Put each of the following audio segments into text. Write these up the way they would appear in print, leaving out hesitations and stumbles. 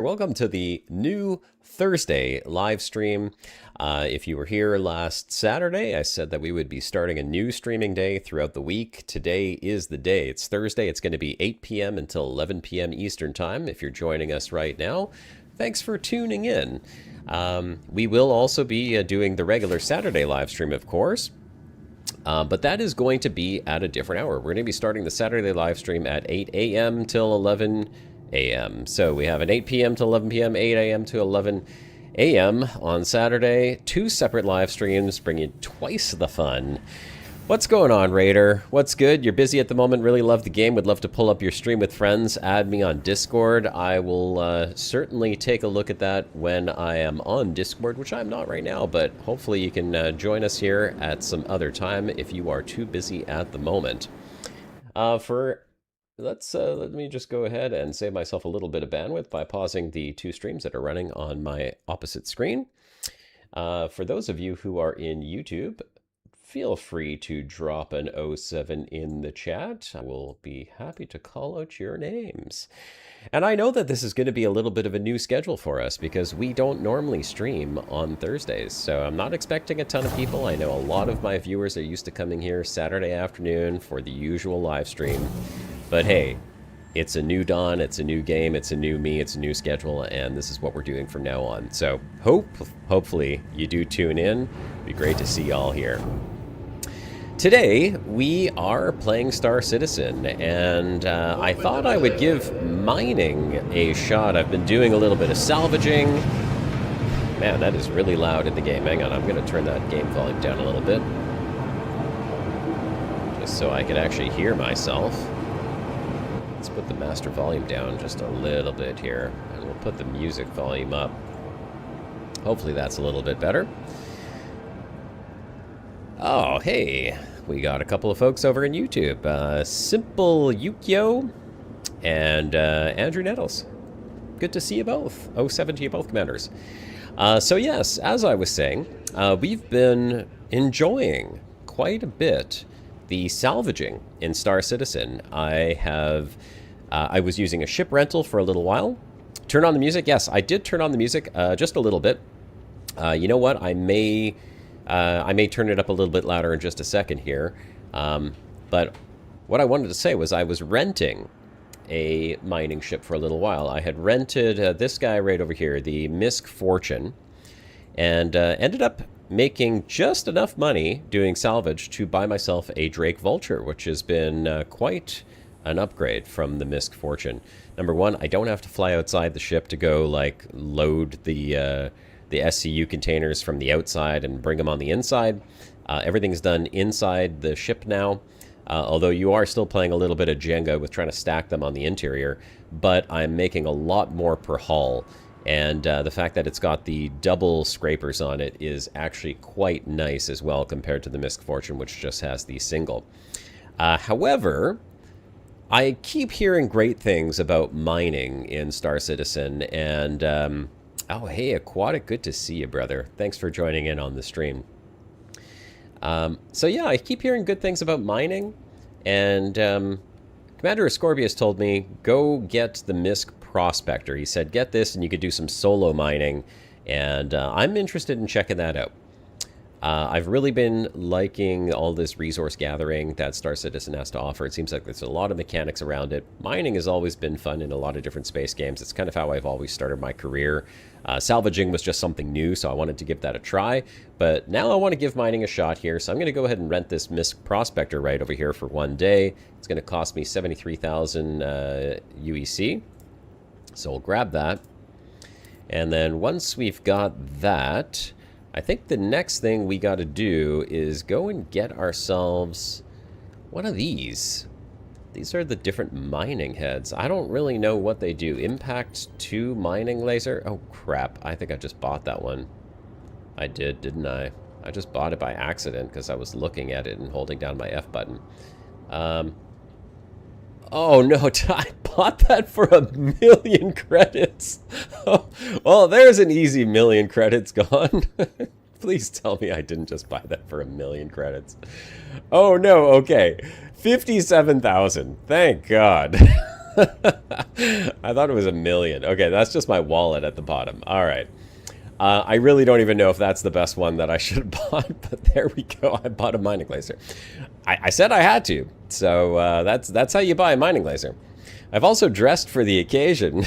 Welcome to the new Thursday live stream. If you were here last Saturday, I said that we would be starting a new streaming day throughout the week. Today is the day. It's Thursday. It's going to be 8 p.m. until 11 p.m. Eastern Time. If you're joining us right now, thanks for tuning in. We will also be doing the regular Saturday live stream, of course. But that is going to be at a different hour. We're going to be starting the Saturday live stream at 8 a.m. till 11 a.m. So we have an 8 p.m. to 11 p.m., 8 a.m. to 11 a.m. on Saturday. Two separate live streams, bringing twice the fun. What's going on, Raider? What's good? You're busy at the moment, really love the game, would love to pull up your stream with friends. Add me on Discord. I will certainly take a look at that when I am on Discord, which I'm not right now, but hopefully you can join us here at some other time if you are too busy at the moment. Let me just go ahead and save myself a little bit of bandwidth by pausing the two streams that are running on my opposite screen. For those of you who are in YouTube, feel free to drop an 07 in the chat. I will be happy to call out your names. And I know that this is going to be a little bit of a new schedule for us because we don't normally stream on Thursdays. So I'm not expecting a ton of people. I know a lot of my viewers are used to coming here Saturday afternoon for the usual live stream. But hey, it's a new dawn, it's a new game, it's a new me, it's a new schedule, and this is what we're doing from now on. So hopefully you do tune in. It'd be great to see y'all here. Today, we are playing Star Citizen, and I thought I would give mining a shot. I've been doing a little bit of salvaging. Man, that is really loud in the game. Hang on, I'm going to turn that game volume down a little bit. Just so I can actually hear myself. Let's put the master volume down just a little bit here, and we'll put the music volume up. Hopefully that's a little bit better. Oh, hey, we got a couple of folks over in YouTube. Simple Yukio and Andrew Nettles. Good to see you both. 07 to you both, Commanders. So yes, as I was saying, we've been enjoying quite a bit the salvaging in Star Citizen. I was using a ship rental for a little while. Turn on the music. Yes, I did turn on the music just a little bit. You know what? I may turn it up a little bit louder in just a second here. But what I wanted to say was I was renting a mining ship for a little while. I had rented this guy right over here, the Misk Fortune, and ended up making just enough money doing salvage to buy myself a Drake Vulture, which has been quite an upgrade from the Misk Fortune. Number one, I don't have to fly outside the ship to go like load the SCU containers from the outside and bring them on the inside. Everything's done inside the ship now, although you are still playing a little bit of Jenga with trying to stack them on the interior, but I'm making a lot more per haul. And the fact that it's got the double scrapers on it is actually quite nice as well compared to the Misk Fortune, which just has the single. However, I keep hearing great things about mining in Star Citizen, and oh, hey, Aquatic, good to see you, brother. Thanks for joining in on the stream. So yeah, I keep hearing good things about mining, and Commander Ascorbius told me, go get the Misk Prospector. He said, get this and you could do some solo mining, and I'm interested in checking that out. I've really been liking all this resource gathering that Star Citizen has to offer. It seems like there's a lot of mechanics around it. Mining has always been fun in a lot of different space games. It's kind of how I've always started my career. Salvaging was just something new, so I wanted to give that a try. But now I want to give mining a shot here, so I'm going to go ahead and rent this Misk Prospector right over here for one day. It's going to cost me 73,000 UEC. So we'll grab that. And then once we've got that, I think the next thing we got to do is go and get ourselves one of these. These are the different mining heads. I don't really know what they do. Impact 2 mining laser. Oh, crap. I think I just bought that one. I did, didn't I? I just bought it by accident because I was looking at it and holding down my F button. Oh, no. I bought that for 1,000,000 credits. Oh, well, there's an easy 1,000,000 credits gone. Please tell me I didn't just buy that for 1,000,000 credits. Oh, no. Okay. 57,000. Thank God. I thought it was 1,000,000. Okay, that's just my wallet at the bottom. All right. I really don't even know if that's the best one that I should have bought, but there we go. I bought a mining laser. I said I had to, so that's how you buy a mining laser. I've also dressed for the occasion.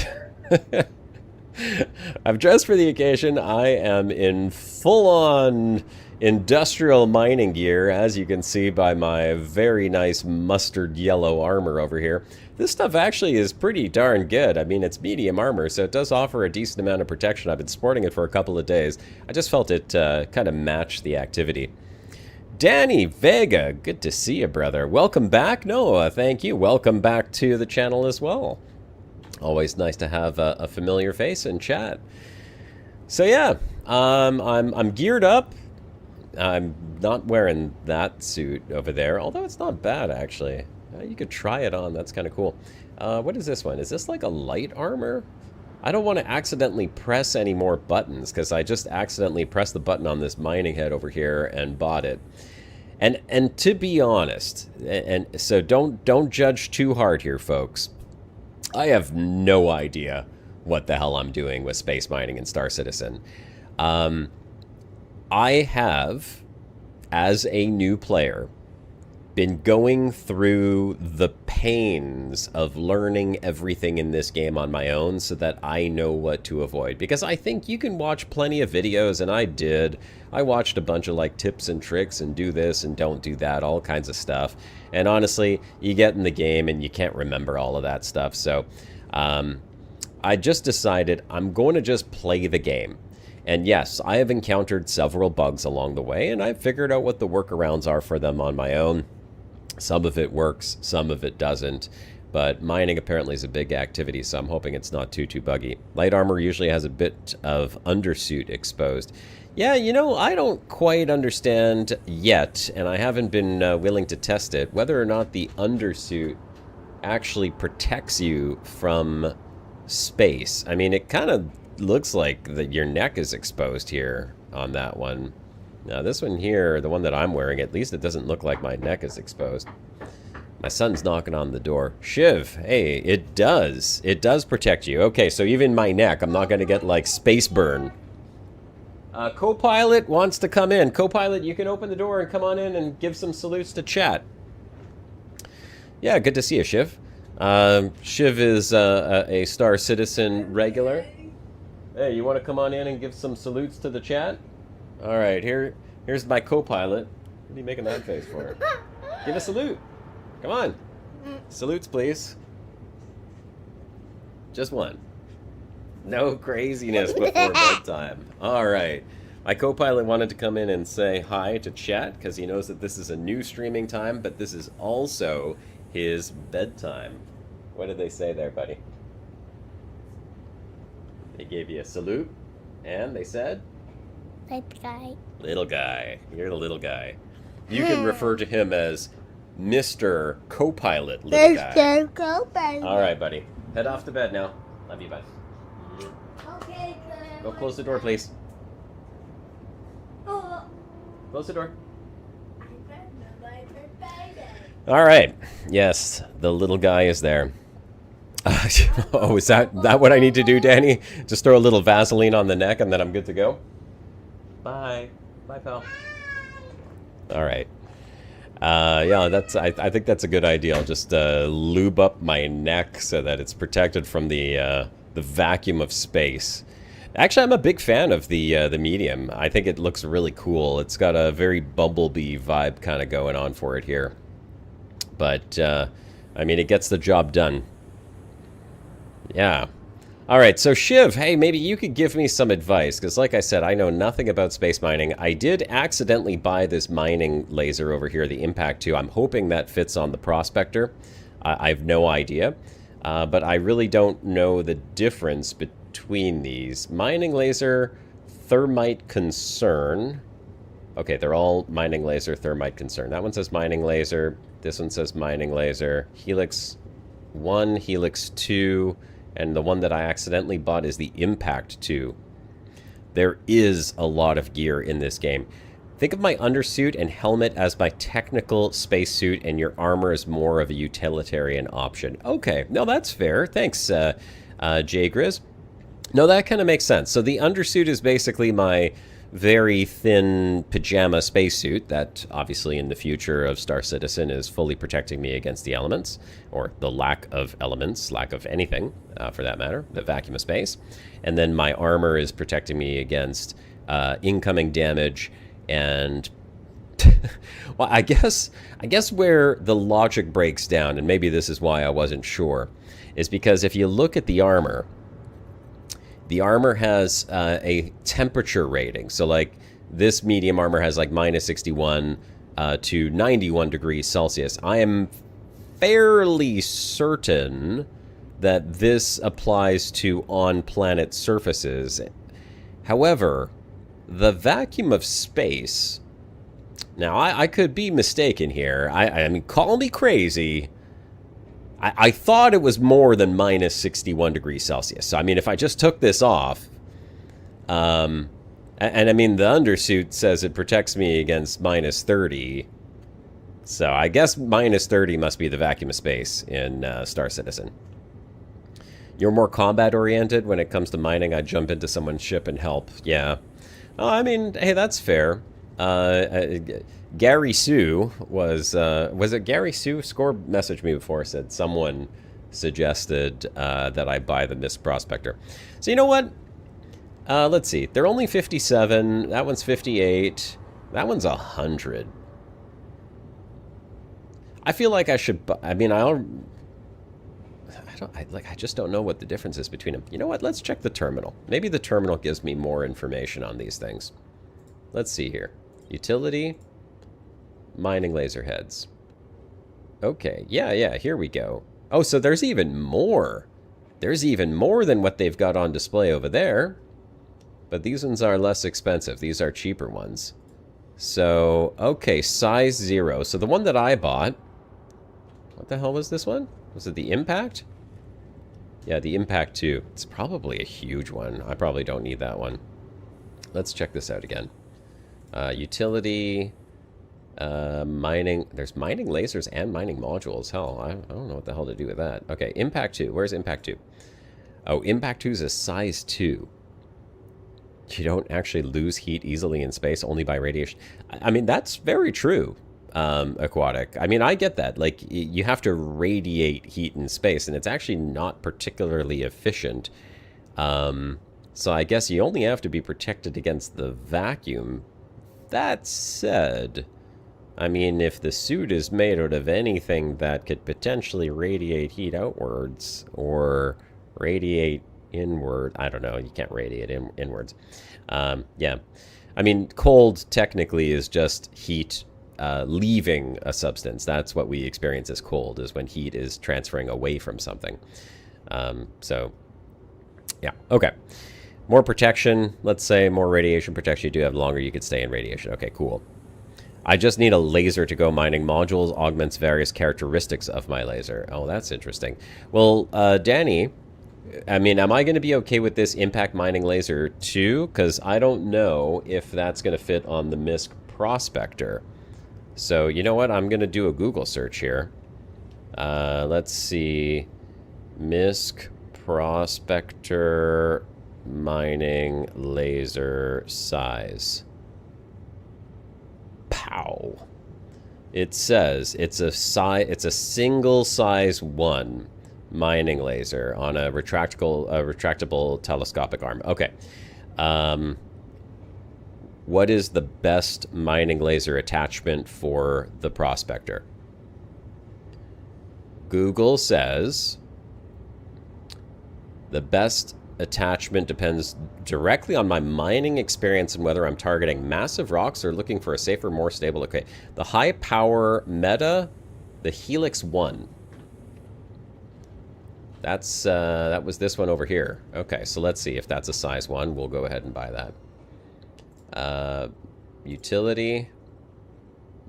I've dressed for the occasion. I am in full-on industrial mining gear, as you can see by my very nice mustard yellow armor over here. This stuff actually is pretty darn good. I mean, it's medium armor, so it does offer a decent amount of protection. I've been sporting it for a couple of days. I just felt it kind of matched the activity. Danny Vega, good to see you, brother. Welcome back, Noah. Thank you. Welcome back to the channel as well. Always nice to have a familiar face in chat. So yeah, I'm geared up. I'm not wearing that suit over there, although it's not bad actually. You could try it on. That's kind of cool. What is this one? Is this like a light armor? I don't want to accidentally press any more buttons because I just accidentally pressed the button on this mining head over here and bought it. And to be honest, and so don't judge too hard here, folks. I have no idea what the hell I'm doing with space mining in Star Citizen. I have, as a new player, been going through the pains of learning everything in this game on my own so that I know what to avoid. Because I think you can watch plenty of videos, and I did. I watched a bunch of like tips and tricks and do this and don't do that, all kinds of stuff. And honestly, you get in the game and you can't remember all of that stuff. So I just decided I'm going to just play the game. And yes, I have encountered several bugs along the way, and I've figured out what the workarounds are for them on my own. Some of it works, some of it doesn't, but mining apparently is a big activity, so I'm hoping it's not too buggy. Light armor usually has a bit of undersuit exposed. Yeah, you know, I don't quite understand yet, and I haven't been willing to test it, whether or not the undersuit actually protects you from space. I mean, it kind of looks like that your neck is exposed here on that one. Now this one here, the one that I'm wearing, at least it doesn't look like my neck is exposed. My son's knocking on the door. Shiv, hey, it does protect you. Okay, so even my neck, I'm not going to get like space burn. Co-pilot wants to come in. Co-pilot, you can open the door and come on in and give some salutes to chat. Yeah, good to see you, Shiv. Shiv is a Star Citizen regular. Hey, you want to come on in and give some salutes to the chat? All right, here's my co-pilot. What are you making that face for? Give a salute. Come on. Salutes, please. Just one. No craziness before bedtime. All right. My co-pilot wanted to come in and say hi to chat because he knows that this is a new streaming time, but this is also his bedtime. What did they say there, buddy? They gave you a salute, and they said? Little guy. Little guy. You're the little guy. You can refer to him as Mr. Co-pilot, little guy. Mr. Co-pilot. All right, buddy. Head off to bed now. Love you, bud. Okay, Go close the door, please. Close the door. All right. Yes, the little guy is there. Oh, is that what I need to do, Danny? Just throw a little Vaseline on the neck and then I'm good to go? Bye. Bye, pal. All right. Yeah, I think that's a good idea. I'll just lube up my neck so that it's protected from the vacuum of space. Actually, I'm a big fan of the medium. I think it looks really cool. It's got a very Bumblebee vibe kind of going on for it here. But, I mean, it gets the job done. Yeah. All right, so Shiv, hey, maybe you could give me some advice, because like I said, I know nothing about space mining. I did accidentally buy this mining laser over here, the Impact 2. I'm hoping that fits on the Prospector. I have no idea, but I really don't know the difference between these. Mining laser, thermite concern. Okay, they're all mining laser, thermite concern. That one says mining laser. This one says mining laser. Helix 1, Helix 2... and the one that I accidentally bought is the Impact 2. There is a lot of gear in this game. Think of my undersuit and helmet as my technical spacesuit, and your armor is more of a utilitarian option. Okay, no, that's fair. Thanks, Jay Grizz. No, that kind of makes sense. So the undersuit is basically my very thin pajama spacesuit that obviously in the future of Star Citizen is fully protecting me against the elements, or the lack of elements, lack of anything for that matter, the vacuum of space. And then my armor is protecting me against incoming damage and well, I guess where the logic breaks down, and maybe this is why I wasn't sure, is because if you look at the armor has a temperature rating. So like this medium armor has like minus 61 to 91 degrees Celsius. I am fairly certain that this applies to on-planet surfaces. However, the vacuum of space... Now, I could be mistaken here. I mean, call me crazy. I thought it was more than minus 61 degrees Celsius. So, I mean, if I just took this off... and I mean, the undersuit says it protects me against minus 30. So, I guess minus 30 must be the vacuum of space in Star Citizen. You're more combat-oriented when it comes to mining. I jump into someone's ship and help. Yeah. Oh, I mean, hey, that's fair. Gary Sue was it Gary Sue? Score messaged me before, said someone suggested that I buy the Mist Prospector. So you know what? Let's see. They're only 57. That one's 58. That one's 100. I feel like I should. I mean, I just don't know what the difference is between them. You know what? Let's check the terminal. Maybe the terminal gives me more information on these things. Let's see here. Utility, mining laser heads. Okay, yeah, here we go. Oh, so there's even more. There's even more than what they've got on display over there. But these ones are less expensive. These are cheaper ones. So, okay, size 0. So the one that I bought... What the hell was this one? Was it the Impact? Yeah, the Impact 2. It's probably a huge one. I probably don't need that one. Let's check this out again. Utility, mining. There's mining lasers and mining modules. Hell, I don't know what the hell to do with that. Okay, Impact 2. Where's Impact 2? Oh, Impact 2 is a size 2. You don't actually lose heat easily in space, only by radiation. I mean, that's very true, Aquatic. I mean, I get that. Like, you have to radiate heat in space, and it's actually not particularly efficient. So I guess you only have to be protected against the vacuum. That said, I mean, if the suit is made out of anything that could potentially radiate heat outwards or radiate inward, I don't know, you can't radiate inwards. Yeah, I mean, cold technically is just heat leaving a substance. That's what we experience as cold, is when heat is transferring away from something. So, yeah, okay. More protection, let's say more radiation protection you do have, the longer you could stay in radiation. Okay, cool. I just need a laser to go mining. Modules augments various characteristics of my laser. Oh, that's interesting. Well, Danny, I mean, am I going to be okay with this Impact Mining Laser too? Because I don't know if that's going to fit on the Mist Prospector. So, you know what? I'm going to do a Google search here. Let's see. Mist Prospector... mining laser size. Pow. It says it's a single size 1 mining laser on a retractable telescopic arm. Okay. What is the best mining laser attachment for the Prospector? Google says the best attachment depends directly on my mining experience and whether I'm targeting massive rocks or looking for a safer, more stable. Okay, the high power Meta, the Helix 1. That's that was this one over here. Okay, so let's see if that's a size 1. We'll go ahead and buy that. Utility,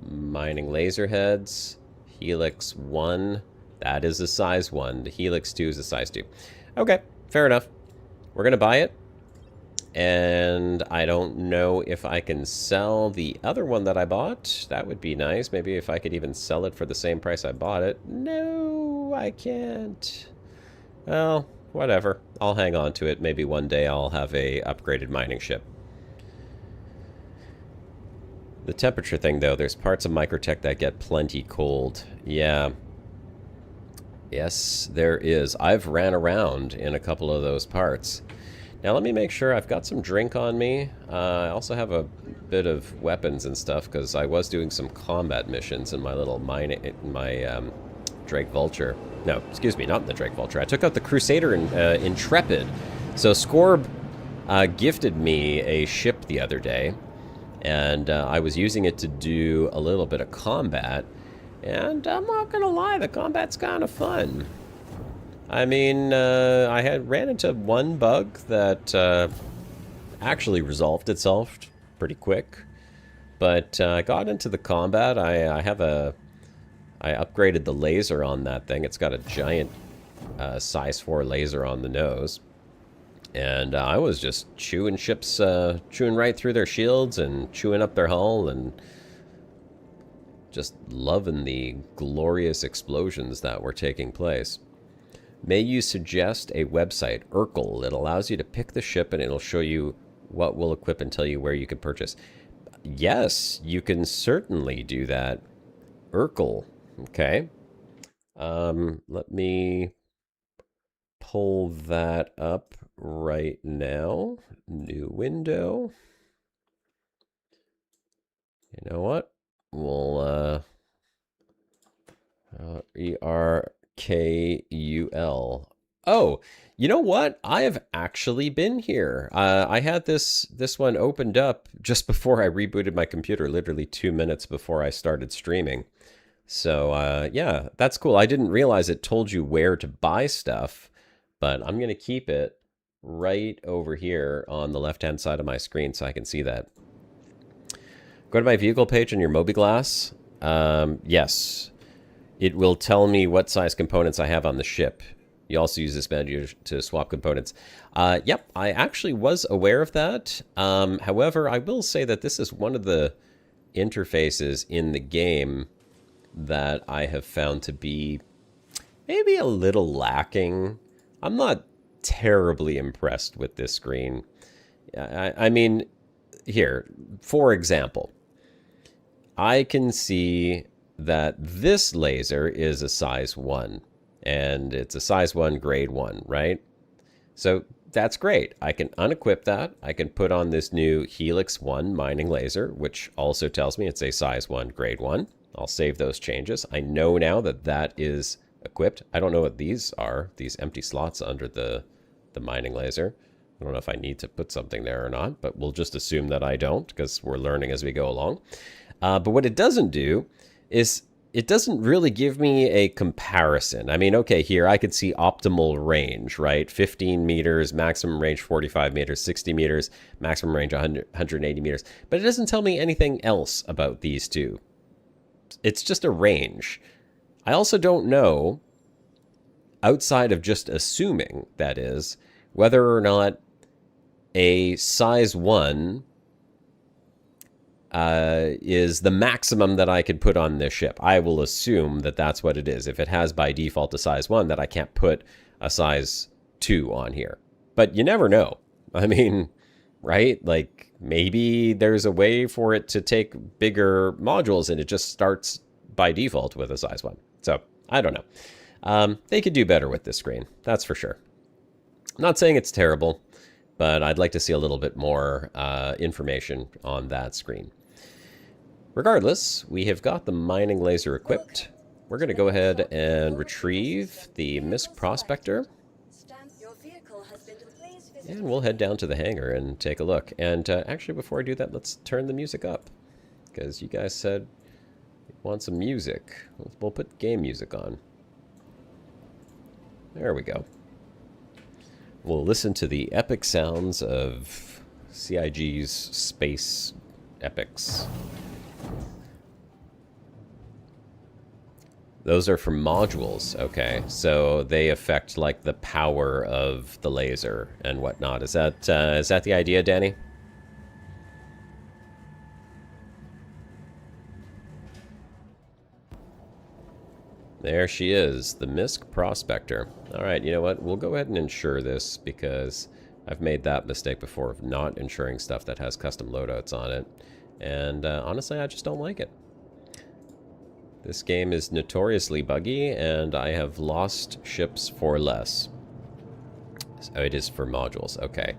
mining laser heads, Helix 1. That is a size 1. The Helix 2 is a size 2. Okay, fair enough. We're going to buy it, And I don't know if I can sell the other one that I bought. That would be nice. Maybe if I could even sell it for the same price I bought it. No, I can't. Well, whatever. I'll hang on to it. Maybe one day I'll have a upgraded mining ship. The temperature thing, though, there's parts of Microtech that get plenty cold. Yeah. Yes, there is. I've ran around in a couple of those parts. Now let me make sure I've got some drink on me. I also have a bit of weapons and stuff because I was doing some combat missions in my little Drake Vulture. No, excuse me, not in the Drake Vulture. I took out the Crusader Intrepid. So Scorb gifted me a ship the other day, and I was using it to do a little bit of combat. And I'm not gonna lie, the combat's kind of fun. I mean, I had ran into one bug that actually resolved itself pretty quick, but I got into the combat. I upgraded the laser on that thing. It's got a giant size 4 laser on the nose, and I was just chewing ships, chewing right through their shields and chewing up their hull, and just loving the glorious explosions that were taking place. May you suggest a website, Urkel, that allows you to pick the ship and it'll show you what will equip and tell you where you can purchase. Yes, you can certainly do that. Urkel. Okay. Let me pull that up right now. New window. You know what? We'll ERKUL. Oh, you know what? I have actually been here. I had this one opened up just before I rebooted my computer, literally 2 minutes before I started streaming. So yeah, that's cool. I didn't realize it told you where to buy stuff, but I'm going to keep it right over here on the left-hand side of my screen so I can see that. Go to my vehicle page in your Mobiglass. Yes. It will tell me what size components I have on the ship. You also use this menu to swap components. Yep, I actually was aware of that. However, I will say that this is one of the interfaces in the game that I have found to be maybe a little lacking. I'm not terribly impressed with this screen. I mean, here, for example, I can see that this laser is a size 1, and it's a size 1 grade 1, right? So that's great. I can unequip that. I can put on this new Helix 1 mining laser, which also tells me it's a size 1 grade 1. I'll save those changes. I know now that that is equipped. I don't know what these are, these empty slots under the mining laser. I don't know if I need to put something there or not, but we'll just assume that I don't because we're learning as we go along. But what it doesn't do is it doesn't really give me a comparison. I mean, okay, here I could see optimal range, right? 15 meters, maximum range 45 meters, 60 meters, maximum range 180 meters. But it doesn't tell me anything else about these two. It's just a range. I also don't know, outside of just assuming, that is, whether or not a size 1 is the maximum that I could put on this ship. I will assume that that's what it is. If it has by default a size 1, that I can't put a size 2 on here. But you never know. I mean, right? Like, maybe there's a way for it to take bigger modules and it just starts by default with a size 1. So, I don't know. They could do better with this screen. That's for sure. I'm not saying it's terrible, but I'd like to see a little bit more information on that screen. Regardless, we have got the mining laser equipped. We're going to go ahead and retrieve the MISC Prospector. And we'll head down to the hangar and take a look. And actually, before I do that, let's turn the music up. Because you guys said you want some music. We'll put game music on. There we go. We'll listen to the epic sounds of CIG's space epics. Those are for modules. Okay, so they affect like the power of the laser and whatnot. Is that the idea, Danny? There she is, the MISC Prospector. All right, you know what? We'll go ahead and insure this because I've made that mistake before of not insuring stuff that has custom loadouts on it. And honestly, I just don't like it. This game is notoriously buggy, and I have lost ships for less. So it is for modules, okay.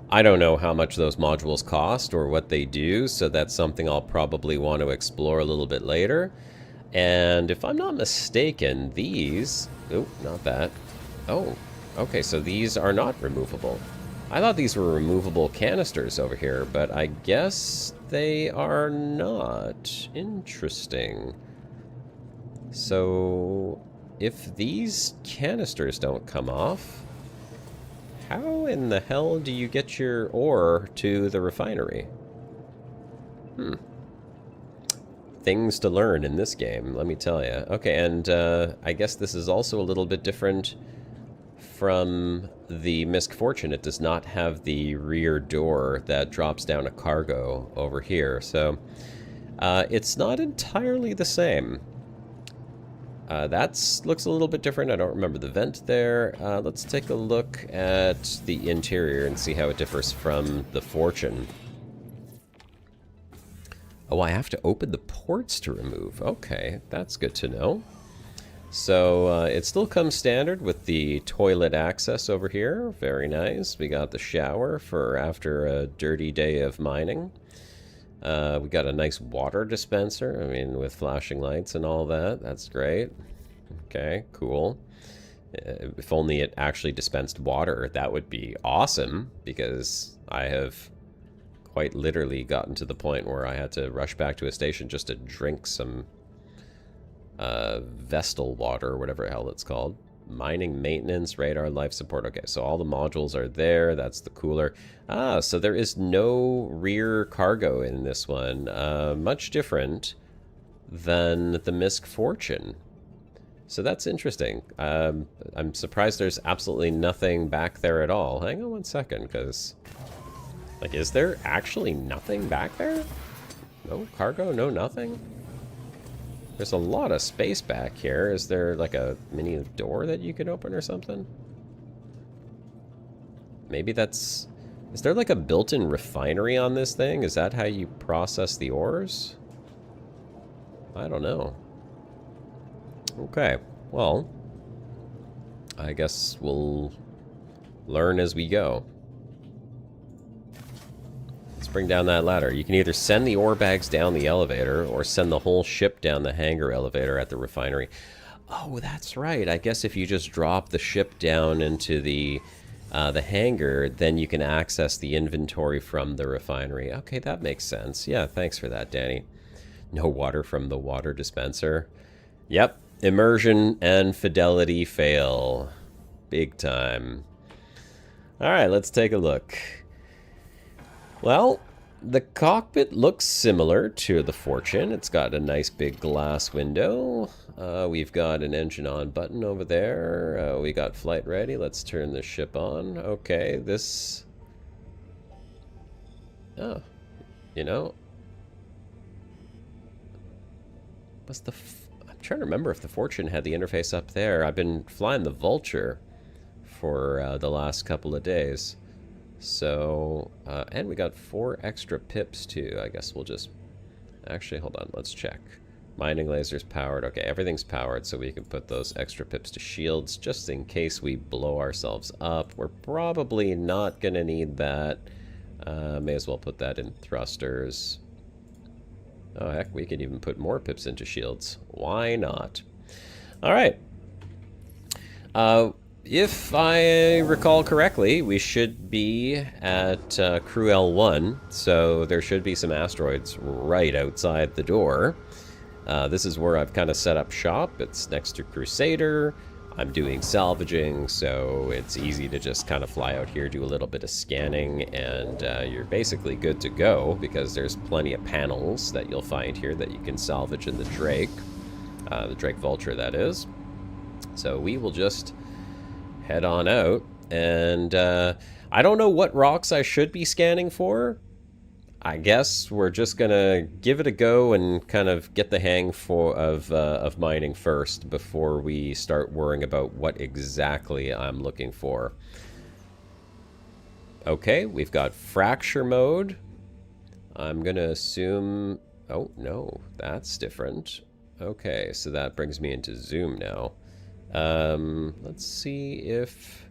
I don't know how much those modules cost or what they do, so that's something I'll probably want to explore a little bit later. And if I'm not mistaken, these... Oh, not that. Oh, okay, so these are not removable. I thought these were removable canisters over here, but I guess they are not. Interesting. So, if these canisters don't come off, how in the hell do you get your ore to the refinery? Things to learn in this game, let me tell you. Okay, and I guess this is also a little bit different from the Misc Fortune. It does not have the rear door that drops down a cargo over here, so it's not entirely the same. That looks a little bit different. I don't remember the vent there. Let's take a look at the interior and see how it differs from the Fortune. Oh, I have to open the ports to remove. Okay, that's good to know. So it still comes standard with the toilet access over here. Very nice. We got the shower for after a dirty day of mining. We got a nice water dispenser. I mean, with flashing lights and all that. That's great. Okay, cool. If only it actually dispensed water, that would be awesome, because I have quite literally gotten to the point where I had to rush back to a station just to drink some Vestal water, or whatever the hell it's called. Mining, maintenance, radar, life support. Okay, so all the modules are there. That's the cooler. Ah, so there is no rear cargo in this one. Much different than the Misc Fortune. So that's interesting. I'm surprised there's absolutely nothing back there at all. Hang on one second, because... like, is there actually nothing back there? No cargo, no nothing? There's a lot of space back here. Is there like a mini door that you can open or something? Maybe that's... is there like a built-in refinery on this thing? Is that how you process the ores? I don't know. Okay, well, I guess we'll learn as we go. Let's bring down that ladder. You can either send the ore bags down the elevator or send the whole ship down the hangar elevator at the refinery. Oh, that's right. I guess if you just drop the ship down into the hangar, then you can access the inventory from the refinery. Okay, that makes sense. Yeah, thanks for that, Danny. No water from the water dispenser. Yep, immersion and fidelity fail. Big time. All right, let's take a look. Well, the cockpit looks similar to the Fortune. It's got a nice big glass window. We've got an engine on button over there. We got flight ready. Let's turn the ship on. Okay, this... oh, you know... what's the... I'm trying to remember if the Fortune had the interface up there. I've been flying the Vulture for the last couple of days. So, and we got 4 extra pips too. I guess we'll just... actually, hold on, let's check. Mining lasers powered. Okay, everything's powered, so we can put those extra pips to shields just in case we blow ourselves up. We're probably not going to need that. May as well put that in thrusters. Oh, heck, we can even put more pips into shields. Why not? All right. If I recall correctly, we should be at Crew L1, so there should be some asteroids right outside the door. This is where I've kind of set up shop. It's next to Crusader. I'm doing salvaging, so it's easy to just kind of fly out here, do a little bit of scanning, and you're basically good to go, because there's plenty of panels that you'll find here that you can salvage in the Drake. The Drake Vulture, that is. So we will just head on out. And I don't know what rocks I should be scanning for. I guess we're just gonna give it a go and kind of get the hang of mining first before we start worrying about what exactly I'm looking for. Okay, we've got fracture mode. I'm gonna assume... Oh, no, that's different. Okay, so that brings me into zoom now. Let's see if...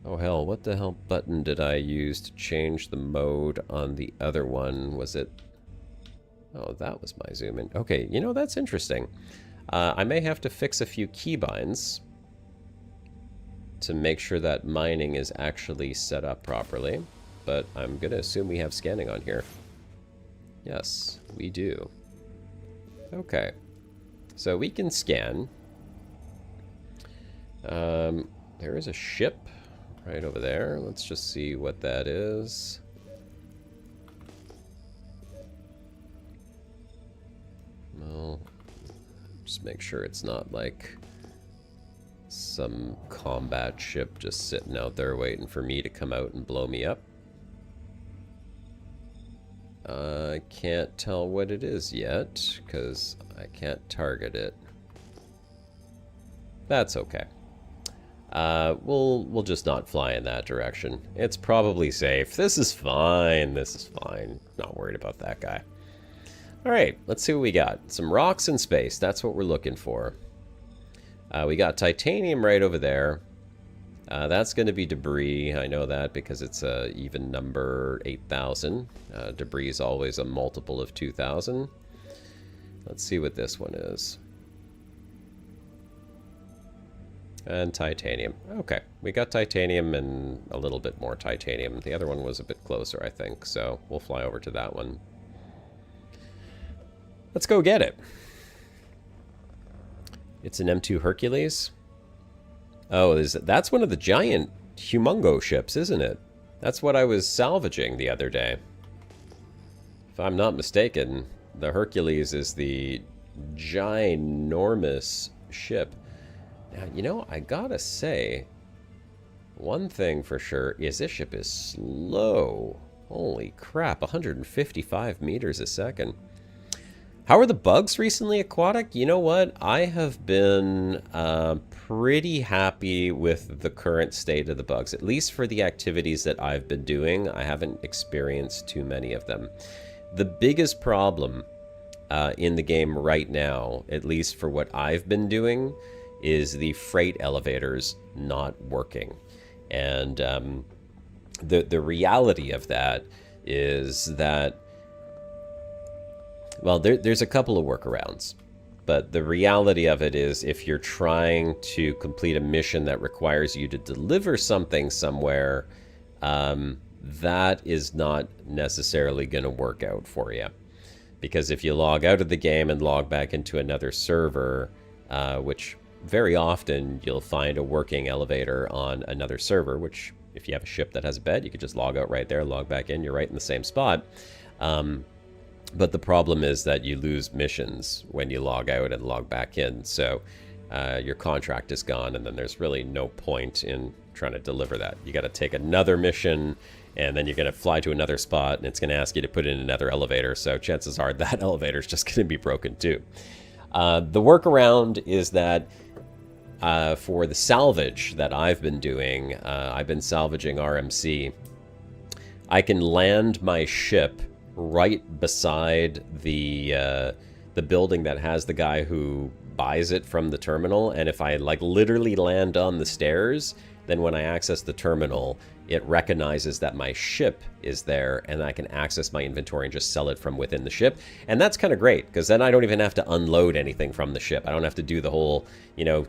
Oh hell, what the hell button did I use to change the mode on the other one? Was it... Oh, that was my zoom in. Okay, you know, that's interesting. I may have to fix a few keybinds to make sure that mining is actually set up properly. But I'm going to assume we have scanning on here. Yes, we do. Okay. So we can scan. There is a ship right over there. Let's just see what that is. Well, just make sure it's not like some combat ship just sitting out there waiting for me to come out and blow me up. I can't tell what it is yet because I can't target it. That's okay. We'll just not fly in that direction. It's probably safe. This is fine. This is fine. Not worried about that guy. All right, let's see what we got. Some rocks in space. That's what we're looking for. We got titanium right over there. That's going to be debris. I know that because it's a even number 8,000. Debris is always a multiple of 2,000. Let's see what this one is. And titanium. Okay, we got titanium and a little bit more titanium. The other one was a bit closer, I think, so we'll fly over to that one. Let's go get it. It's an M2 Hercules. Oh, that's one of the giant humongo ships, isn't it? That's what I was salvaging the other day. If I'm not mistaken, the Hercules is the ginormous ship. Now, you know, I gotta say, one thing for sure is this ship is slow. Holy crap, 155 meters a second. How are the bugs recently, Aquatic? You know what? I have been pretty happy with the current state of the bugs, at least for the activities that I've been doing. I haven't experienced too many of them. The biggest problem in the game right now, at least for what I've been doing, is the freight elevators not working. And the reality of that is that, well, there's a couple of workarounds. But the reality of it is if you're trying to complete a mission that requires you to deliver something somewhere, that is not necessarily going to work out for you. Because if you log out of the game and log back into another server, which very often you'll find a working elevator on another server, which if you have a ship that has a bed, you could just log out right there, log back in, you're right in the same spot. But the problem is that you lose missions when you log out and log back in. So your contract is gone, and then there's really no point in trying to deliver that. You got to take another mission, and then you're going to fly to another spot, and it's going to ask you to put in another elevator. So chances are that elevator is just going to be broken too. The workaround is that for the salvage that I've been doing, I've been salvaging RMC. I can land my ship right beside the building that has the guy who buys it from the terminal, and if I like literally land on the stairs, then when I access the terminal, it recognizes that my ship is there, and I can access my inventory and just sell it from within the ship. And that's kind of great, because then I don't even have to unload anything from the ship. I don't have to do the whole, you know,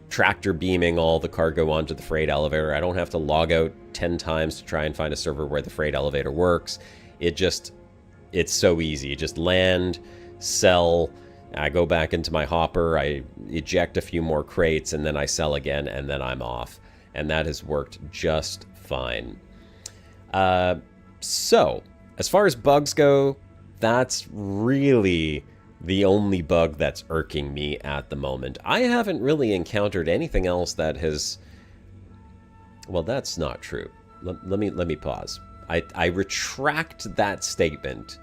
tractor beaming all the cargo onto the freight elevator. I don't have to log out 10 times to try and find a server where the freight elevator works. It's so easy. You just land, sell, I go back into my hopper, I eject a few more crates, and then I sell again, and then I'm off. And that has worked just fine. So, as far as bugs go, that's really the only bug that's irking me at the moment. I haven't really encountered anything else that has... Well, that's not true. Let me pause. I retract that statement.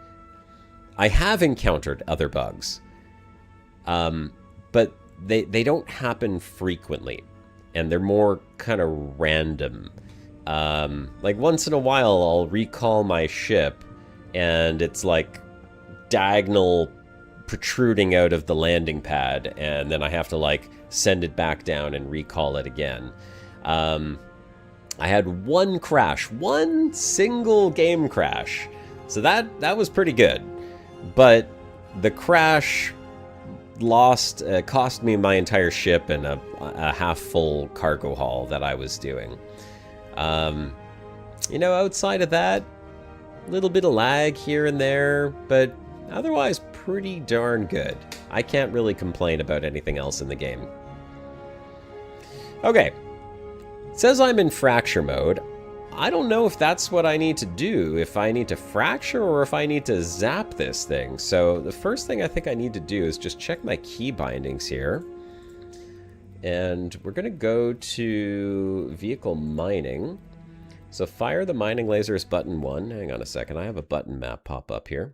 I have encountered other bugs, but they don't happen frequently, and they're more kind of random. Like once in a while, I'll recall my ship, and it's like diagonal protruding out of the landing pad, and then I have to like send it back down and recall it again. I had one crash, one single game crash, so that was pretty good. But the crash cost me my entire ship and a half-full cargo haul that I was doing. You know, outside of that, a little bit of lag here and there, but otherwise pretty darn good. I can't really complain about anything else in the game. Okay. It says I'm in fracture mode. I don't know if that's what I need to do, if I need to fracture or if I need to zap this thing. So the first thing I think I need to do is just check my key bindings here. And we're going to go to vehicle mining. So fire the mining laser is button 1. Hang on a second, I have a button map pop up here.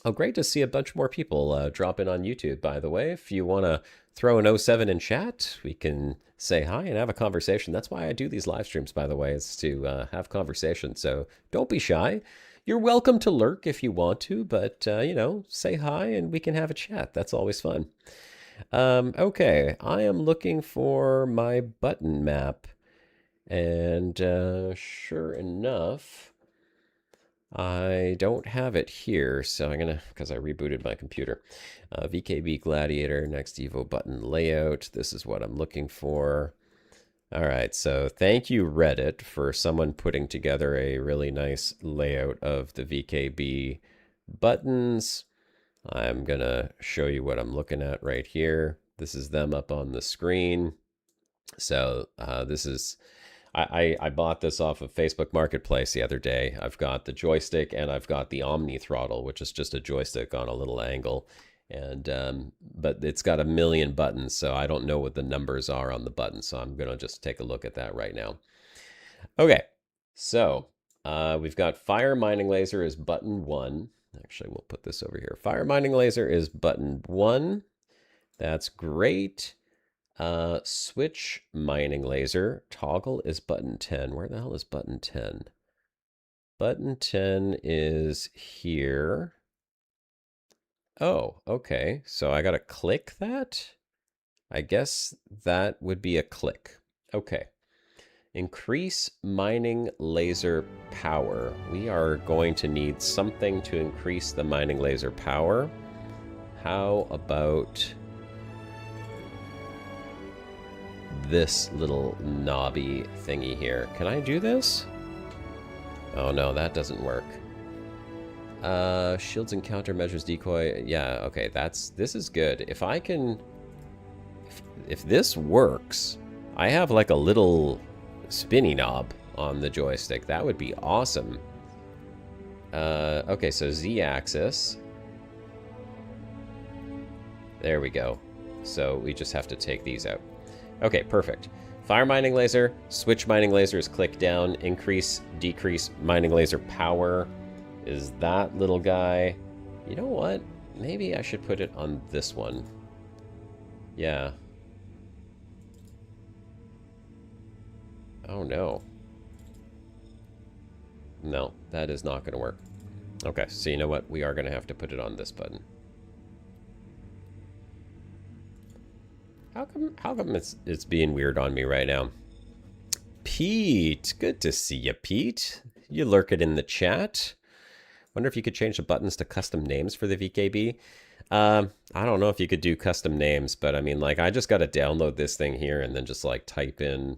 Oh, great to see a bunch more people drop in on YouTube, by the way. If you want to throw an 07 in chat, we can say hi and have a conversation. That's why I do these live streams, by the way, is to have conversations. So don't be shy. You're welcome to lurk if you want to, but, you know, say hi and we can have a chat. That's always fun. Okay, I am looking for my button map. And sure enough... I don't have it here, so I'm gonna, because I rebooted my computer. VKB Gladiator, Next Evo button layout. This is what I'm looking for. All right, so thank you, Reddit, for someone putting together a really nice layout of the VKB buttons. I'm gonna show you what I'm looking at right here. This is them up on the screen. So this is... I bought this off of Facebook Marketplace the other day. I've got the joystick and I've got the Omni throttle, which is just a joystick on a little angle. And but it's got a million buttons, so I don't know what the numbers are on the buttons. So I'm going to just take a look at that right now. Okay, so we've got fire mining laser is button 1. Actually, we'll put this over here. Fire mining laser is button 1. That's great. Switch mining laser toggle is button 10. Where the hell is button 10? Button 10 is here. Oh, okay. So I gotta click that? I guess that would be a click. Okay. Increase mining laser power. We are going to need something to increase the mining laser power. How about this little knobby thingy here? Can I do this? Oh no, that doesn't work. Shields and countermeasures decoy. Yeah, okay, this is good. If I can, if this works, I have like a little spinny knob on the joystick. That would be awesome. Okay, so Z-axis. There we go. So we just have to take these out. Okay, perfect. Fire mining laser, switch mining laser is click down, increase, decrease mining laser power is that little guy. You know what? Maybe I should put it on this one. Yeah. Oh no. No, that is not going to work. Okay, so you know what? We are going to have to put it on this button. How come it's being weird on me right now? Pete, good to see you, Pete. You lurking in the chat. Wonder if you could change the buttons to custom names for the VKB. I don't know if you could do custom names, but I mean, like, I just got to download this thing here and then just like type in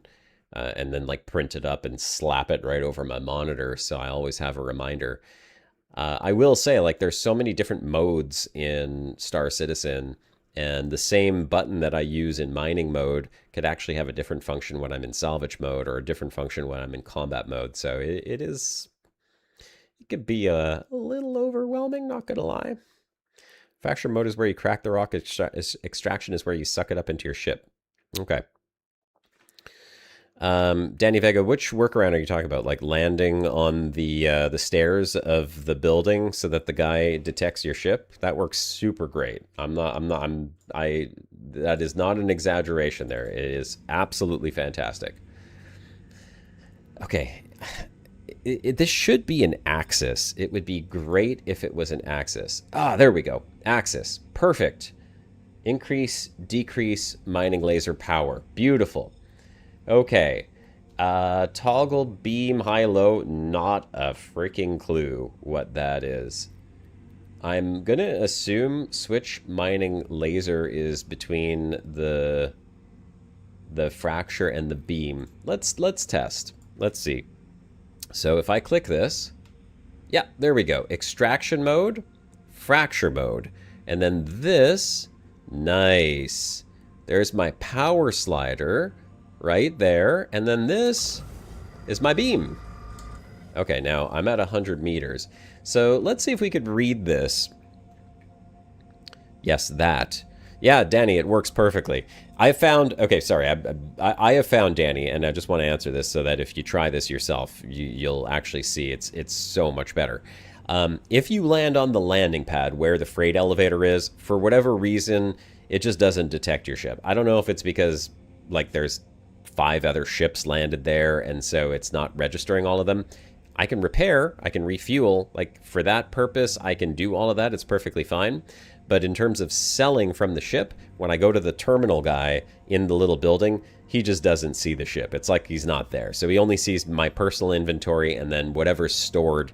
and then like print it up and slap it right over my monitor, so I always have a reminder. I will say, like, there's so many different modes in Star Citizen, and the same button that I use in mining mode could actually have a different function when I'm in salvage mode or a different function when I'm in combat mode. So it could be a little overwhelming, not gonna lie. Fracture mode is where you crack the rock. Extraction is where you suck it up into your ship. Okay. Danny Vega, which workaround are you talking about? Like landing on the stairs of the building so that the guy detects your ship? That works super great. That is not an exaggeration there. It is absolutely fantastic. Okay. This should be an axis. It would be great if it was an axis. Ah, there we go. Axis. Perfect. Increase, decrease mining laser power. Beautiful. Okay. Toggle beam high-low. Not a freaking clue what that is. I'm going to assume switch mining laser is between the fracture and the beam. Let's test. Let's see. So if I click this, yeah, there we go. Extraction mode, fracture mode. And then this, nice. There's my power slider right there. And then this is my beam. Okay, now I'm at 100 meters. So let's see if we could read this. Yes, that. Yeah, Danny, it works perfectly. I found, okay, sorry, I have found Danny, and I just want to answer this so that if you try this yourself, you'll actually see it's so much better. If you land on the landing pad where the freight elevator is, for whatever reason, it just doesn't detect your ship. I don't know if it's because, like, there's 5 other ships landed there, and so it's not registering all of them. I can repair, I can refuel, like, for that purpose, I can do all of that, it's perfectly fine. But in terms of selling from the ship, when I go to the terminal guy in the little building, he just doesn't see the ship. It's like he's not there. So he only sees my personal inventory and then whatever's stored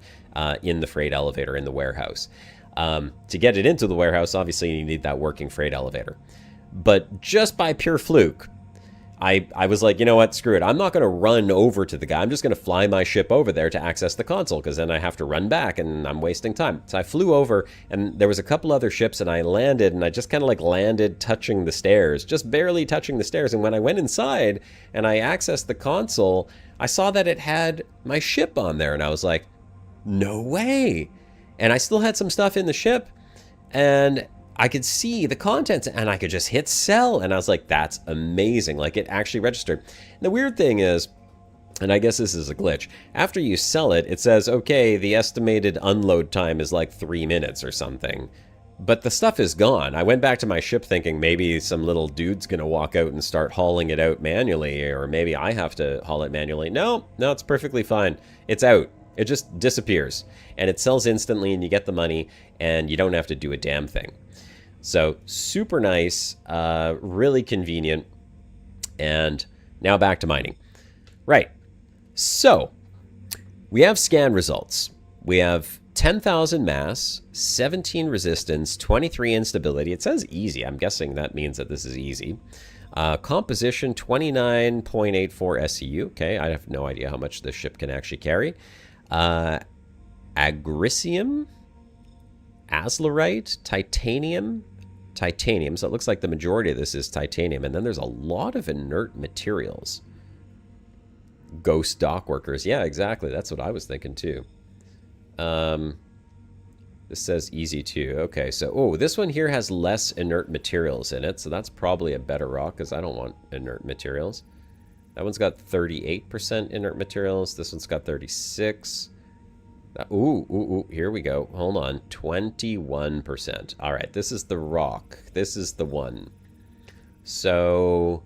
in the freight elevator in the warehouse. To get it into the warehouse, obviously you need that working freight elevator. But just by pure fluke, I was like, you know what, screw it. I'm not going to run over to the guy. I'm just going to fly my ship over there to access the console, because then I have to run back and I'm wasting time. So I flew over, and there was a couple other ships, and I landed, and I just kind of like landed touching the stairs, just barely touching the stairs. And when I went inside and I accessed the console, I saw that it had my ship on there, and I was like, no way. And I still had some stuff in the ship, and I could see the contents, and I could just hit sell, and I was like, that's amazing. Like, it actually registered. And the weird thing is, and I guess this is a glitch, after you sell it, it says, okay, the estimated unload time is like 3 minutes or something. But the stuff is gone. I went back to my ship thinking maybe some little dude's going to walk out and start hauling it out manually, or maybe I have to haul it manually. No, it's perfectly fine. It's out. It just disappears. And it sells instantly, and you get the money, and you don't have to do a damn thing. So super nice, really convenient. And now back to mining. Right. So we have scan results. We have 10,000 mass, 17 resistance, 23 instability. It says easy. I'm guessing that means that this is easy. Composition 29.84 SCU. Okay, I have no idea how much this ship can actually carry. Agricium, Azlerite, titanium. So it looks like the majority of this is titanium. And then there's a lot of inert materials. Ghost dock workers. Yeah, exactly. That's what I was thinking too. This says easy too. Okay, so, this one here has less inert materials in it. So that's probably a better rock, because I don't want inert materials. That one's got 38% inert materials. This one's got 36. Here we go. Hold on. 21%. All right, this is the rock. This is the one. So,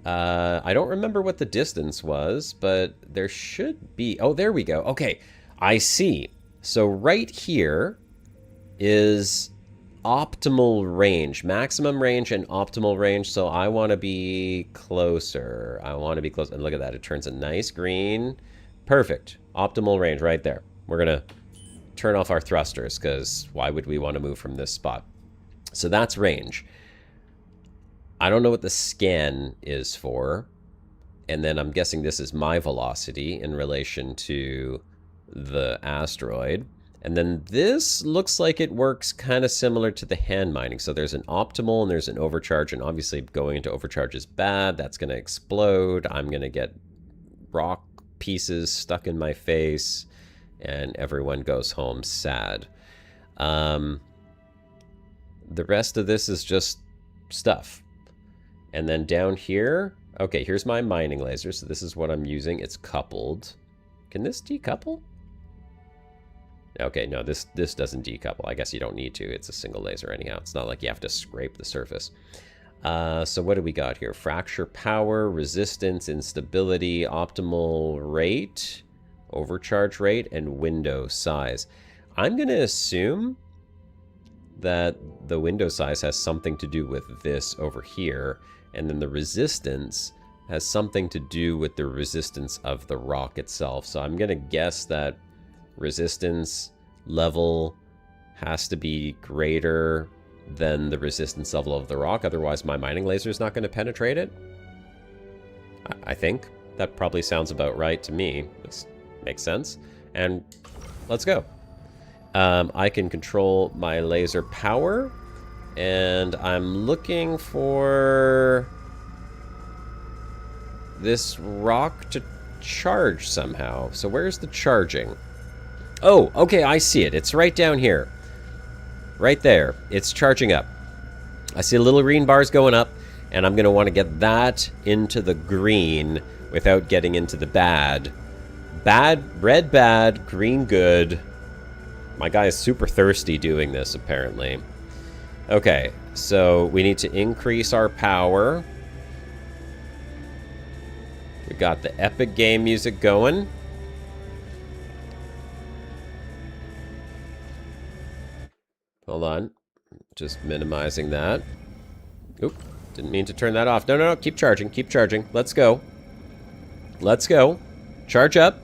I don't remember what the distance was, but there should be... Oh, there we go. Okay, I see. So right here is optimal range. Maximum range and optimal range. So I want to be closer. I want to be close. And look at that. It turns a nice green. Perfect. Optimal range right there. We're going to turn off our thrusters, because why would we want to move from this spot? So that's range. I don't know what the scan is for. And then I'm guessing this is my velocity in relation to the asteroid. And then this looks like it works kind of similar to the hand mining. So there's an optimal and there's an overcharge. And obviously going into overcharge is bad. That's going to explode. I'm going to get rock pieces stuck in my face. And everyone goes home sad. The rest of this is just stuff. And then down here, okay, here's my mining laser. So this is what I'm using. It's coupled. Can this decouple? Okay, no, this doesn't decouple. I guess you don't need to. It's a single laser anyhow. It's not like you have to scrape the surface. So what do we got here? Fracture power, resistance, instability, optimal rate, overcharge rate, and window size. I'm going to assume that the window size has something to do with this over here, and then the resistance has something to do with the resistance of the rock itself. So I'm going to guess that resistance level has to be greater than the resistance level of the rock. Otherwise, my mining laser is not going to penetrate it. I think that probably sounds about right to me. This makes sense. And let's go. I can control my laser power, and I'm looking for this rock to charge somehow. So where's the charging? Oh, okay, I see it. It's right down here. Right there. It's charging up. I see little green bars going up, and I'm going to want to get that into the green without getting into the bad. Bad, red bad, green good. My guy is super thirsty doing this, apparently. Okay, so we need to increase our power. We got the epic game music going. Hold on. Just minimizing that. Oop, didn't mean to turn that off. No, no, no, keep charging, keep charging. Let's go. Let's go. Charge up.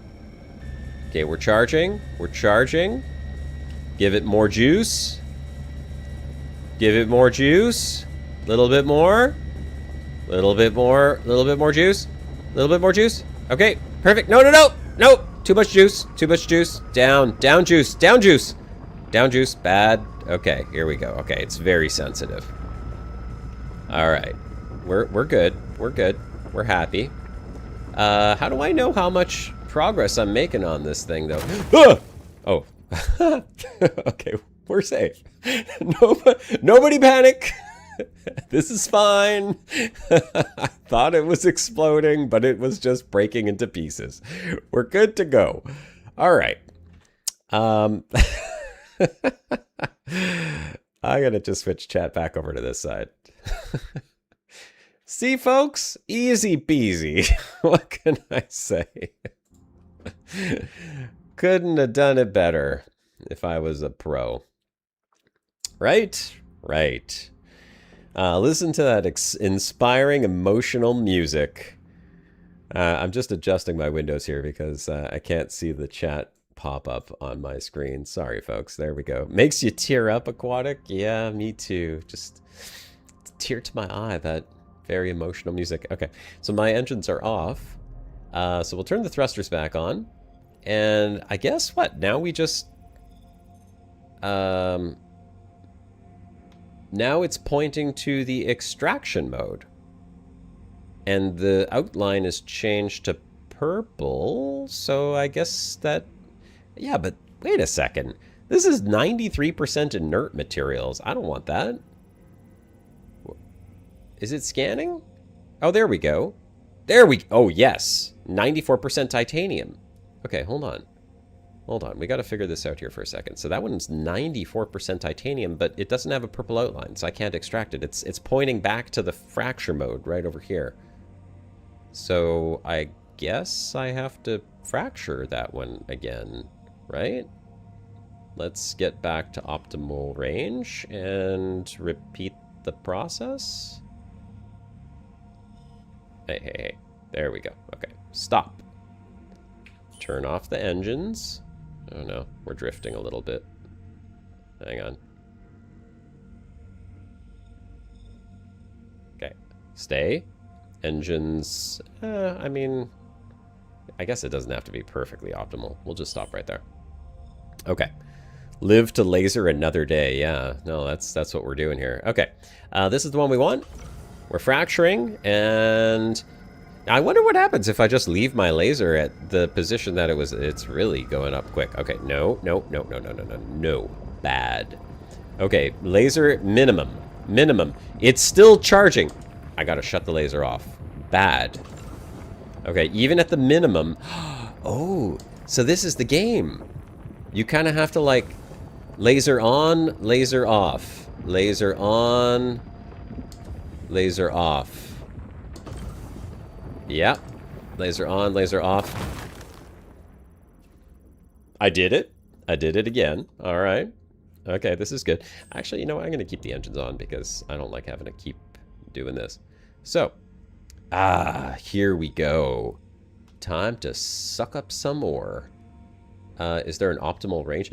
Okay, we're charging. We're charging. Give it more juice. Give it more juice. Little bit more. Little bit more. Little bit more juice. Little bit more juice. Okay, perfect. No, no, no. No. Too much juice. Too much juice. Down. Down juice. Down juice. Down juice. Bad. Okay, here we go. Okay, it's very sensitive. All right. We're good. We're good. We're happy. How do I know how much progress I'm making on this thing, though? Ah! Oh. Okay, we're safe. Nobody panic. This is fine. I thought it was exploding, but it was just breaking into pieces. We're good to go. All right. I gotta just switch chat back over to this side. See, folks? Easy peasy. What can I say? Couldn't have done it better if I was a pro. Right? Right. Listen to that inspiring, emotional music. I'm just adjusting my windows here because I can't see the chat pop up on my screen. Sorry, folks. There we go. Makes you tear up, Aquatic? Yeah, me too. Just tear to my eye, that very emotional music. Okay, so my engines are off. So we'll turn the thrusters back on. And I guess what? Now we just... now it's pointing to the extraction mode. And the outline is changed to purple. So I guess that... Yeah, but wait a second. This is 93% inert materials. I don't want that. Is it scanning? Oh, there we go. There we... Oh, yes. 94% titanium. Okay, hold on. Hold on. We got to figure this out here for a second. So that one's 94% titanium, but it doesn't have a purple outline, so I can't extract it. It's pointing back to the fracture mode right over here. So I guess I have to fracture that one again, right? Let's get back to optimal range and repeat the process. Hey. There we go. Okay, stop. Turn off the engines. Oh no, we're drifting a little bit. Hang on. Okay, stay. Engines, I mean, I guess it doesn't have to be perfectly optimal. We'll just stop right there. Okay. Live to laser another day. Yeah, no, that's what we're doing here. Okay, this is the one we want. We're fracturing, and I wonder what happens if I just leave my laser at the position that it's really going up quick. Okay, no. Bad. Okay, laser minimum. Minimum. It's still charging. I gotta shut the laser off. Bad. Okay, even at the minimum. Oh, so this is the game. You kind of have to like laser on, laser off. Laser on, laser off. Yep. Laser on, laser off. I did it. I did it again. All right. Okay, this is good. Actually, you know what? I'm going to keep the engines on because I don't like having to keep doing this. So, here we go. Time to suck up some more. Is there an optimal range?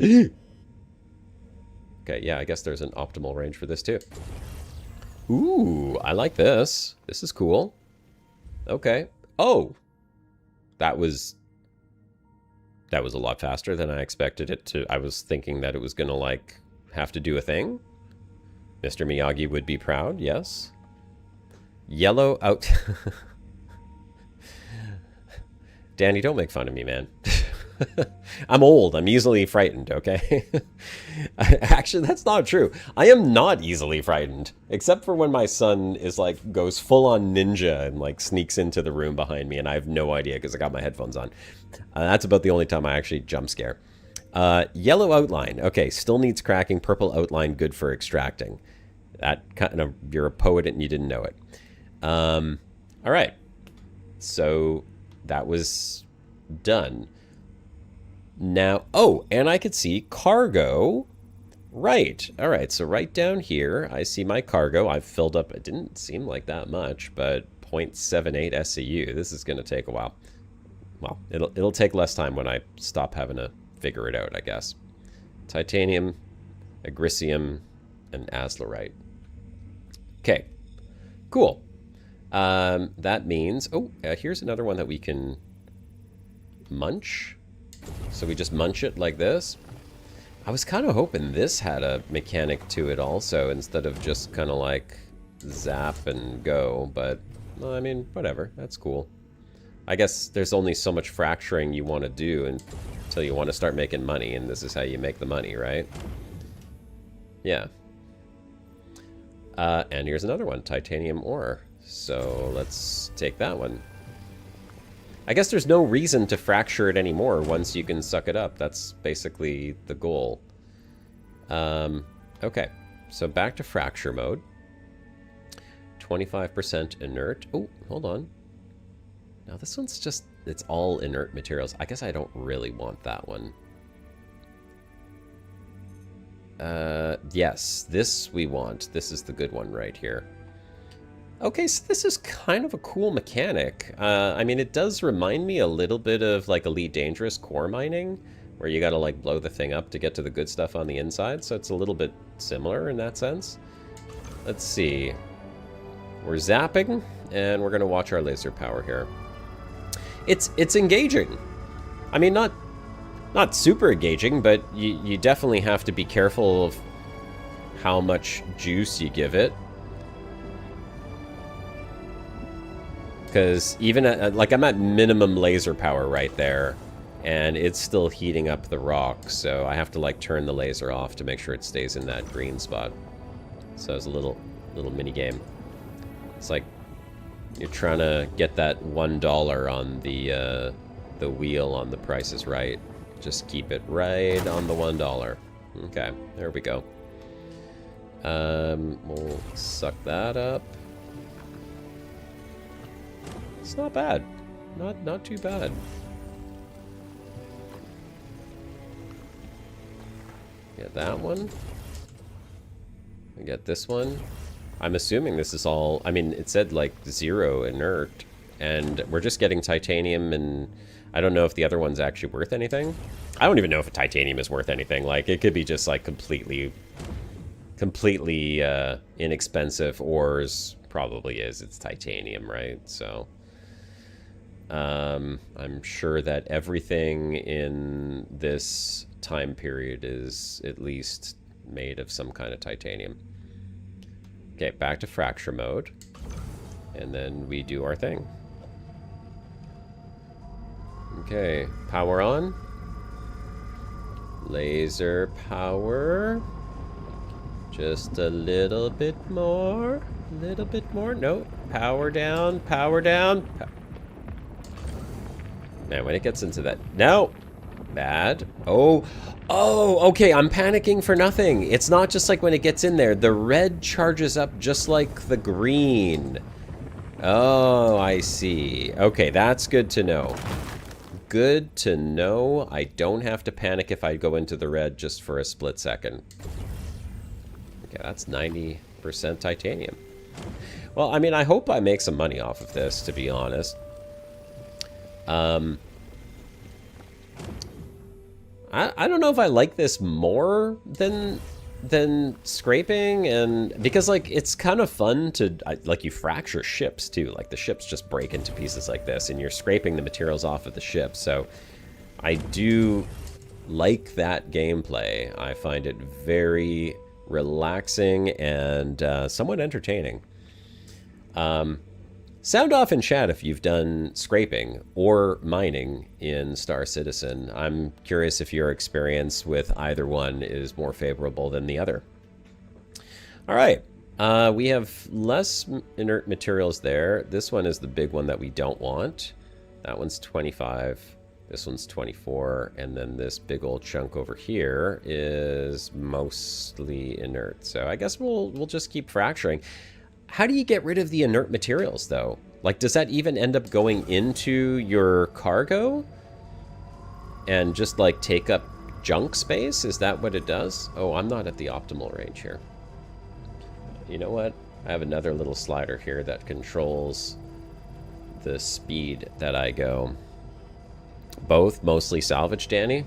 Okay, yeah, I guess there's an optimal range for this too. Ooh, I like this. This is cool. Okay. Oh, that was a lot faster than I expected it to. I was thinking that it was gonna like have to do a thing. Mr. Miyagi would be proud, yes. Yellow out. Danny, don't make fun of me, man. I'm old. I'm easily frightened, okay? Actually, that's not true. I am not easily frightened. Except for when my son is like, goes full on ninja and like sneaks into the room behind me and I have no idea because I got my headphones on. That's about the only time I actually jump scare. Yellow outline. Okay, still needs cracking. Purple outline, good for extracting. That kind of, you're a poet and you didn't know it. All right. So that was done. Now, oh, and I could see cargo. Right. All right. So right down here, I see my cargo. I've filled up. It didn't seem like that much, but 0.78 SCU. This is going to take a while. Well, it'll take less time when I stop having to figure it out, I guess. Titanium, agricium, and azlerite. Okay. Cool. That means... Oh, here's another one that we can munch. So we just munch it like this. I was kind of hoping this had a mechanic to it also, instead of just kind of like zap and go, but, well, I mean, whatever. That's cool. I guess there's only so much fracturing you want to do until you want to start making money, and this is how you make the money, right? Yeah. And here's another one, titanium ore. So let's take that one. I guess there's no reason to fracture it anymore once you can suck it up. That's basically the goal. Okay, so back to fracture mode. 25% inert. Oh, hold on. Now this one's just, it's all inert materials. I guess I don't really want that one. Yes, this we want. This is the good one right here. Okay, so this is kind of a cool mechanic. I mean, it does remind me a little bit of like Elite Dangerous core mining, where you gotta like blow the thing up to get to the good stuff on the inside, so it's a little bit similar in that sense. Let's see. We're zapping, and we're gonna watch our laser power here. It's engaging. I mean, not super engaging, but you definitely have to be careful of how much juice you give it. Because even at, like, I'm at minimum laser power right there, and it's still heating up the rock, so I have to like turn the laser off to make sure it stays in that green spot. So it's a little mini game. It's like you're trying to get that $1 on the wheel on The Price is Right. Just keep it right on the $1. Okay, there we go. We'll suck that up. It's not bad. Not too bad. Get that one. I get this one. I'm assuming this is all... I mean, it said, like, 0 inert. And we're just getting titanium, and I don't know if the other one's actually worth anything. I don't even know if a titanium is worth anything. Like, it could be just, like, completely inexpensive ores. Probably is. It's titanium, right? So... I'm sure that everything in this time period is at least made of some kind of titanium. Okay, back to fracture mode. And then we do our thing. Okay, power on. Laser power. Just a little bit more. A little bit more. No. Power down. Power down. Man, when it gets into that... No! Bad. Oh. Oh, okay. I'm panicking for nothing. It's not just like when it gets in there. The red charges up just like the green. Oh, I see. Okay, that's good to know. Good to know. I don't have to panic if I go into the red just for a split second. Okay, that's 90% titanium. Well, I mean, I hope I make some money off of this, to be honest. I don't know if I like this more than scraping, and because like it's kind of fun to like you fracture ships too, like the ships just break into pieces like this and you're scraping the materials off of the ship. So I do like that gameplay. I find it very relaxing and somewhat entertaining. Sound off in chat if you've done scraping or mining in Star Citizen. I'm curious if your experience with either one is more favorable than the other. All right. We have less inert materials there. This one is the big one that we don't want. That one's 25. This one's 24. And then this big old chunk over here is mostly inert. So I guess we'll just keep fracturing. How do you get rid of the inert materials, though? Like, does that even end up going into your cargo? And just, like, take up junk space? Is that what it does? Oh, I'm not at the optimal range here. You know what? I have another little slider here that controls the speed that I go. Both mostly salvage, Danny?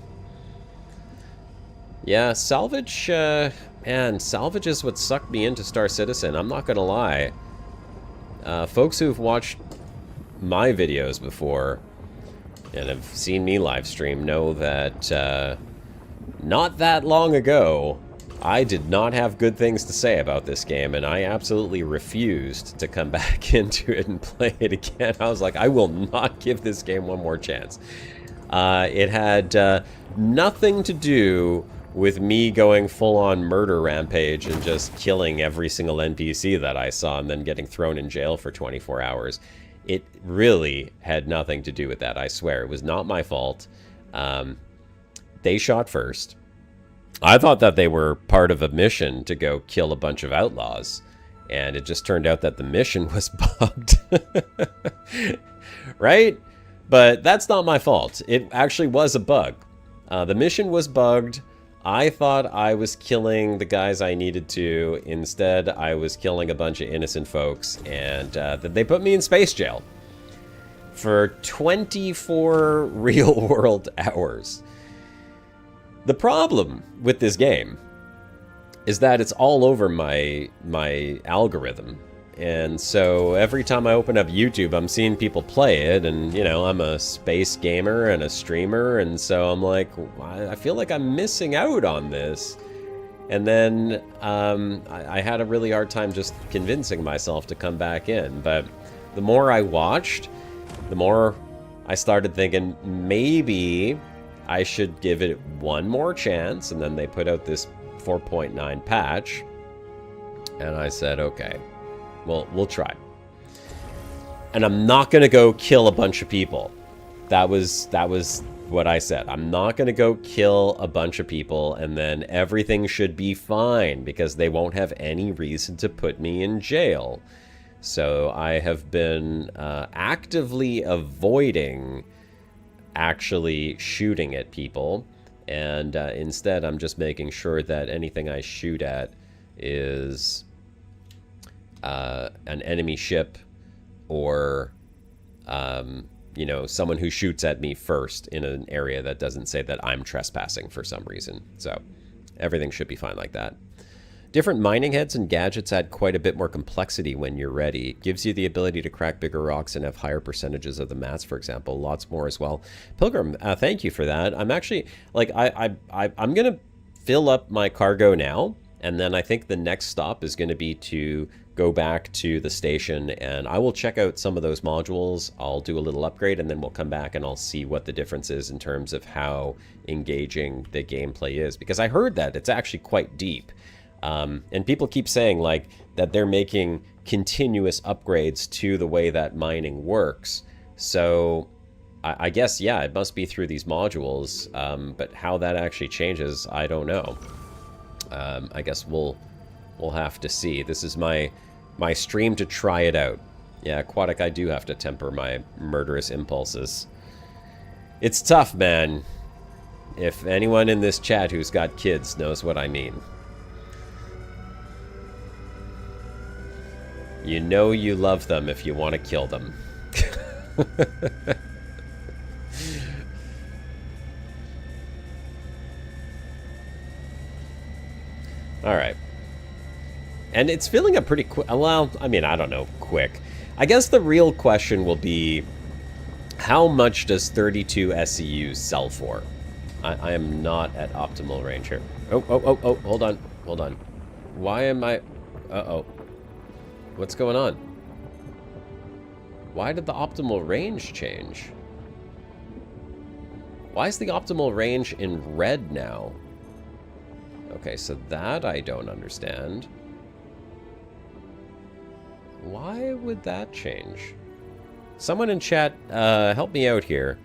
Yeah, salvage, man, salvage is what sucked me into Star Citizen. I'm not gonna lie. Folks who've watched my videos before and have seen me live stream know that not that long ago, I did not have good things to say about this game, and I absolutely refused to come back into it and play it again. I was like, I will not give this game one more chance. It had nothing to do with me going full-on murder rampage and just killing every single NPC that I saw and then getting thrown in jail for 24 hours. It really had nothing to do with that, I swear. It was not my fault. They shot first. I thought that they were part of a mission to go kill a bunch of outlaws, and it just turned out that the mission was bugged. Right? But that's not my fault. It actually was a bug. The mission was bugged. I thought I was killing the guys I needed to. Instead, I was killing a bunch of innocent folks, and they put me in space jail for 24 real-world hours. The problem with this game is that it's all over my algorithm. And so every time I open up YouTube, I'm seeing people play it, and, you know, I'm a space gamer and a streamer, and so I'm like, I feel like I'm missing out on this. And then I had a really hard time just convincing myself to come back in. But the more I watched, the more I started thinking, maybe I should give it one more chance. And then they put out this 4.9 patch, and I said, okay. Well, we'll try. And I'm not going to go kill a bunch of people. That was what I said. I'm not going to go kill a bunch of people, and then everything should be fine because they won't have any reason to put me in jail. So I have been actively avoiding actually shooting at people. And instead, I'm just making sure that anything I shoot at is an enemy ship or, you know, someone who shoots at me first in an area that doesn't say that I'm trespassing for some reason. So everything should be fine like that. Different mining heads and gadgets add quite a bit more complexity when you're ready. It gives you the ability to crack bigger rocks and have higher percentages of the mats, for example. Lots more as well. Pilgrim, thank you for that. I'm actually, like, I'm going to fill up my cargo now, and then I think the next stop is going to be to go back to the station, and I will check out some of those modules. I'll do a little upgrade, and then we'll come back and I'll see what the difference is in terms of how engaging the gameplay is, because I heard that it's actually quite deep. And people keep saying like that they're making continuous upgrades to the way that mining works. So I guess, yeah, it must be through these modules, but how that actually changes, I don't know. I guess we'll have to see. This is my stream to try it out. Yeah, Aquatic, I do have to temper my murderous impulses. It's tough, man. If anyone in this chat who's got kids knows what I mean. You know you love them if you want to kill them. All right. And it's filling up pretty quick. Well, I mean, I don't know, quick. I guess the real question will be, how much does 32 SCU sell for? I am not at optimal range here. Oh, hold on. Hold on. Why am I... Uh-oh. What's going on? Why did the optimal range change? Why is the optimal range in red now? Okay, so that I don't understand. Why would that change? Someone in chat, help me out here.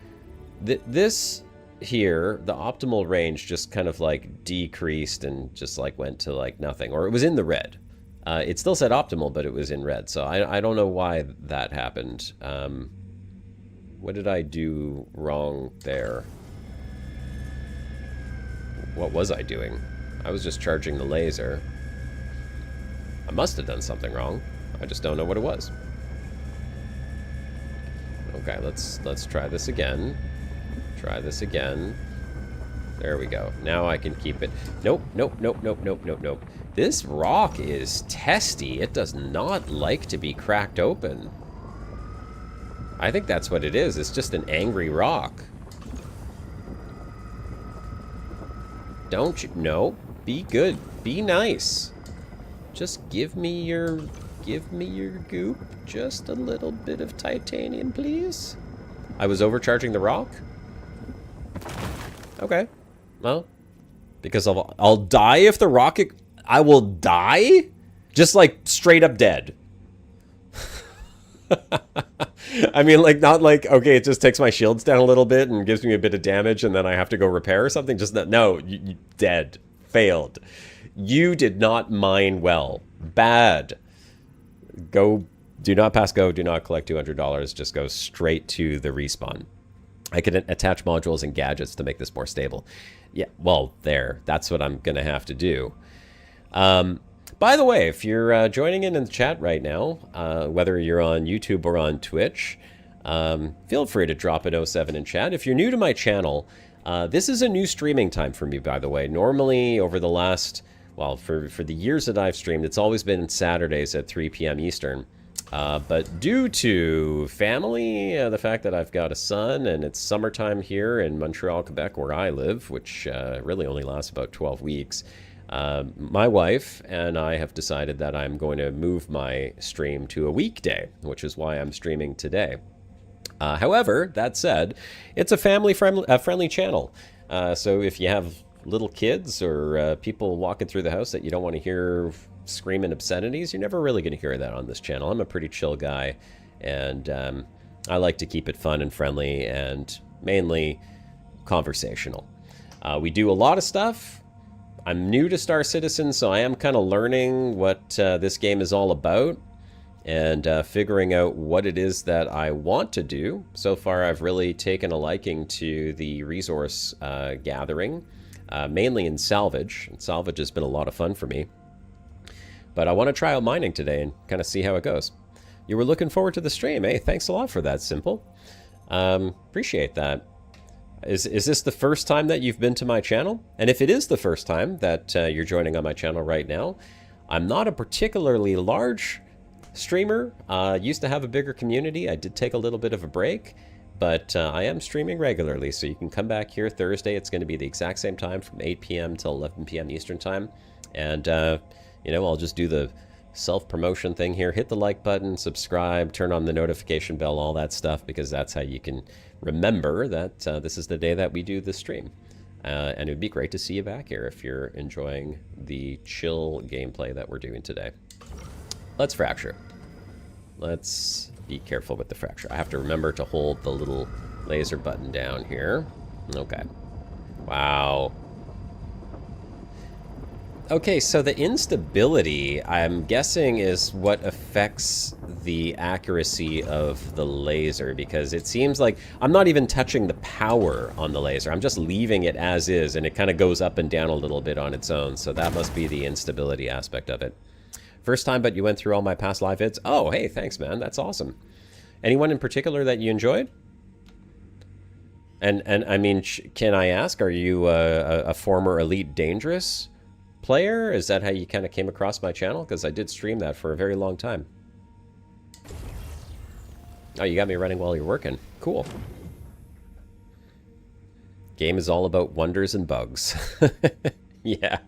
This here, the optimal range just kind of like decreased and just like went to like nothing. Or it was in the red. It still said optimal, but it was in red. So I don't know why that happened. What did I do wrong there? What was I doing? I was just charging the laser. I must have done something wrong. I just don't know what it was. Okay, let's try this again. Try this again. There we go. Now I can keep it. Nope. This rock is testy. It does not like to be cracked open. I think that's what it is. It's just an angry rock. Don't you? No. Be good. Be nice. Just give me your goop. Just a little bit of titanium, please. I was overcharging the rock? Okay. Well, because I'll die if the rocket... I will die? Just like straight up dead. I mean, like, not like, okay, it just takes my shields down a little bit and gives me a bit of damage and then I have to go repair or something. Just that, no, you dead. Failed. You did not mine well. Bad. Go, do not pass go, do not collect $200. Just go straight to the respawn. I can attach modules and gadgets to make this more stable. Yeah, well, there. That's what I'm going to have to do. By the way, if you're joining in the chat right now, whether you're on YouTube or on Twitch, feel free to drop an 07 in chat. If you're new to my channel, this is a new streaming time for me, by the way. Normally, over the last, well, for the years that I've streamed, it's always been Saturdays at 3 p.m. Eastern. But due to family, the fact that I've got a son and it's summertime here in Montreal, Quebec, where I live, which really only lasts about 12 weeks, my wife and I have decided that I'm going to move my stream to a weekday, which is why I'm streaming today. However, that said, it's a family-friendly channel. So if you have little kids or people walking through the house that you don't want to hear screaming obscenities, you're never really going to hear that on this channel. I'm a pretty chill guy, and I like to keep it fun and friendly and mainly conversational. We do a lot of stuff. I'm new to Star Citizen, so I am kind of learning what this game is all about and figuring out what it is that I want to do. So far, I've really taken a liking to the resource gathering, mainly in salvage. And salvage has been a lot of fun for me. But I want to try out mining today and kind of see how it goes. You were looking forward to the stream, eh? Thanks a lot for that, Simple. Appreciate that. Is this the first time that you've been to my channel? And if it is the first time that you're joining on my channel right now, I'm not a particularly large streamer. Used to have a bigger community. I did take a little bit of a break, but I am streaming regularly, so you can come back here Thursday. It's going to be the exact same time from 8 p.m. till 11 p.m. Eastern time. And, you know, I'll just do the self-promotion thing here. Hit the like button, subscribe, turn on the notification bell, all that stuff, because that's how you can remember that this is the day that we do the stream. And it would be great to see you back here if you're enjoying the chill gameplay that we're doing today. Let's fracture. Let's be careful with the fracture. I have to remember to hold the little laser button down here. Okay. Wow. Okay, so the instability, I'm guessing, is what affects the accuracy of the laser, because it seems like I'm not even touching the power on the laser. I'm just leaving it as is, and it kind of goes up and down a little bit on its own, so that must be the instability aspect of it. First time, but you went through all my past live vids? Oh, hey, thanks, man. That's awesome. Anyone in particular that you enjoyed? And I mean, can I ask, are you a former Elite Dangerous player? Is that how you kind of came across my channel? Because I did stream that for a very long time. Oh, you got me running while you're working. Cool. Game is all about wonders and bugs. Yeah.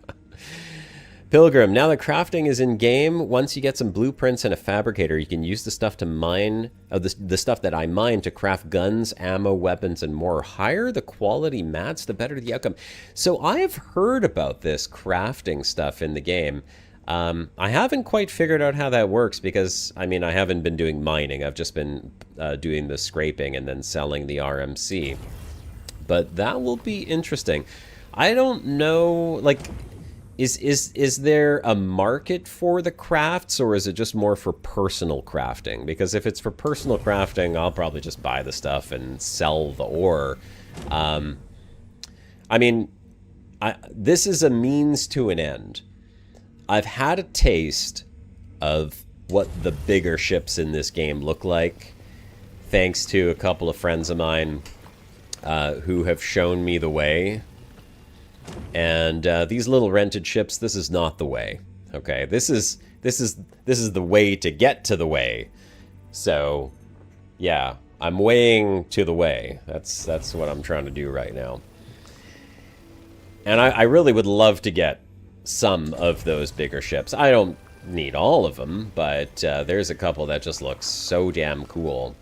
Pilgrim, now that crafting is in game, once you get some blueprints and a fabricator, you can use the stuff to mine, the stuff that I mine to craft guns, ammo, weapons, and more. Higher the quality mats, the better the outcome. So I have heard about this crafting stuff in the game. I haven't quite figured out how that works because, I mean, I haven't been doing mining. I've just been doing the scraping and then selling the RMC. But that will be interesting. I don't know, like... Is there a market for the crafts, or is it just more for personal crafting? Because if it's for personal crafting, I'll probably just buy the stuff and sell the ore. I mean, this is a means to an end. I've had a taste of what the bigger ships in this game look like, thanks to a couple of friends of mine who have shown me the way. And these little rented ships, this is not the way. Okay, this is the way to get to the way. So, yeah, I'm weighing to the way. That's what I'm trying to do right now. And I really would love to get some of those bigger ships. I don't need all of them, but there's a couple that just look so damn cool.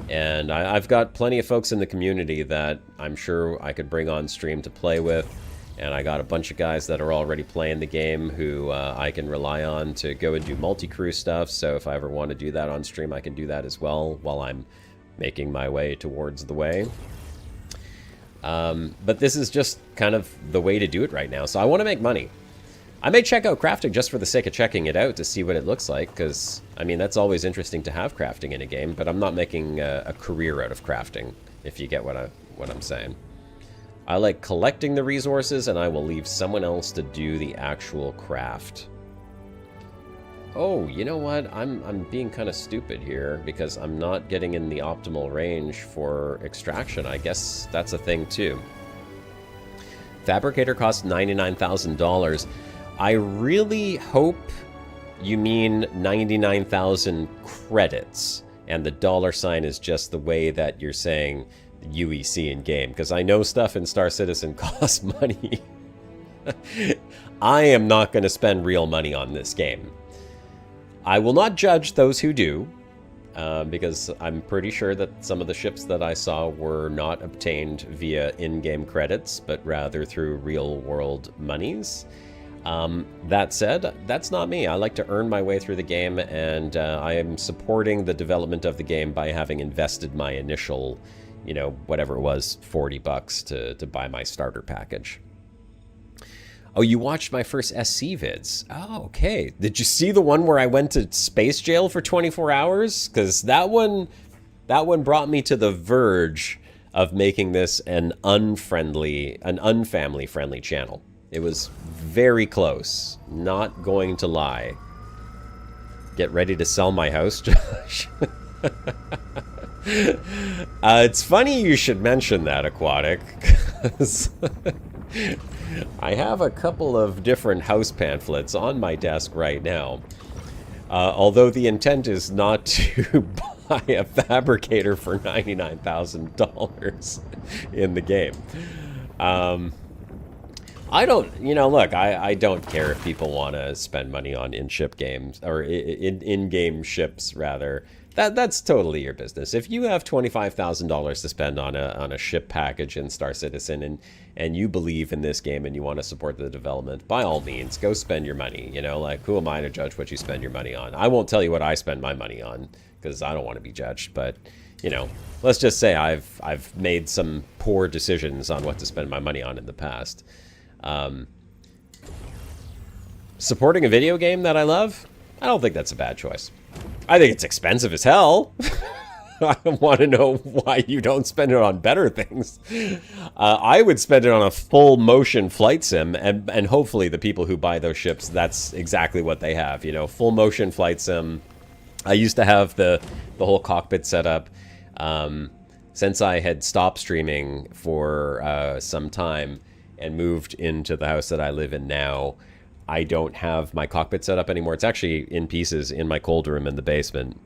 And I've got plenty of folks in the community that I'm sure I could bring on stream to play with. And I got a bunch of guys that are already playing the game who I can rely on to go and do multi-crew stuff. So if I ever want to do that on stream, I can do that as well while I'm making my way towards the way. But this is just kind of the way to do it right now. So I want to make money. I may check out crafting just for the sake of checking it out to see what it looks like. Because, I mean, that's always interesting to have crafting in a game. But I'm not making a career out of crafting, if you get what I'm saying. I like collecting the resources, and I will leave someone else to do the actual craft. Oh, you know what? I'm being kind of stupid here, because I'm not getting in the optimal range for extraction. I guess that's a thing, too. Fabricator costs $99,000. I really hope you mean 99,000 credits, and the dollar sign is just the way that you're saying UEC in game, because I know stuff in Star Citizen costs money. I am not going to spend real money on this game. I will not judge those who do, because I'm pretty sure that some of the ships that I saw were not obtained via in-game credits, but rather through real-world monies. That said, that's not me. I like to earn my way through the game, and I am supporting the development of the game by having invested my initial, you know, whatever it was, 40 bucks to buy my starter package. Oh, you watched my first SC vids. Oh, okay. Did you see the one where I went to space jail for 24 hours? Because that one brought me to the verge of making this an unfamily-friendly channel. It was very close. Not going to lie. Get ready to sell my house, Josh. It's funny you should mention that, Aquatic, because I have a couple of different house pamphlets on my desk right now. Although the intent is not to buy a fabricator for $99,000 in the game. I don't, you know, look, I don't care if people want to spend money on in-ship games, or in-game ships, rather. That's totally your business. If you have $25,000 to spend on a ship package in Star Citizen, and you believe in this game and you want to support the development, by all means, go spend your money. You know, like, who am I to judge what you spend your money on? I won't tell you what I spend my money on because I don't want to be judged. But, you know, let's just say I've made some poor decisions on what to spend my money on in the past. Supporting a video game that I love, I don't think that's a bad choice. I think it's expensive as hell. I want to know why you don't spend it on better things. I would spend it on a full motion flight sim, and hopefully the people who buy those ships, that's exactly what they have. You know, full motion flight sim. I used to have the whole cockpit set up. Since I had stopped streaming for some time and moved into the house that I live in now, I don't have my cockpit set up anymore. It's actually in pieces in my cold room in the basement.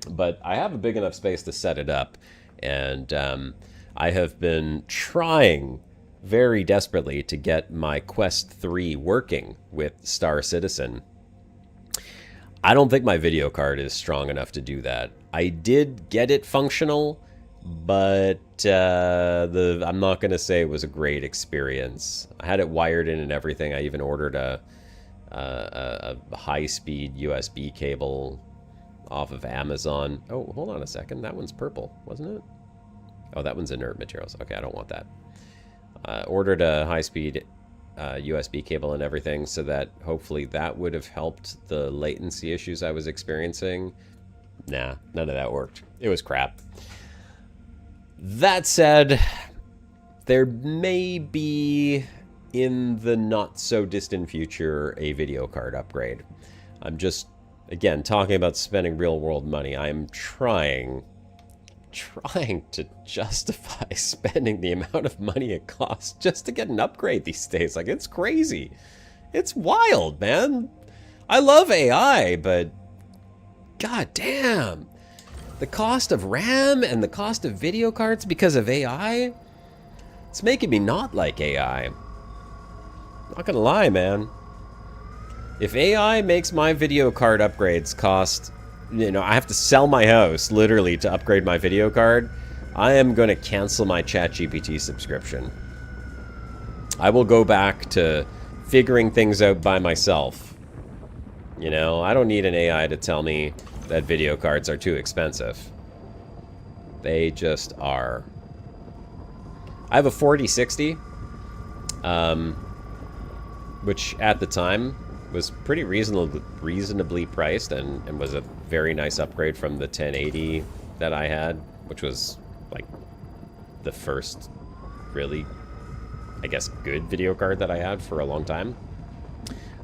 But I have a big enough space to set it up. And I have been trying very desperately to get my Quest 3 working with Star Citizen. I don't think my video card is strong enough to do that. I did get it functional, but I'm not going to say it was a great experience. I had it wired in and everything. I even ordered a high-speed USB cable off of Amazon. Oh, hold on a second. That one's purple, wasn't it? Oh, that one's inert materials. Okay, I don't want that. Ordered a high-speed USB cable and everything so that hopefully that would have helped the latency issues I was experiencing. Nah, none of that worked. It was crap. That said, there may be, in the not-so-distant future, a video card upgrade. I'm just, again, talking about spending real-world money. I'm trying to justify spending the amount of money it costs just to get an upgrade these days. Like, it's crazy. It's wild, man. I love AI, but god damn. The cost of RAM and the cost of video cards because of AI, it's making me not like AI. Not gonna lie, man. If AI makes my video card upgrades cost, you know, I have to sell my house, literally, to upgrade my video card, I am going to cancel my ChatGPT subscription. I will go back to figuring things out by myself. You know, I don't need an AI to tell me that video cards are too expensive. They just are. I have a 4060, which at the time was pretty reasonably priced and was a very nice upgrade from the 1080 that I had, which was like the first really, I guess, good video card that I had for a long time.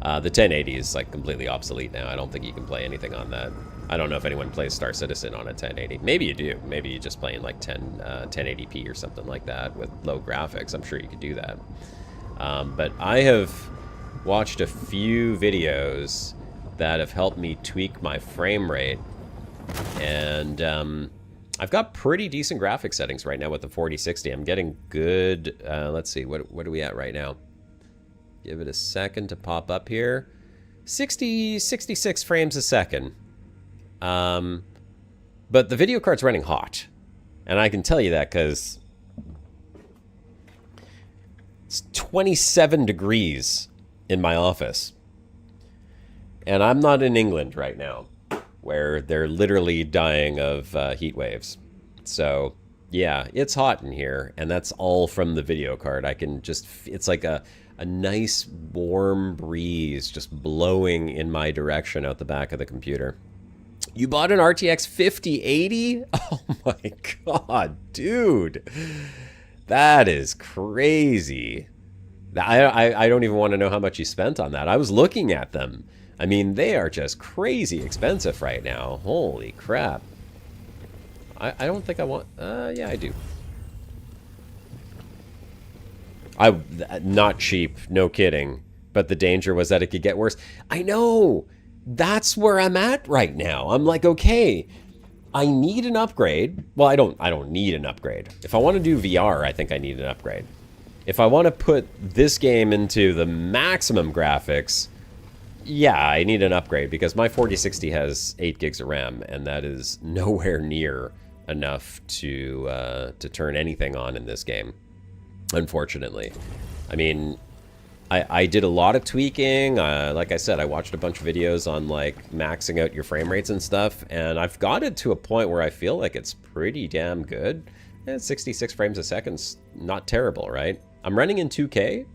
The 1080 is like completely obsolete now. I don't think you can play anything on that. I don't know if anyone plays Star Citizen on a 1080. Maybe you do. Maybe you just play in like 1080p or something like that with low graphics. I'm sure you could do that. But I have watched a few videos that have helped me tweak my frame rate, and I've got pretty decent graphic settings right now with the 4060. I'm getting good. Let's see, what are we at right now? Give it a second to pop up here. 66 frames a second. But the video card's running hot, and I can tell you that because it's 27 degrees in my office. And I'm not in England right now, where they're literally dying of heat waves. So, yeah, it's hot in here, and that's all from the video card. I can just, it's like a nice warm breeze just blowing in my direction out the back of the computer. You bought an RTX 5080? Oh my god, dude. That is crazy. I don't even want to know how much you spent on that. I was looking at them. I mean, they are just crazy expensive right now. Holy crap. I don't think I want... yeah, I do. Not cheap, no kidding. But the danger was that it could get worse. I know! That's where I'm at right now. I'm like, okay, I need an upgrade. Well, I don't need an upgrade. If I want to do VR, I think I need an upgrade. If I want to put this game into the maximum graphics, Yeah, I need an upgrade because my 4060 has 8 gigs of RAM, and that is nowhere near enough to turn anything on in this game, unfortunately. I mean, I did a lot of tweaking. Like I said, I watched a bunch of videos on like maxing out your frame rates and stuff, and I've got it to a point where I feel like it's pretty damn good. And 66 frames a second's not terrible, right? I'm running in 2K.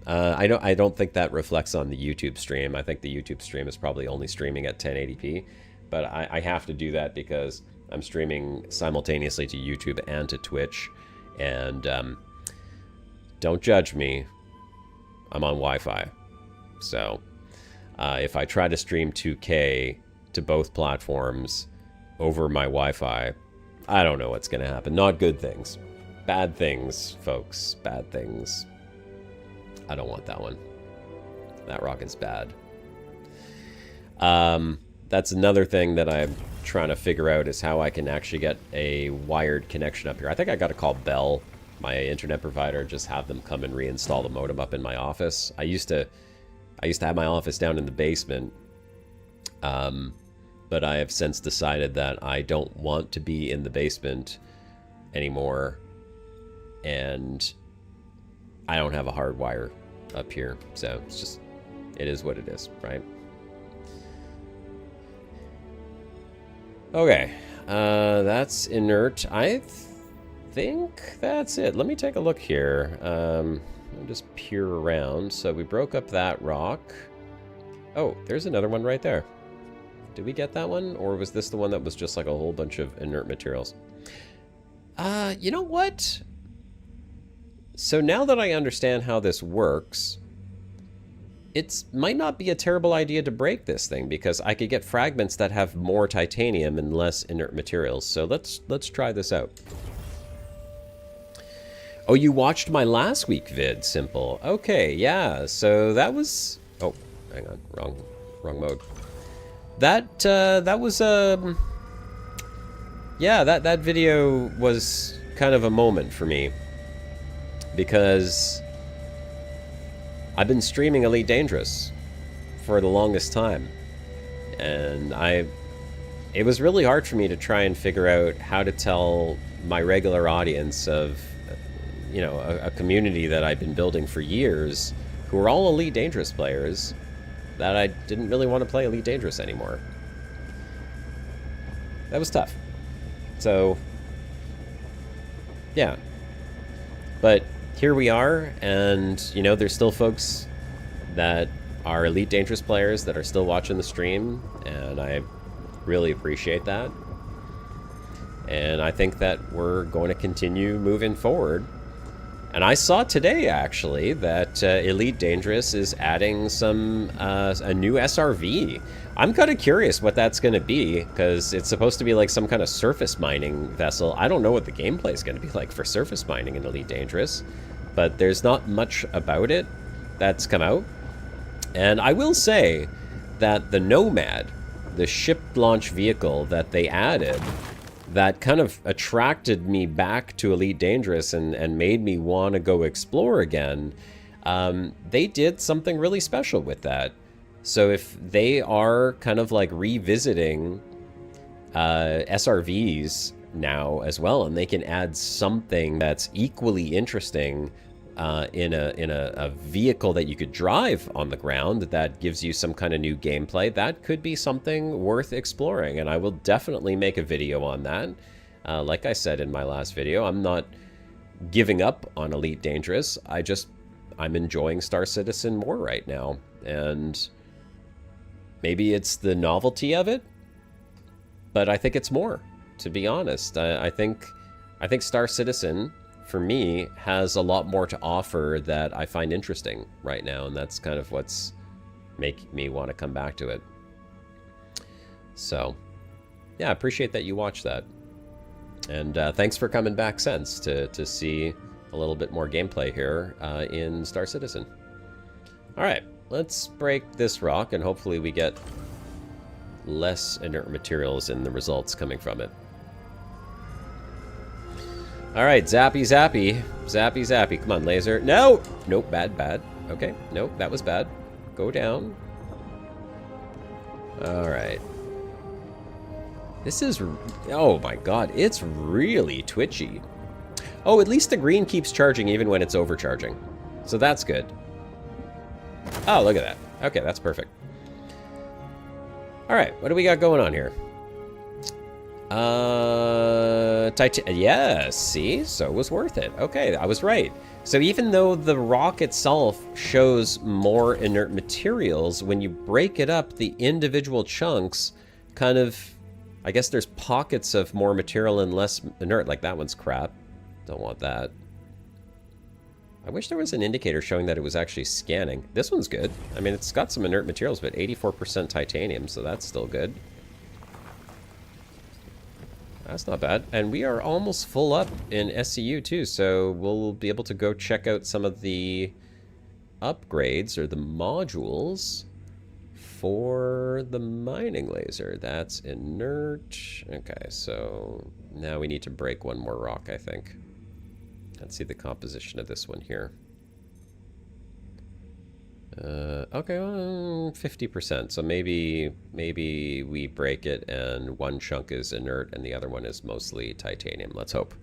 I don't think that reflects on the YouTube stream. I think the YouTube stream is probably only streaming at 1080p, but I have to do that because I'm streaming simultaneously to YouTube and to Twitch, and don't judge me. I'm on Wi-Fi, so if I try to stream 2K to both platforms over my Wi-Fi, I don't know what's going to happen. Not good things. Bad things, folks. Bad things. I don't want that one. That rocket's bad. That's another thing that I'm trying to figure out is how I can actually get a wired connection up here. I think I got to call Bell, my internet provider, just have them come and reinstall the modem up in my office. I used to have my office down in the basement, but I have since decided that I don't want to be in the basement anymore, and I don't have a hard wire up here, so it's just, it is what it is, right? Okay, that's inert. I think that's it. Let me take a look here. I'll just peer around. So we broke up that rock. Oh, there's another one right there. Did we get that one? Or was this the one that was just like a whole bunch of inert materials? You know what? So now that I understand how this works, it might not be a terrible idea to break this thing, because I could get fragments that have more titanium and less inert materials. So let's try this out. Oh, you watched my last week vid, Simple. Okay, yeah. So that was... Oh, hang on. Wrong mode. That was... Yeah, that video was kind of a moment for me, because I've been streaming Elite Dangerous for the longest time, and it was really hard for me to try and figure out how to tell my regular audience of, you know, a community that I've been building for years, who are all Elite Dangerous players, that I didn't really want to play Elite Dangerous anymore. That was tough. So, yeah. But here we are, and, you know, there's still folks that are Elite Dangerous players that are still watching the stream, and I really appreciate that. And I think that we're going to continue moving forward. And I saw today, actually, that Elite Dangerous is adding a new SRV. I'm kind of curious what that's going to be, because it's supposed to be like some kind of surface mining vessel. I don't know what the gameplay is going to be like for surface mining in Elite Dangerous, but there's not much about it that's come out. And I will say that the Nomad, the ship launch vehicle that they added, that kind of attracted me back to Elite Dangerous and made me want to go explore again, they did something really special with that. So if they are kind of like revisiting SRVs now as well, and they can add something that's equally interesting in a vehicle that you could drive on the ground that gives you some kind of new gameplay, that could be something worth exploring, and I will definitely make a video on that. Like I said in my last video, I'm not giving up on Elite Dangerous. I'm enjoying Star Citizen more right now, and maybe it's the novelty of it, but I think it's more, to be honest. I think Star Citizen, for me, has a lot more to offer that I find interesting right now, and that's kind of what's making me want to come back to it. So, yeah, I appreciate that you watched that. And thanks for coming back since to see a little bit more gameplay here in Star Citizen. Alright, let's break this rock, and hopefully we get less inert materials in the results coming from it. Alright, zappy, zappy. Zappy, zappy. Come on, laser. No! Nope, bad, bad. Okay, nope, that was bad. Go down. All right. This is... Oh my god, it's really twitchy. Oh, at least the green keeps charging even when it's overcharging. So that's good. Oh, look at that. Okay, that's perfect. All right, what do we got going on here? Yes, see? So it was worth it. Okay, I was right. So even though the rock itself shows more inert materials, when you break it up, the individual chunks kind of... I guess there's pockets of more material and less inert. Like that one's crap. Don't want that. I wish there was an indicator showing that it was actually scanning. This one's good. I mean, it's got some inert materials, but 84% titanium, so that's still good. That's not bad. And we are almost full up in SCU too, so we'll be able to go check out some of the upgrades or the modules for the mining laser. That's inert. Okay, so now we need to break one more rock, I think. Let's see the composition of this one here. Okay, 50%. So maybe we break it and one chunk is inert and the other one is mostly titanium. Let's hope.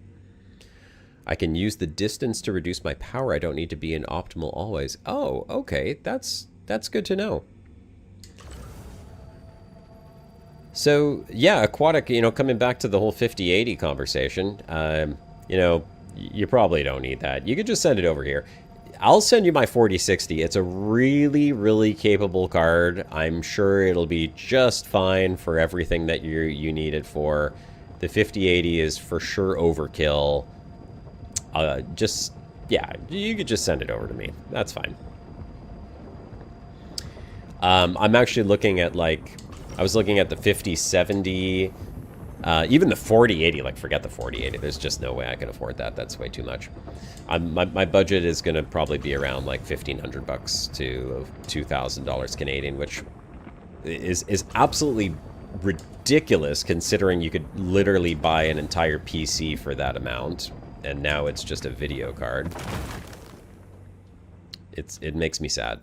I can use the distance to reduce my power. I don't need to be in optimal always. Oh, okay. That's good to know. So, yeah, aquatic, you know, coming back to the whole 5080 conversation, you know, you probably don't need that. You could just send it over here. I'll send you my 4060. It's a really, really capable card. I'm sure it'll be just fine for everything that you need it for. The 5080 is for sure overkill. Yeah, you could just send it over to me. That's fine. I'm actually looking at, like, I was looking at the 5070, even the 4080, like, forget the 4080. There's just no way I can afford that. That's way too much. My budget is going to probably be around, like, $1,500 to $2,000 Canadian, which is absolutely ridiculous considering you could literally buy an entire PC for that amount, and now it's just a video card. It makes me sad.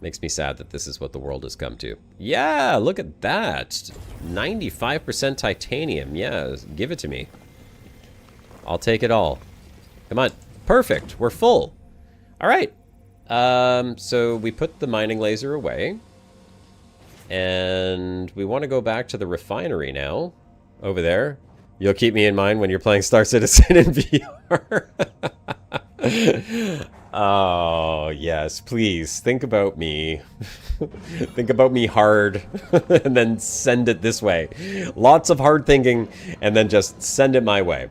Makes me sad that this is what the world has come to. Yeah, look at that. 95% titanium. Yeah, give it to me. I'll take it all. Come on. Perfect. We're full. All right. So we put the mining laser away. And we want to go back to the refinery now. Over there. You'll keep me in mind when you're playing Star Citizen in VR. Oh, yes, please. Think about me. Think about me hard. And then send it this way. Lots of hard thinking, and then just send it my way.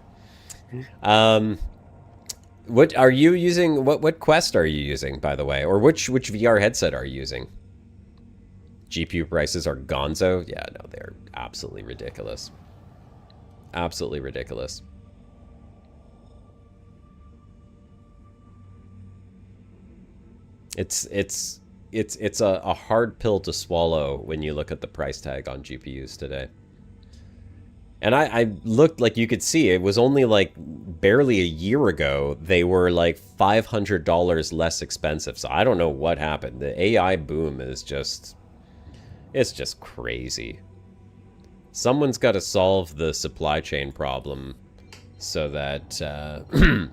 What are you using? What Quest are you using, by the way? Or which VR headset are you using? GPU prices are gonzo? Yeah, no, they're absolutely ridiculous. Absolutely ridiculous. It's a hard pill to swallow when you look at the price tag on GPUs today. And I looked, like, you could see it was only like barely a year ago they were like $500 less expensive. So I don't know what happened. The AI boom is just, it's just crazy. Someone's got to solve the supply chain problem so that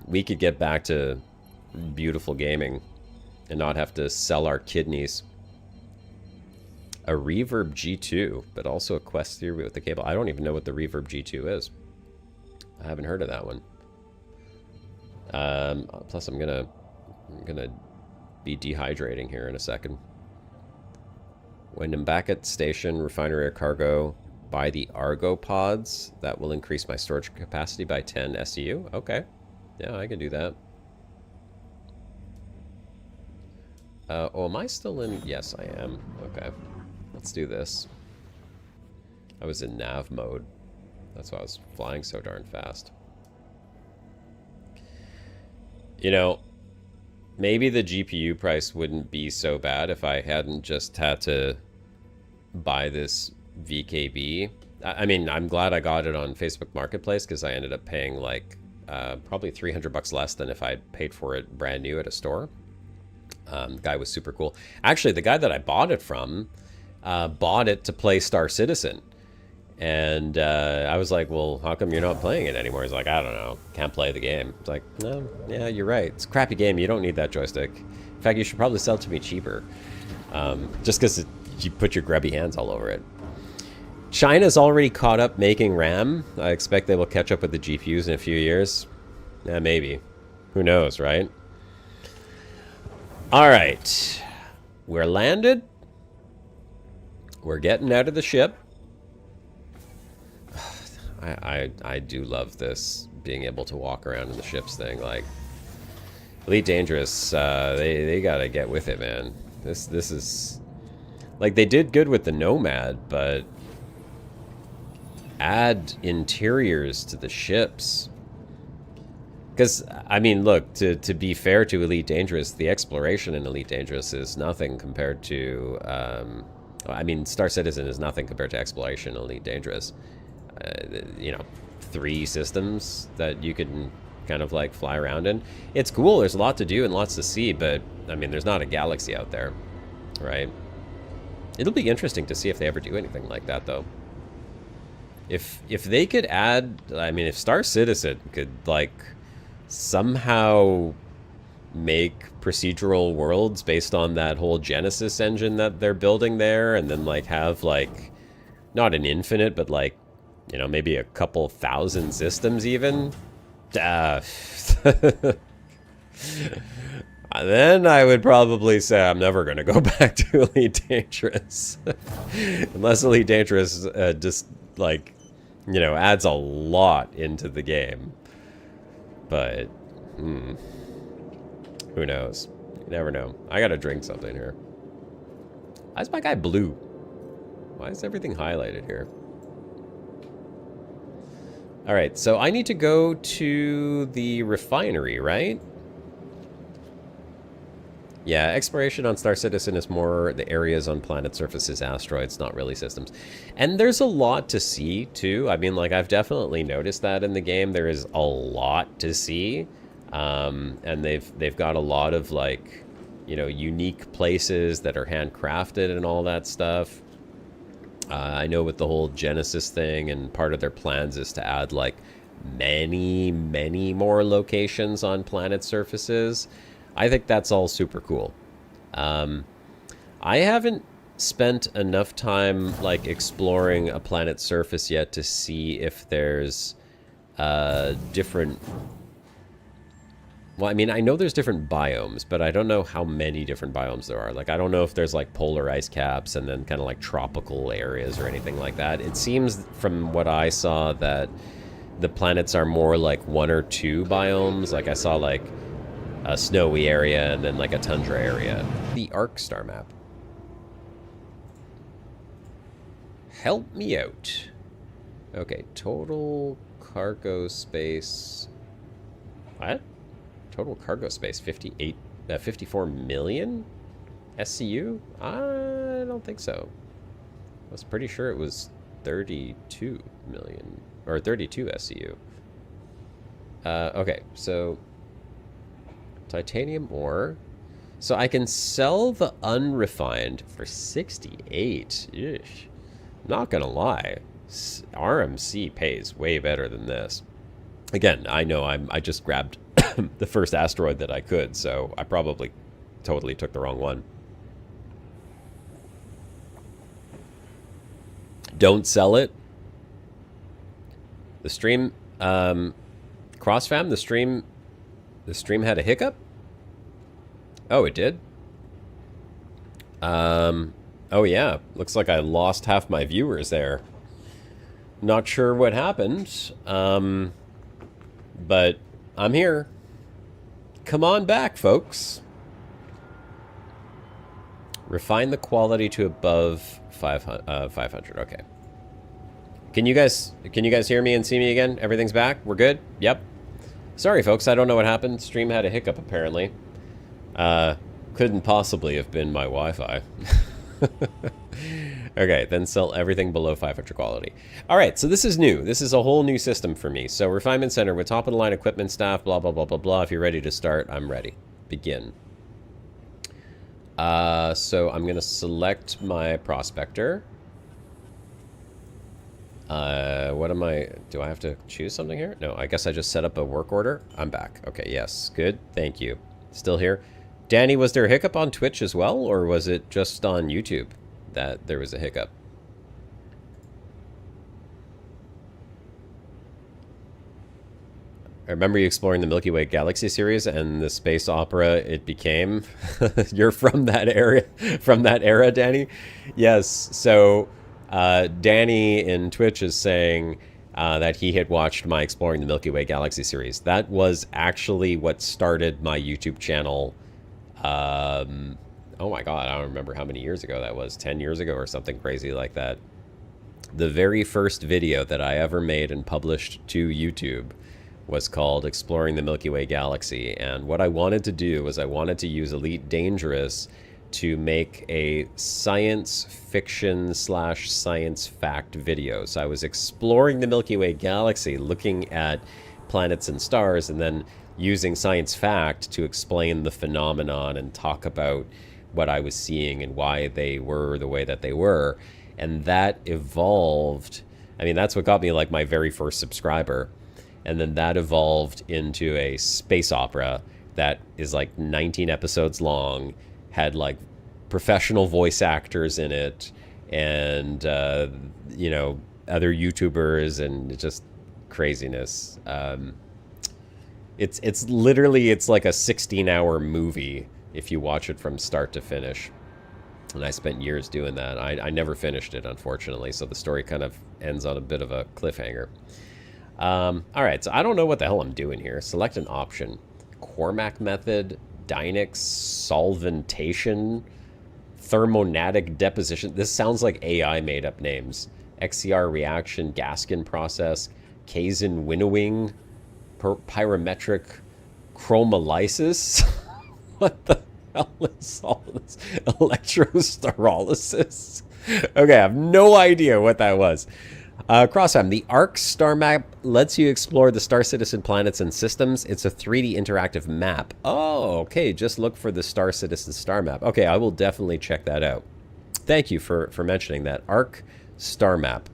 we could get back to beautiful gaming and not have to sell our kidneys. A Reverb G2, but also a Quest Theory with the cable. I don't even know what the Reverb G2 is. I haven't heard of that one. Plus I'm gonna be dehydrating here in a second. When I'm back at station, refinery or cargo, buy the Argo pods. That will increase my storage capacity by 10 SEU. Okay. Yeah, I can do that. Oh, am I still in? Yes, I am. Okay. Let's do this. I was in nav mode. That's why I was flying so darn fast. You know, maybe the GPU price wouldn't be so bad if I hadn't just had to buy this VKB. I mean, I'm glad I got it on Facebook Marketplace because I ended up paying like probably $300 less than if I'd paid for it brand new at a store. The guy was super cool. Actually, the guy that I bought it from, bought it to play Star Citizen. And I was like, well, how come you're not playing it anymore? He's like, I don't know. Can't play the game. It's like, no, yeah, you're right. It's a crappy game. You don't need that joystick. In fact, you should probably sell it to me cheaper. Just because you put your grubby hands all over it. China's already caught up making RAM. I expect they will catch up with the GPUs in a few years. Yeah, maybe. Who knows, right? All right. We're landed. We're getting out of the ship. I do love this, being able to walk around in the ships thing. Like, Elite Dangerous, they gotta get with it, man. This is... Like, they did good with the Nomad, but... add interiors to the ships. Because, I mean, look, to be fair to Elite Dangerous, the exploration in Elite Dangerous is nothing compared to... I mean, Star Citizen is nothing compared to exploration in Elite Dangerous. You know, 3 systems that you can kind of like fly around in. It's cool, there's a lot to do and lots to see, but I mean, there's not a galaxy out there, right? It'll be interesting to see if they ever do anything like that, though. If they could add, I mean, if Star Citizen could like somehow make procedural worlds based on that whole Genesis engine that they're building there, and then like have like not an infinite, but like, you know, maybe a couple thousand systems even. Then I would probably say I'm never going to go back to Elite Dangerous. Unless Elite Dangerous just, like, you know, adds a lot into the game. But, who knows? You never know. I got to drink something here. Why is my guy blue? Why is everything highlighted here? Alright, so I need to go to the refinery, right? Yeah, exploration on Star Citizen is more the areas on planet surfaces, asteroids, not really systems. And there's a lot to see, too. I mean, like, I've definitely noticed that in the game. There is a lot to see. And they've got a lot of, like, you know, unique places that are handcrafted and all that stuff. I know with the whole Genesis thing, and part of their plans is to add like many more locations on planet surfaces. I think that's all super cool. I haven't spent enough time like exploring a planet surface yet to see if there's different... Well, I mean, I know there's different biomes, but I don't know how many different biomes there are. Like, I don't know if there's, like, polar ice caps and then kind of, like, tropical areas or anything like that. It seems, from what I saw, that the planets are more, like, 1 or 2 biomes. Like, I saw, like, a snowy area and then, like, a tundra area. The Arc star map. Help me out. Okay, total cargo space... What? Total cargo space, 54 million SCU? I don't think so. I was pretty sure it was 32 million, or 32 SCU. Okay, so titanium ore. So I can sell the unrefined for 68. Eesh. Not gonna lie, RMC pays way better than this. Again, I know I just grabbed the first asteroid that I could, so I probably totally took the wrong one. Don't sell it. The stream, Crossfam, the stream had a hiccup? Oh, it did? Oh yeah, looks like I lost half my viewers there. Not sure what happened, but I'm here. Come on back, folks. Refine the quality to above 500. Okay. Can you guys hear me and see me again? Everything's back? We're good? Yep. Sorry, folks. I don't know what happened. Stream had a hiccup, apparently. Couldn't possibly have been my Wi-Fi. Okay, then sell everything below 500 quality. All right, so this is new. This is a whole new system for me. So Refinement Center with top-of-the-line equipment staff, blah, blah, blah, blah, blah. If you're ready to start, I'm ready. Begin. So I'm going to select my prospector. What am I... Do I have to choose something here? No, I guess I just set up a work order. I'm back. Okay, yes. Good. Thank you. Still here. Danny, was there a hiccup on Twitch as well, or was it just on YouTube that there was a hiccup? I remember you exploring the Milky Way Galaxy series and the space opera it became. You're from that era, Danny? Yes. So Danny in Twitch is saying that he had watched my Exploring the Milky Way Galaxy series. That was actually what started my YouTube channel. Oh my God, I don't remember how many years ago that was. 10 years ago or something crazy like that. The very first video that I ever made and published to YouTube was called Exploring the Milky Way Galaxy. And what I wanted to do was I wanted to use Elite Dangerous to make a science fiction / science fact video. So I was exploring the Milky Way Galaxy, looking at planets and stars, and then using science fact to explain the phenomenon and talk about what I was seeing and why they were the way that they were. And that evolved. I mean, that's what got me like my very first subscriber. And then that evolved into a space opera that is like 19 episodes long, had like professional voice actors in it, and you know, other YouTubers, and just craziness. It's literally, it's like a 16-hour movie if you watch it from start to finish. And I spent years doing that. I never finished it, unfortunately, so the story kind of ends on a bit of a cliffhanger. All right, so I don't know what the hell I'm doing here. Select an option. Cormac method, Dynix, solventation, thermonatic deposition. This sounds like AI made up names. XCR reaction, Gaskin process, Kazin winnowing, pyrometric chromolysis. What the hell is all this? Electrostarolysis? Okay, I have no idea what that was. Crossfam, the ARC star map lets you explore the Star Citizen planets and systems. It's a 3D interactive map. Oh, okay. Just look for the Star Citizen star map. Okay, I will definitely check that out. Thank you for mentioning that. ARC star map.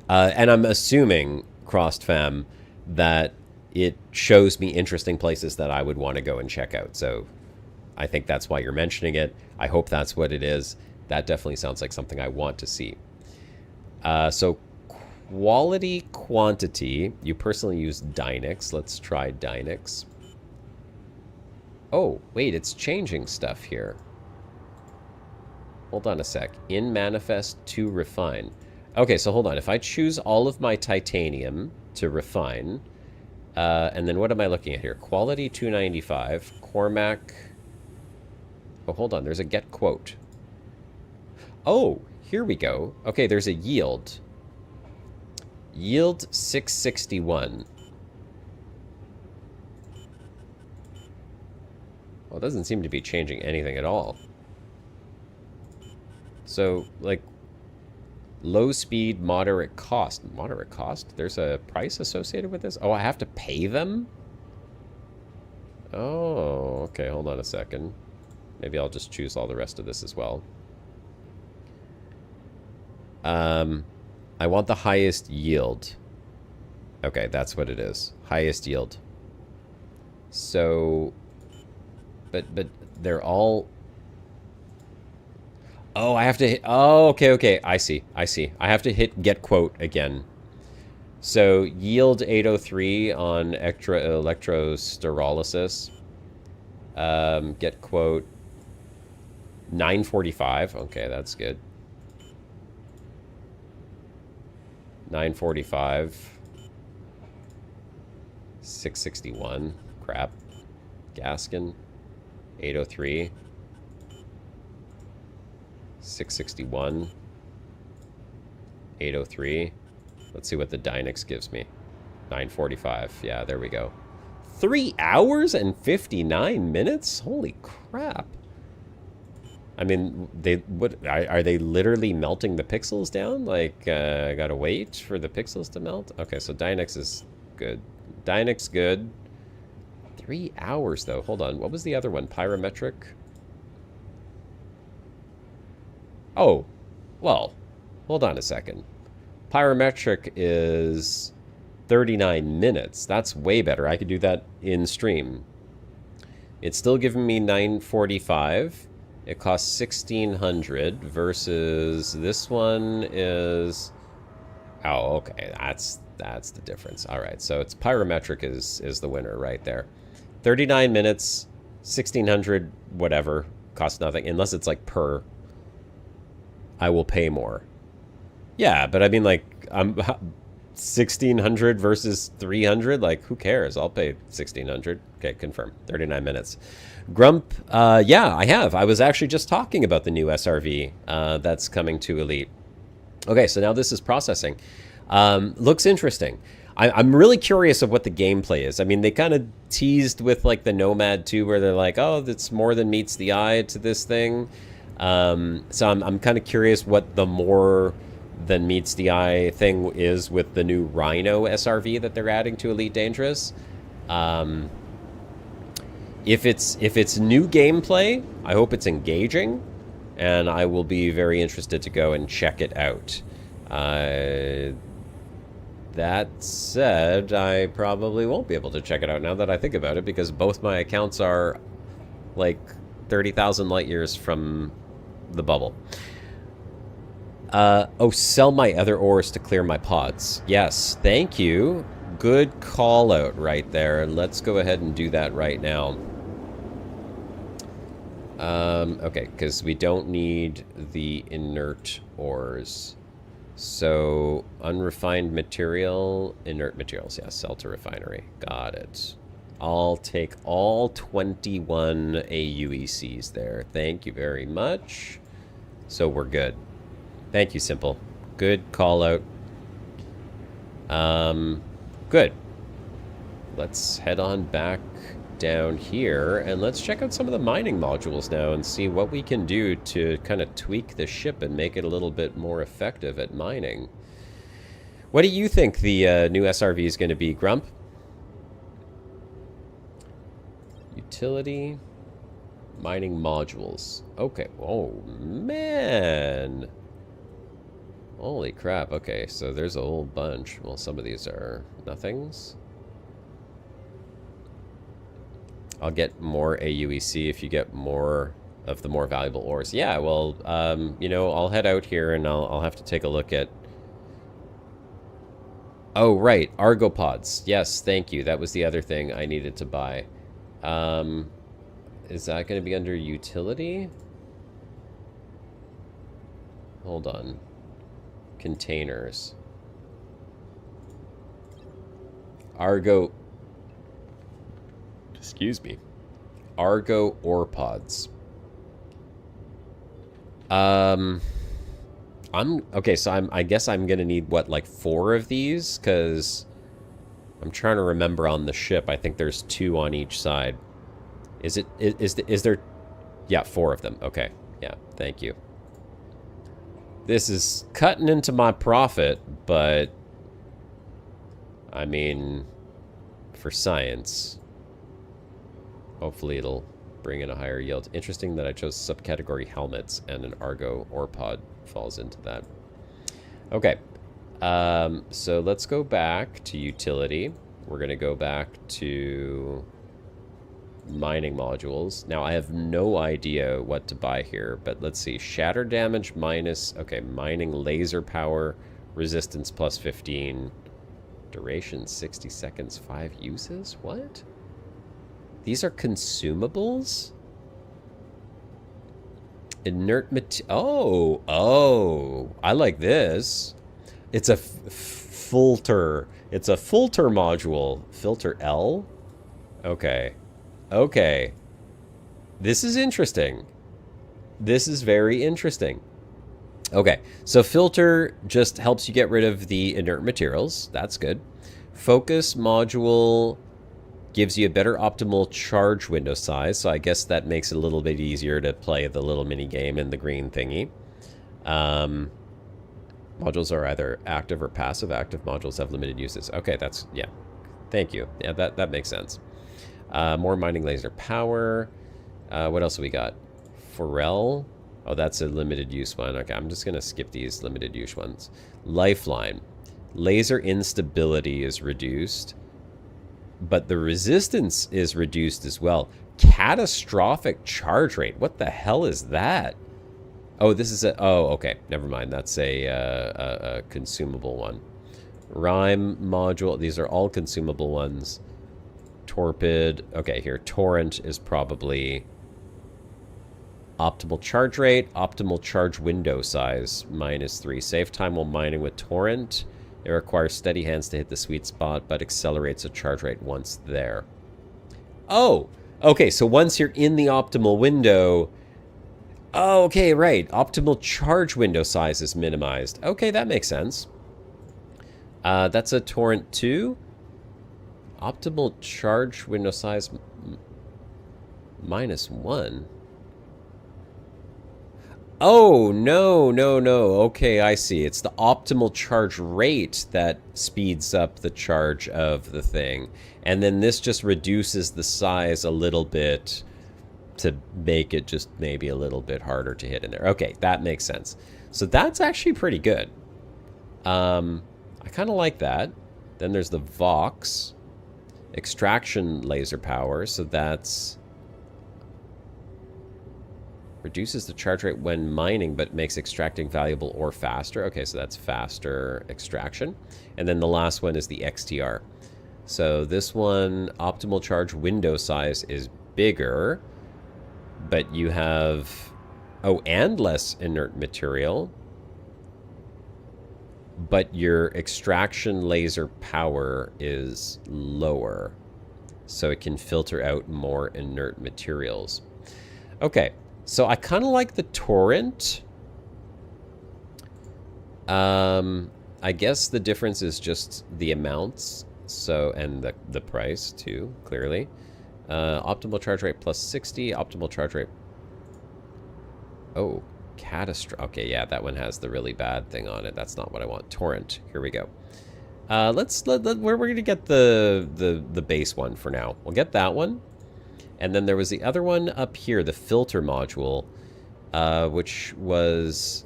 And I'm assuming, Crossfam, that it shows me interesting places that I would want to go and check out. So I think that's why you're mentioning it. I hope that's what it is. That definitely sounds like something I want to see. So quality, quantity, you personally use Dynix. Let's try Dynix. Oh, wait, it's changing stuff here. Hold on a sec. In manifest to refine. Okay, so hold on. If I choose all of my titanium to refine, and then what am I looking at here? Quality 295, Cormac. Oh, hold on. There's a get quote. Oh, here we go. Okay, there's a yield. Yield 661. Well, it doesn't seem to be changing anything at all. So, like, low speed, moderate cost. Moderate cost? There's a price associated with this? Oh, I have to pay them? Oh, okay, hold on a second. Maybe I'll just choose all the rest of this as well. I want the highest yield. Okay, that's what it is. Highest yield. So, but they're all... Oh, I have to hit... Oh, okay. I see. I have to hit get quote again. So, yield 803 on electrostarolysis. Get quote 945. Okay, that's good. 945. 661. Crap. Gaskin. 803. 661. 803. Let's see what the Dynix gives me. 945. Yeah, there we go. 3 hours and 59 minutes? Holy crap. I mean, are they literally melting the pixels down? Like, I gotta wait for the pixels to melt? Okay, so Dynix is good. Dynix good. 3 hours, though. Hold on. What was the other one? Pyrometric? Oh, well, hold on a second. Pyrometric is 39 minutes. That's way better. I could do that in stream. It's still giving me 945. It costs 1600 versus this one is... Oh, okay. That's the difference. All right. So it's pyrometric is the winner right there. 39 minutes, 1600 whatever, costs nothing unless it's like per. I will pay more. Yeah, but I mean like I'm 1600 versus 300, like who cares? I'll pay 1600. Okay, confirm. 39 minutes. Grump, yeah, I have. I was actually just talking about the new SRV that's coming to Elite. Okay, so now this is processing. Looks interesting. I'm really curious of what the gameplay is. I mean, they kind of teased with like the Nomad 2 where they're like, oh, that's more than meets the eye to this thing. So I'm kind of curious what the more than meets the eye thing is with the new Rhino SRV that they're adding to Elite Dangerous. If it's new gameplay, I hope it's engaging, and I will be very interested to go and check it out. That said, I probably won't be able to check it out now that I think about it, because both my accounts are like 30,000 light years from the bubble. Oh, sell my other ores to clear my pods. Yes, thank you. Good call out right there. Let's go ahead and do that right now. Okay, because we don't need the inert ores. So, unrefined material, inert materials, yes, sell to refinery. Got it. I'll take all 21 AUECs there. Thank you very much. So we're good. Thank you, Simple. Good call out. Good. Let's head on back down here and let's check out some of the mining modules now and see what we can do to kind of tweak the ship and make it a little bit more effective at mining. What do you think the new SRV is going to be, Grump? Utility, mining modules. Okay. Oh, man. Holy crap. Okay, so there's a whole bunch. Well, some of these are nothings. I'll get more AUEC if you get more of the more valuable ores. Yeah, well, you know, I'll head out here and I'll have to take a look at... Oh, right, argopods. Yes, thank you. That was the other thing I needed to buy. Is that going to be under utility? Hold on. Containers. Argo... Excuse me. Argo ore pods. Okay, so I guess I'm gonna need what, like 4 of these, because I'm trying to remember on the ship. I think there's 2 on each side. Is there? Yeah, 4 of them. Okay. Yeah. Thank you. This is cutting into my profit, but I mean, for science. Hopefully it'll bring in a higher yield. Interesting that I chose subcategory helmets and an Argo ore pod falls into that. Okay. So let's go back to utility. We're going to go back to mining modules. Now, I have no idea what to buy here, but let's see. Shatter damage minus... Okay, mining laser power, resistance plus 15. Duration 60 seconds, 5 uses? What? These are consumables? Inert material. Oh, I like this. It's a filter. It's a filter module. Filter L? Okay. Okay. This is interesting. This is very interesting. Okay, so filter just helps you get rid of the inert materials. That's good. Focus module gives you a better optimal charge window size, so I guess that makes it a little bit easier to play the little mini game in the green thingy. Modules are either active or passive. Active modules have limited uses. Okay, that's, yeah. Thank you. Yeah, that makes sense. More mining laser power. What else have we got? Forel. Oh, that's a limited use one. Okay, I'm just going to skip these limited use ones. Lifeline. Laser instability is reduced, but the resistance is reduced as well. Catastrophic charge rate. What the hell is that? Oh, this is a... Oh, okay. Never mind. That's a consumable one. Rhyme module. These are all consumable ones. Torpid. Okay, here. Torrent is probably... Optimal charge rate. Optimal charge window size. -3. Save time while mining with Torrent. It requires steady hands to hit the sweet spot, but accelerates the charge rate once there. Oh! Okay, so once you're in the optimal window... Oh, okay, right. Optimal charge window size is minimized. Okay, that makes sense. That's a Torrent 2. Optimal charge window size... -1. Oh, no. Okay, I see. It's the optimal charge rate that speeds up the charge of the thing. And then this just reduces the size a little bit to make it just maybe a little bit harder to hit in there. Okay, that makes sense. So that's actually pretty good. I kind of like that. Then there's the Vox. Extraction laser power, so that's... Reduces the charge rate when mining, but makes extracting valuable ore faster. Okay, so that's faster extraction. And then the last one is the XTR. So this one, optimal charge window size is bigger, but you have... Oh, and less inert material. But your extraction laser power is lower. So it can filter out more inert materials. Okay. So I kind of like the Torrent. I guess the difference is just the amounts. So, and the price too, clearly. Optimal charge rate plus 60. Optimal charge rate. Oh, catastrophe. Okay, yeah, that one has the really bad thing on it. That's not what I want. Torrent. Here we go. We're gonna get the base one for now. We'll get that one. And then there was the other one up here, the filter module, which was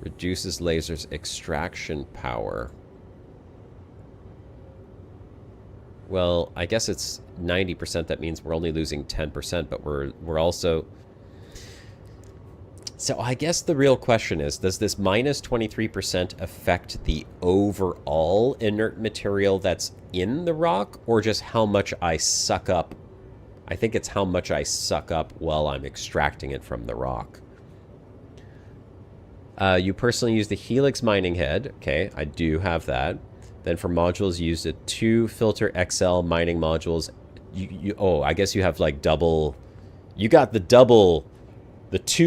reduces lasers extraction power. Well, I guess it's 90%. That means we're only losing 10%, but we're also... So I guess the real question is, does this minus 23% affect the overall inert material that's in the rock, or just how much I suck up? I think it's how much I suck up while I'm extracting it from the rock. You personally use the Helix mining head. Okay, I do have that. Then for modules, you use the 2 Filter XL mining modules. Oh, I guess you have like double... You got the 2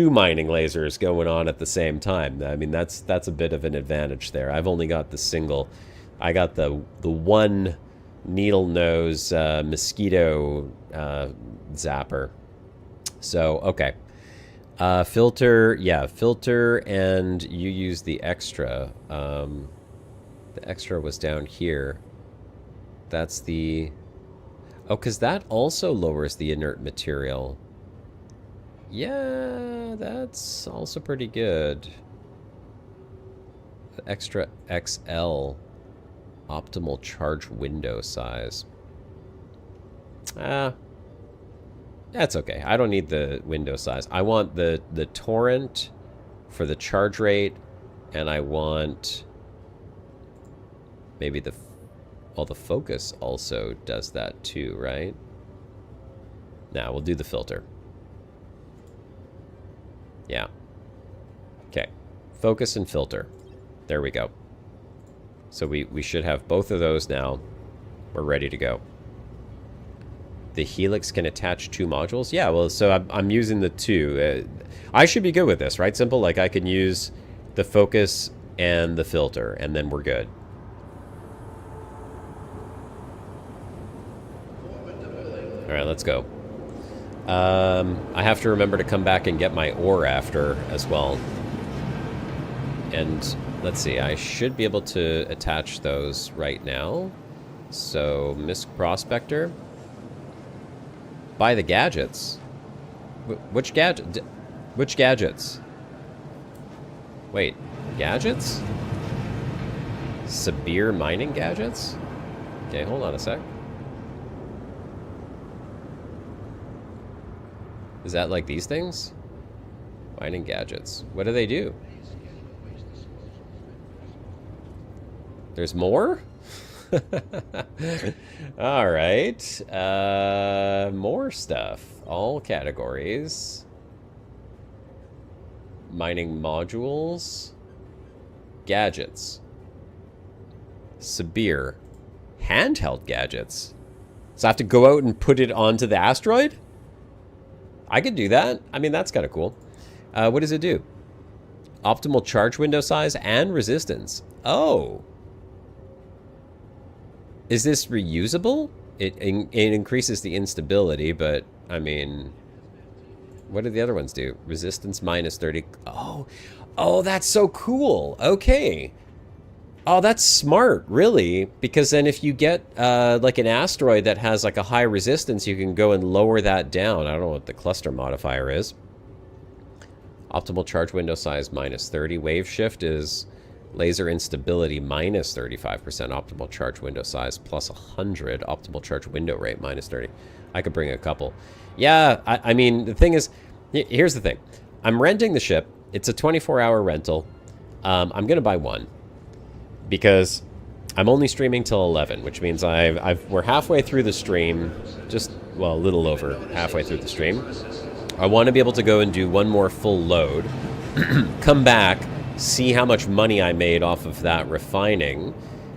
mining lasers going on at the same time. I mean, that's a bit of an advantage there. I've only got the single. I got the 1 needle nose mosquito zapper. So, okay. Filter, yeah, filter, and you use the extra. The extra was down here. That's the... Oh, because that also lowers the inert material. Yeah, that's also pretty good. The extra XL optimal charge window size. That's okay. I don't need the window size. I want the torrent for the charge rate, and I want maybe the... Well, the focus also does that too, right? Nah, we'll do the filter. Yeah. Okay. Focus and filter. There we go. So we should have both of those now. We're ready to go. The Helix can attach 2 modules? Yeah, well, so I'm using the 2. I should be good with this, right? Simple, like I can use the focus and the filter, and then we're good. All right, let's go. I have to remember to come back and get my ore after as well. And let's see, I should be able to attach those right now. So, Miss Prospector. Buy the gadgets. Which gadget? Which gadgets? Wait, gadgets? Sabir mining gadgets? Okay, hold on a sec. Is that like these things? Mining gadgets. What do they do? There's more? All right. More stuff. All categories. Mining modules. Gadgets. Sabir. Handheld gadgets. So I have to go out and put it onto the asteroid? I could do that. I mean, that's kind of cool. What does it do? Optimal charge window size and resistance. Oh. Is this reusable? It increases the instability, but, I mean... What do the other ones do? Resistance minus 30. Oh. Oh, that's so cool. Okay. Oh, that's smart, really. Because then if you get, like, an asteroid that has, like, a high resistance, you can go and lower that down. I don't know what the cluster modifier is. Optimal charge window size minus 30. Wave shift is laser instability minus 35%. Optimal charge window size plus 100. Optimal charge window rate minus 30. I could bring a couple. Yeah, I mean, the thing is, here's the thing. I'm renting the ship. It's a 24-hour rental. I'm going to buy one. Because I'm only streaming till 11, which means we're halfway through the stream. Just, well, a little over halfway through the stream. I want to be able to go and do one more full load, come back, see how much money I made off of that refining,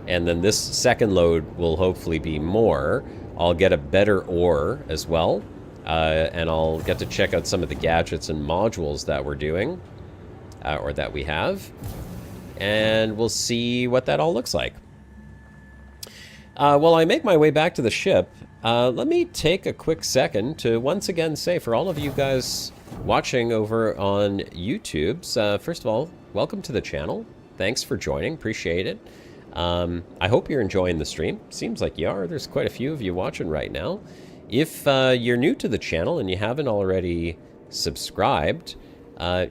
and then this second load will hopefully be more. I'll get a better ore as well, and I'll get to check out some of the gadgets and modules that we're doing, or that we have, and we'll see what that all looks like. While I make my way back to the ship, let me take a quick second to once again say for all of you guys watching over on YouTube, first of all, welcome to the channel. Thanks for joining. Appreciate it. I hope you're enjoying the stream. Seems like you are. There's quite a few of you watching right now. If you're new to the channel and you haven't already subscribed,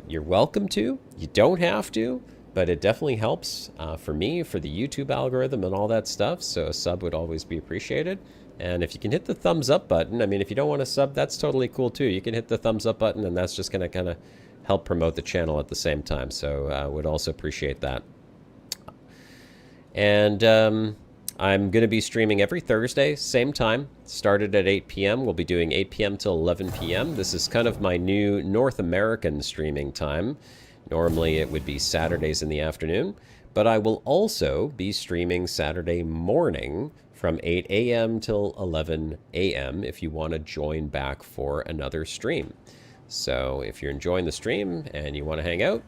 you're welcome to. You don't have to. But it definitely helps for me, for the YouTube algorithm and all that stuff. So a sub would always be appreciated. And if you can hit the thumbs up button, I mean, if you don't want to sub, that's totally cool too. You can hit the thumbs up button and that's just going to kind of help promote the channel at the same time. So I would also appreciate that. And I'm going to be streaming every Thursday, same time. Started at 8 p.m. We'll be doing 8 p.m. till 11 p.m. This is kind of my new North American streaming time. Normally it would be Saturdays in the afternoon, but I will also be streaming Saturday morning from 8 a.m. till 11 a.m. if you want to join back for another stream. So if you're enjoying the stream and you want to hang out,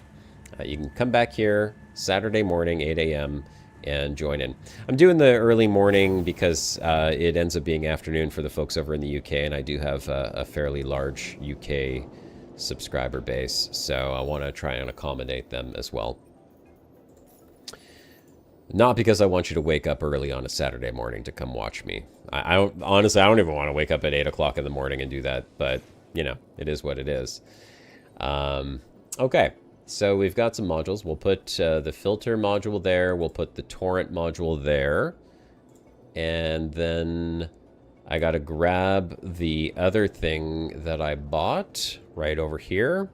you can come back here Saturday morning, 8 a.m. and join in. I'm doing the early morning because it ends up being afternoon for the folks over in the UK, and I do have a fairly large UK subscriber base, so I want to try and accommodate them as well. Not because I want you to wake up early on a Saturday morning to come watch me. I don't, honestly, I don't even want to wake up at 8 o'clock in the morning and do that, but, you know, it is what it is. Okay, so we've got some modules. We'll put the filter module there. We'll put the torrent module there. And then I got to grab the other thing that I bought right over here.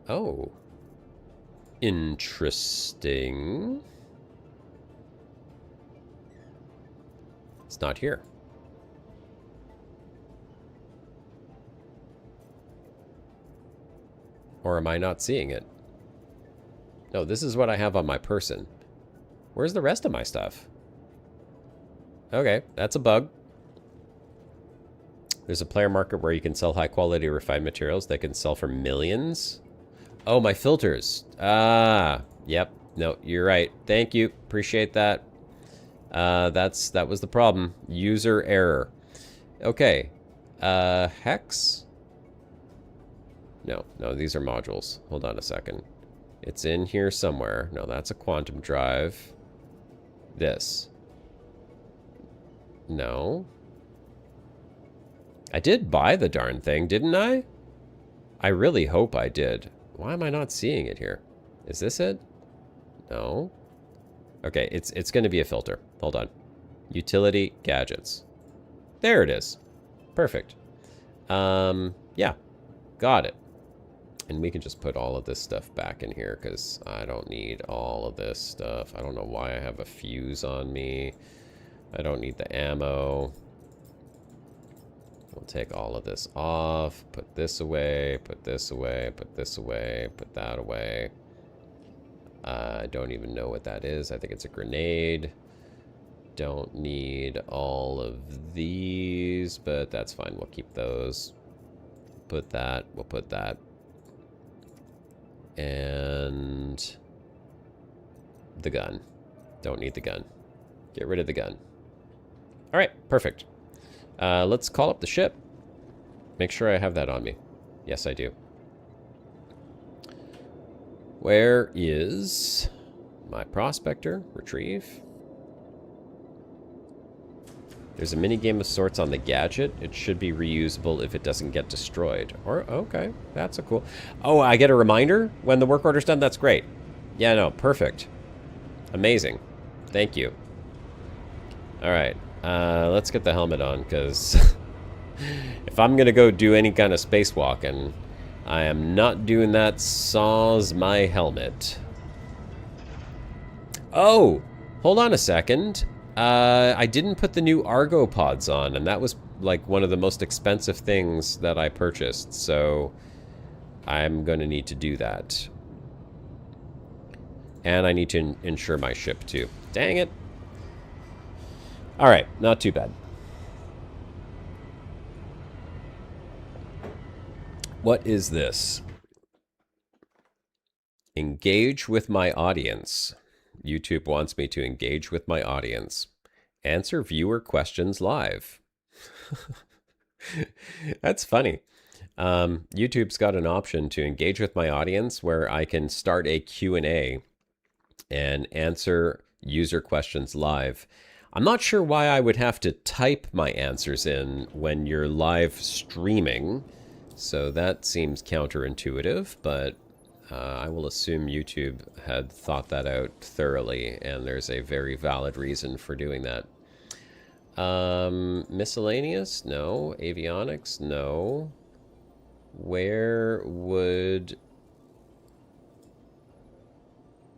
Oh. Interesting. It's not here. Or am I not seeing it? No, this is what I have on my person. Where's the rest of my stuff? Okay, that's a bug. There's a player market where you can sell high quality refined materials that can sell for millions. Oh, my filters. Ah, yep. No, you're right. Thank you. Appreciate that. That was the problem. User error. Okay. Hex? No, these are modules. Hold on a second. It's in here somewhere. No, that's a quantum drive. This. No. I did buy the darn thing, didn't I? I really hope I did. Why am I not seeing it here? Is this it? No. Okay, it's going to be a filter. Hold on. Utility gadgets. There it is. Perfect. Yeah. Got it. And we can just put all of this stuff back in here because I don't need all of this stuff. I don't know why I have a fuse on me. I don't need the ammo. We'll take all of this off. Put this away. Put this away. Put this away. Put that away. I don't even know what that is. I think it's a grenade. Don't need all of these, but that's fine. We'll keep those. Put that. We'll put that. And the gun. Don't need the gun. Get rid of the gun. All right, perfect. Let's call up the ship. Make sure I have that on me. Yes, I do. Where is my prospector? Retrieve. There's a mini game of sorts on the gadget. It should be reusable if it doesn't get destroyed. Or, okay, that's a cool... Oh, I get a reminder when the work order's done? That's great. Yeah, no, perfect. Amazing. Thank you. All right, let's get the helmet on, because if I'm going to go do any kind of spacewalking, I am not doing that sans my helmet. Oh, hold on a second. I didn't put the new Argo pods on, and that was like one of the most expensive things that I purchased, so I'm going to need to do that. And I need to insure my ship too. Dang it. All right, not too bad. What is this? Engage with my audience. YouTube wants me to engage with my audience. Answer viewer questions live. That's funny. YouTube's got an option to engage with my audience where I can start a Q&A and answer user questions live. I'm not sure why I would have to type my answers in when you're live streaming, so that seems counterintuitive, but I will assume YouTube had thought that out thoroughly, and there's a very valid reason for doing that. Miscellaneous? No. Avionics? No. Where would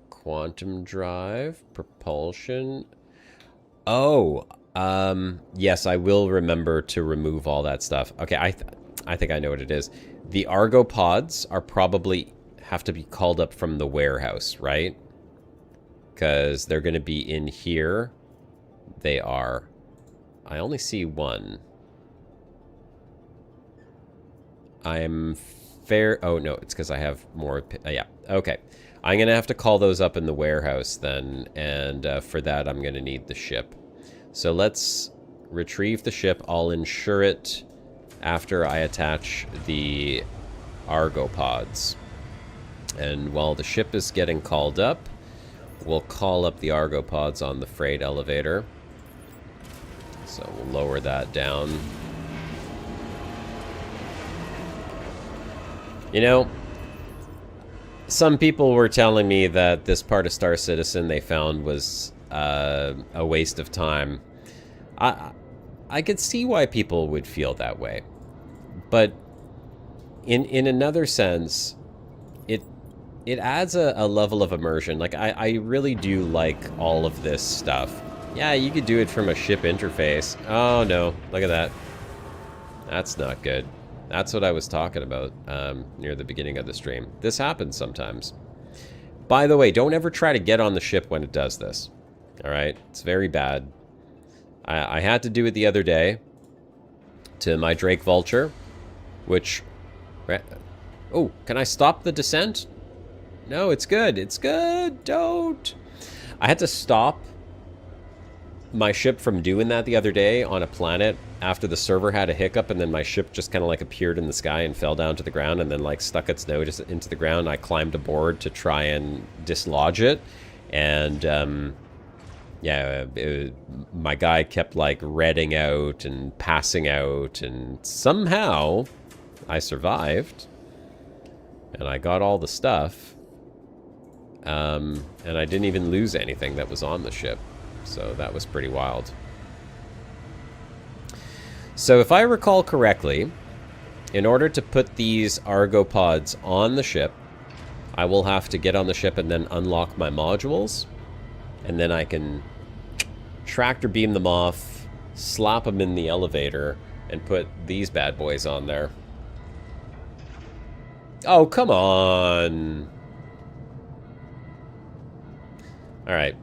quantum drive? Propulsion? Oh, yes, I will remember to remove all that stuff. Okay, I think I know what it is. The Argo pods are probably have to be called up from the warehouse, right? Because they're going to be in here. They are. I only see one. I'm fair. Oh, no, it's because I have more. Yeah, okay. I'm going to have to call those up in the warehouse then. And for that, I'm going to need the ship. So let's retrieve the ship. I'll insure it after I attach the Argo pods. And while the ship is getting called up, we'll call up the Argo pods on the freight elevator. So we'll lower that down. You know, some people were telling me that this part of Star Citizen they found was a waste of time. I could see why people would feel that way. But in another sense, it adds a level of immersion. Like, I really do like all of this stuff. Yeah, you could do it from a ship interface. Oh, no. Look at that. That's not good. That's what I was talking about near the beginning of the stream. This happens sometimes. By the way, don't ever try to get on the ship when it does this. All right? It's very bad. I had to do it the other day to my Drake Vulture, which... Oh, can I stop the descent? No, it's good. It's good. Don't. I had to stop my ship from doing that the other day on a planet after the server had a hiccup, and then my ship just kind of like appeared in the sky and fell down to the ground and then like stuck its nose into the ground. I climbed aboard to try and dislodge it, and Yeah, my guy kept like redding out and passing out, and somehow I survived, and I got all the stuff, and I didn't even lose anything that was on the ship, so that was pretty wild. So if I recall correctly, in order to put these argopods on the ship, I will have to get on the ship and then unlock my modules. And then I can tractor beam them off, slap them in the elevator, and put these bad boys on there. Oh, come on. Alright.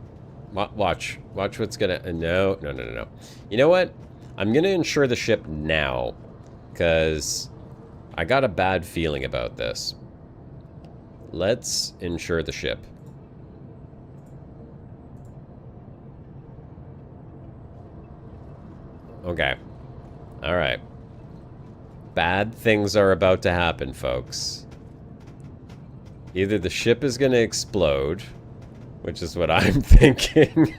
Watch what's gonna... No. You know what? I'm gonna insure the ship now, because I got a bad feeling about this. Let's insure the ship. Okay. Alright. Bad things are about to happen, folks. Either the ship is going to explode, which is what I'm thinking.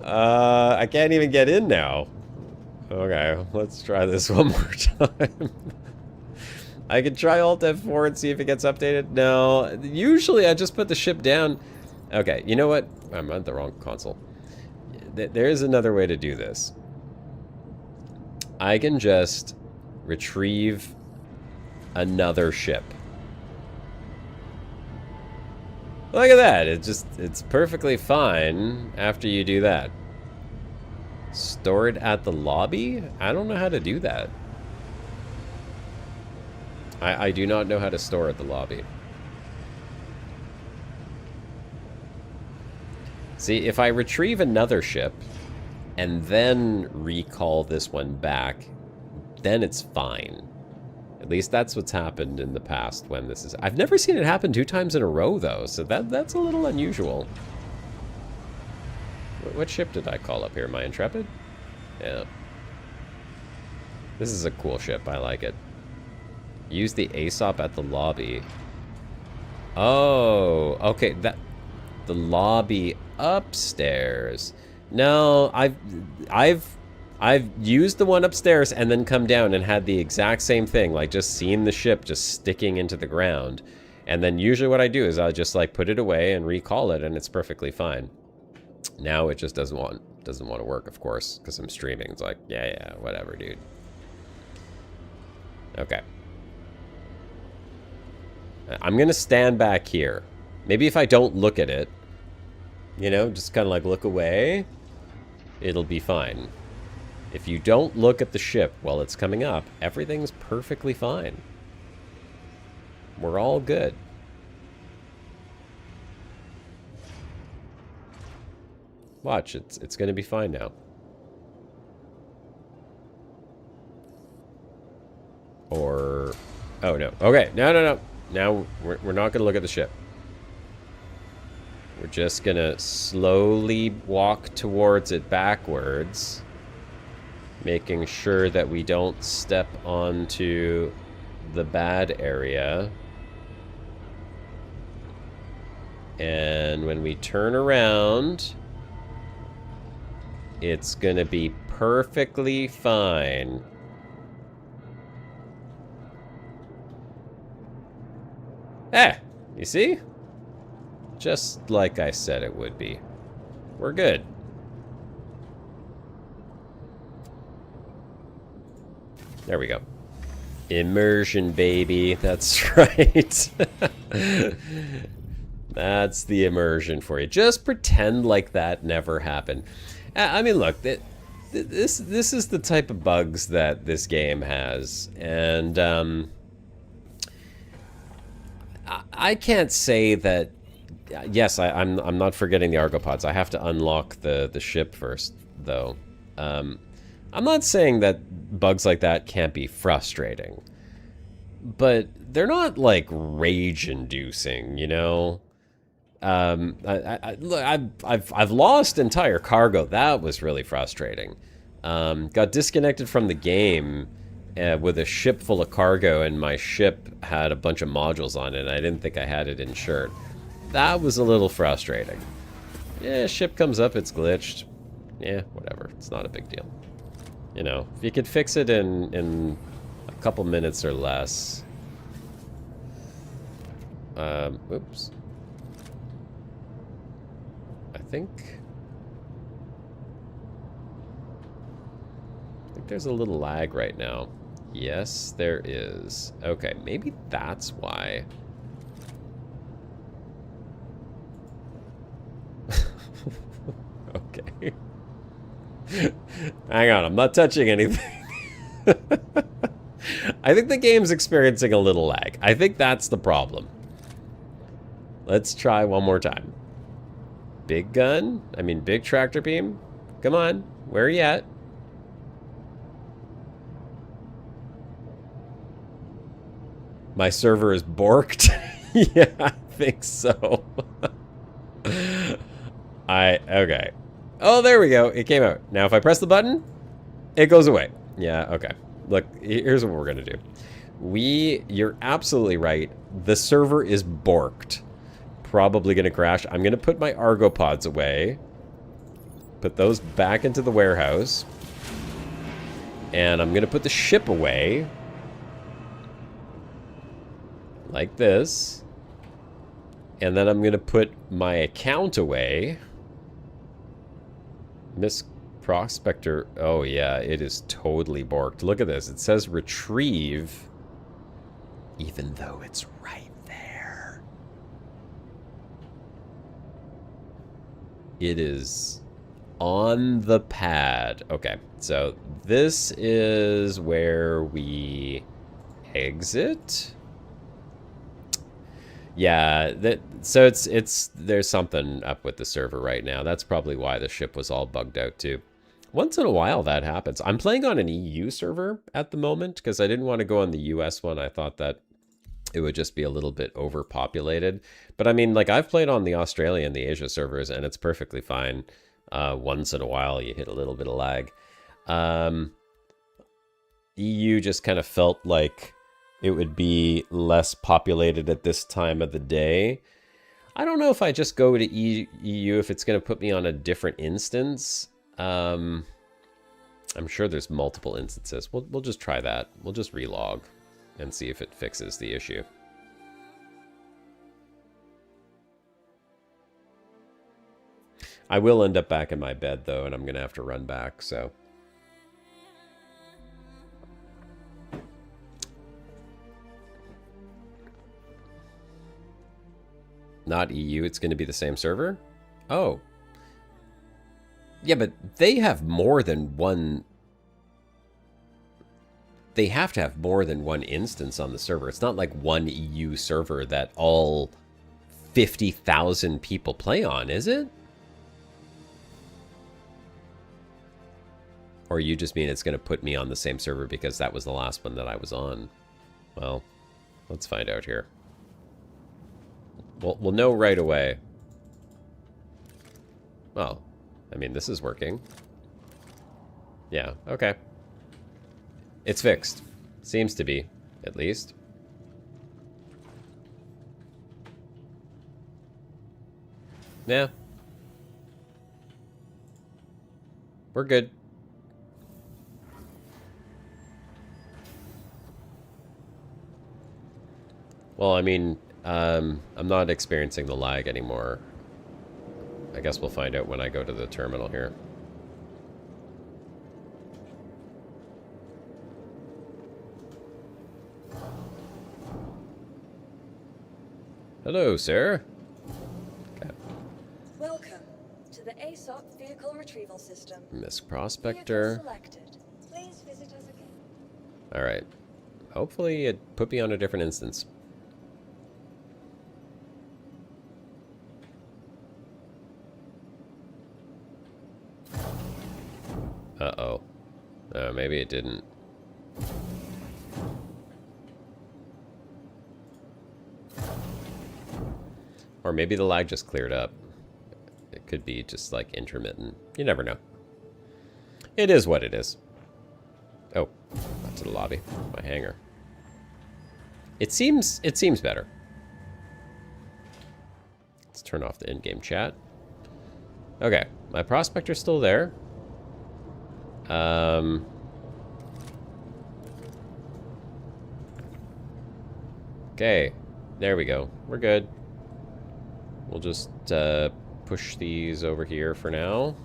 I can't even get in now. Okay, let's try this one more time. I can try Alt F4 and see if it gets updated. No, usually I just put the ship down. Okay, you know what? I'm on the wrong console. There is another way to do this. I can just retrieve another ship. Look at that. It's perfectly fine after you do that. Store it at the lobby? I don't know how to do that. I do not know how to store at the lobby. See, if I retrieve another ship and then recall this one back, then it's fine. At least that's what's happened in the past when this is... I've never seen it happen 2 times in a row, though, so that's a little unusual. What ship did I call up here? My Intrepid? Yeah. This is a cool ship. I like it. Use the ASOP at the lobby. Oh, okay. The lobby upstairs. No, I've used the one upstairs and then come down and had the exact same thing, like just seeing the ship just sticking into the ground. And then usually what I do is I'll just like put it away and recall it, and it's perfectly fine. Now it just doesn't want to work, of course, because I'm streaming. It's like, yeah, whatever, dude. Okay. I'm gonna stand back here. Maybe if I don't look at it, you know, just kind of like look away, it'll be fine. If you don't look at the ship while it's coming up, everything's perfectly fine. We're all good. Watch, it's gonna be fine now. Or... oh, no. Okay, no. Now, we're not gonna look at the ship. We're just gonna slowly walk towards it backwards, making sure that we don't step onto the bad area. And when we turn around, it's gonna be perfectly fine. You see? Just like I said it would be. We're good. There we go. Immersion, baby. That's right. That's the immersion for you. Just pretend like that never happened. I mean, look, this is the type of bugs that this game has, and I can't say that. Yes, I'm not forgetting the argopods. I have to unlock the ship first, though. I'm not saying that bugs like that can't be frustrating, but they're not like rage-inducing, you know. Look, I've lost entire cargo. That was really frustrating. Got disconnected from the game with a ship full of cargo, and my ship had a bunch of modules on it, and I didn't think I had it insured. That was a little frustrating. Yeah, ship comes up, it's glitched. Yeah, whatever. It's not a big deal. You know, if you could fix it in a couple minutes or less. Oops. I think there's a little lag right now. Yes, there is. Okay, maybe that's why. Okay. Hang on, I'm not touching anything. I think the game's experiencing a little lag. I think that's the problem. Let's try one more time. Big gun? I mean, big tractor beam? Come on, where are you at? My server is borked? Yeah, I think so. Okay. Oh, there we go. It came out. Now, if I press the button, it goes away. Yeah, okay. Look, here's what we're going to do. You're absolutely right. The server is borked. Probably going to crash. I'm going to put my argopods away. Put those back into the warehouse. And I'm going to put the ship away. Like this. And then I'm going to put my account away. Miss Prospector. Oh, yeah, it is totally borked. Look at this. It says retrieve. Even though it's right there. It is on the pad. Okay, so this is where we exit. Yeah, so there's something up with the server right now. That's probably why the ship was all bugged out too. Once in a while that happens. I'm playing on an EU server at the moment because I didn't want to go on the US one. I thought that it would just be a little bit overpopulated. But I mean, like, I've played on the Australia and the Asia servers and it's perfectly fine. Once in a while you hit a little bit of lag. EU just kind of felt like it would be less populated at this time of the day. I don't know if I just go to EU if it's going to put me on a different instance. I'm sure there's multiple instances. We'll just try that. We'll just relog and see if it fixes the issue. I will end up back in my bed though, and I'm going to have to run back, so... Not EU, it's going to be the same server? Oh. Yeah, but they have more than one... They have to have more than one instance on the server. It's not like one EU server that all 50,000 people play on, is it? Or you just mean it's going to put me on the same server because that was the last one that I was on? Well, let's find out here. We'll know right away. Well, I mean, this is working. Yeah, okay. It's fixed. Seems to be, at least. Yeah. We're good. Well, I mean... I'm not experiencing the lag anymore. I guess we'll find out when I go to the terminal here. Hello, sir. Okay. Welcome to the ASOP Vehicle Retrieval System. Miss Prospector. Vehicle selected. Please visit us again. All right. Hopefully it put me on a different instance. Uh-oh. Maybe it didn't. Or maybe the lag just cleared up. It could be just like intermittent. You never know. It is what it is. Oh, back to the lobby. My hangar. It seems better. Let's turn off the in-game chat. Okay, my prospector's still there. Okay, there we go. We're good. We'll just push these over here for now.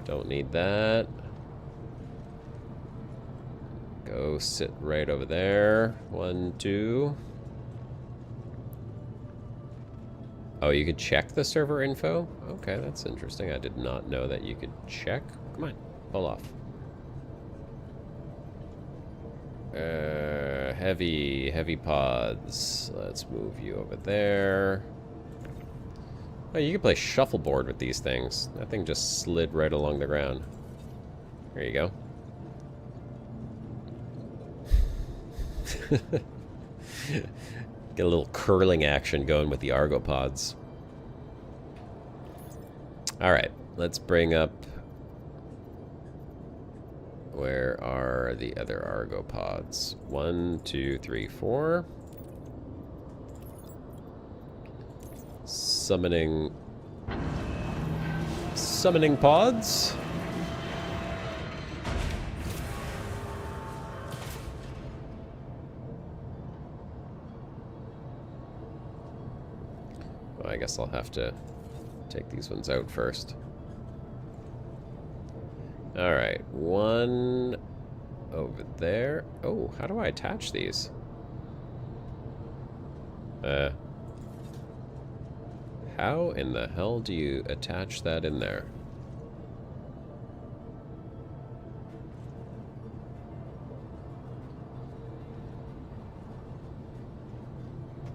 Don't need that. Go sit right over there. 1, 2. Oh, you could check the server info? Okay, that's interesting. I did not know that you could check. Come on, pull off. Heavy pods. Let's move you over there. Oh, you can play shuffleboard with these things. That thing just slid right along the ground. There you go. Get a little curling action going with the argopods. Alright, let's bring up... Where are the other argopods? 1, 2, 3, 4. Summoning pods. Well, I guess I'll have to take these ones out first. Alright, one over there. Oh, how do I attach these? How in the hell do you attach that in there?